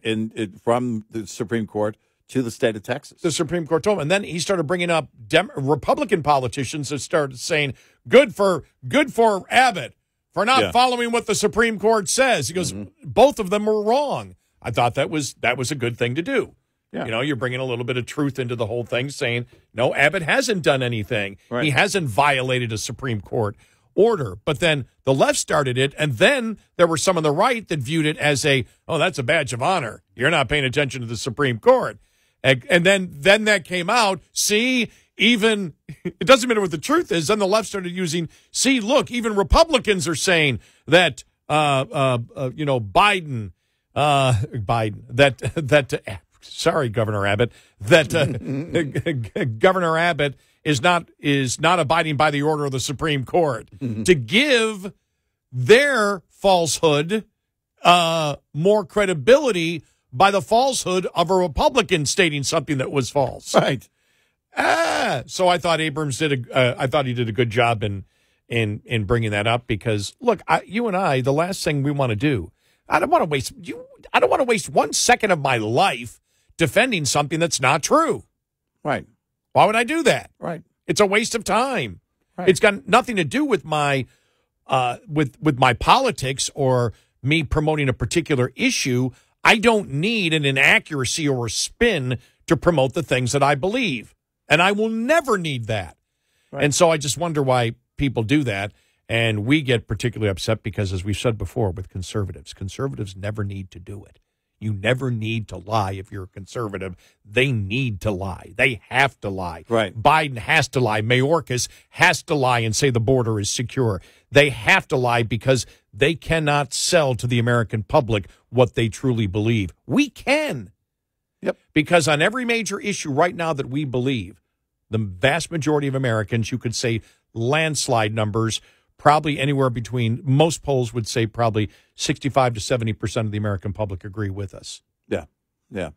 from the Supreme Court to the state of Texas. The Supreme Court told him. And then he started bringing up Republican politicians that started saying, good for Abbott for not following what the Supreme Court says. He goes, both of them were wrong. I thought that was a good thing to do. Yeah. You're bringing a little bit of truth into the whole thing, saying, no, Abbott hasn't done anything. Right. He hasn't violated a Supreme Court order. But then the left started it, and then there were some on the right that viewed it as that's a badge of honor. You're not paying attention to the Supreme Court. And then that came out. See, even it doesn't matter what the truth is. Then the left started using. See, look, even Republicans are saying that Biden. Sorry, Governor Abbott. That Governor Abbott is not abiding by the order of the Supreme Court to give their falsehood more credibility by the falsehood of a Republican stating something that was false. Right. So I thought Abrams did a good job in bringing that up, because look, you and I, the last thing we want to do, I don't want to waste 1 second of my life defending something that's not true. Right. Why would I do that? Right. It's a waste of time. Right. It's got nothing to do with my with my politics or me promoting a particular issue. I don't need an inaccuracy or a spin to promote the things that I believe. And I will never need that. Right. And so I just wonder why people do that. And we get particularly upset because, as we've said before, with conservatives never need to do it. You never need to lie if you're a conservative. They need to lie. They have to lie. Right. Biden has to lie. Mayorkas has to lie and say the border is secure. They have to lie because they cannot sell to the American public what they truly believe. We can. Yep. Because on every major issue right now that we believe, the vast majority of Americans, you could say landslide numbers, probably anywhere between, most polls would say probably 65 to 70% of the American public agree with us. Yeah, yeah.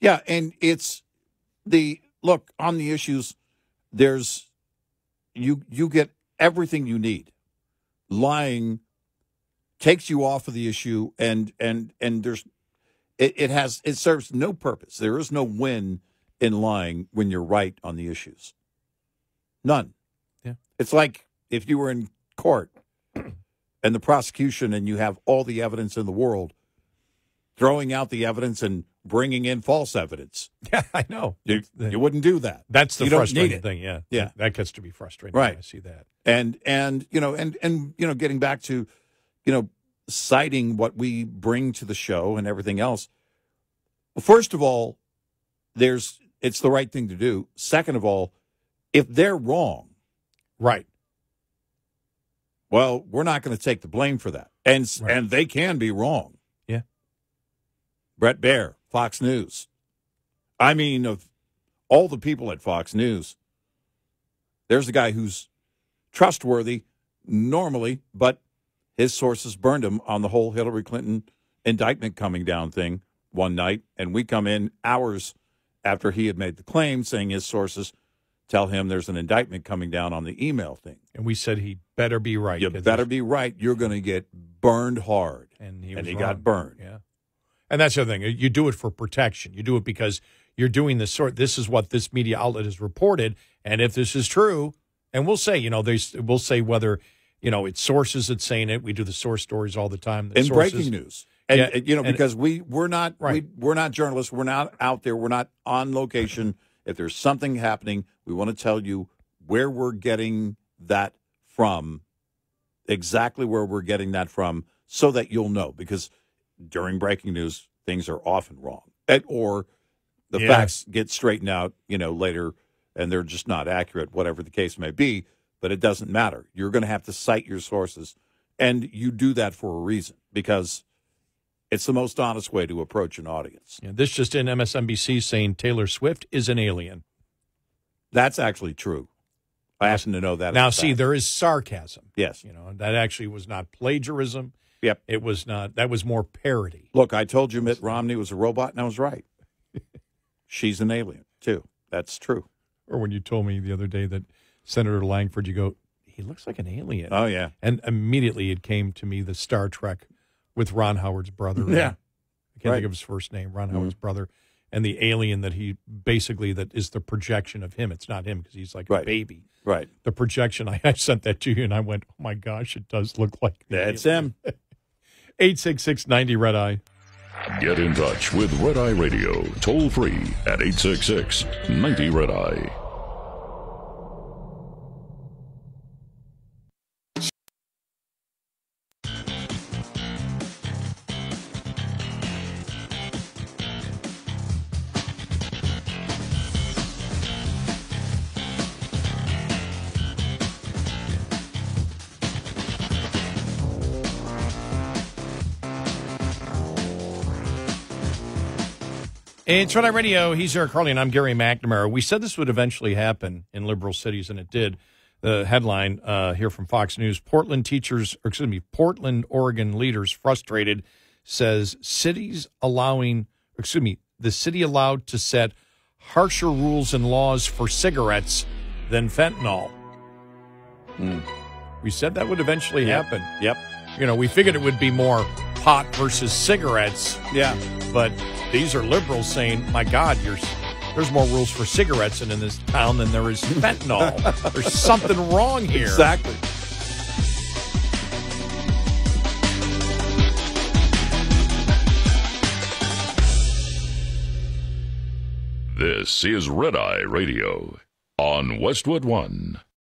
Yeah, and it's look, on the issues, there's, you get everything you need. Lying takes you off of the issue, and there's, it serves no purpose. There is no win in lying when you're right on the issues. None. Yeah. It's like if you were in court and the prosecution and you have all the evidence in the world, throwing out the evidence and bringing in false evidence. Yeah, I know. You wouldn't do that. That's the You don't frustrating need it. thing, yeah. Yeah. That gets to be frustrating Right. when I see that. And getting back to, citing what we bring to the show and everything else. Well, first of all, it's the right thing to do. Second of all, if they're wrong, right, well, we're not going to take the blame for that. And they can be wrong. Yeah. Brett Baer, Fox News. I mean, of all the people at Fox News, there's a guy who's trustworthy normally, but his sources burned him on the whole Hillary Clinton indictment coming down thing one night. And we come in hours after he had made the claim saying his sources tell him there's an indictment coming down on the email thing. And we said he better be right. You better be right. You're going to get burned hard. And he wrong. got burned. Yeah. And that's the other thing. You do it for protection. You do it because you're doing this this is what this media outlet has reported. And if this is true, and we'll say, we'll say whether, it's sources that's saying it. We do the source stories all the time. In breaking news. And, because we're not we're not journalists. We're not out there. We're not on location. If there's something happening, we want to tell you where we're getting that from, exactly where we're getting that from, so that you'll know. Because during breaking news, things are often wrong. Or the facts get straightened out, later, and they're just not accurate, whatever the case may be. But it doesn't matter. You're going to have to cite your sources. And you do that for a reason, because it's the most honest way to approach an audience. Yeah, this just in, MSNBC saying Taylor Swift is an alien. That's actually true. I happen to know that. Now, see, there is sarcasm. Yes. That actually was not plagiarism. Yep. It was not. That was more parody. Look, I told you Mitt Romney was a robot, and I was right. She's an alien, too. That's true. Or when you told me the other day that Senator Langford, you go, he looks like an alien. Oh, yeah. And immediately it came to me, the Star Trek with Ron Howard's brother. Yeah. I can't think of his first name, Ron Howard's brother. And the alien that that is the projection of him. It's not him because he's like a baby. Right. The projection, I sent that to you and I went, oh my gosh, it does look like that's him. 866-90-RED-EYE. Get in touch with Red Eye Radio, toll free at 866-90-RED-EYE. It's Red Eye Radio. He's Eric Harley, and I'm Gary McNamara. We said this would eventually happen in liberal cities, and it did. The headline here from Fox News: Portland, Oregon leaders frustrated, says the city allowed to set harsher rules and laws for cigarettes than fentanyl. We said that would eventually happen. Yep. We figured it would be more pot versus cigarettes. Yeah. But these are liberals saying, my God, there's more rules for cigarettes in this town than there is fentanyl. There's something wrong here. Exactly. This is Red Eye Radio on Westwood One.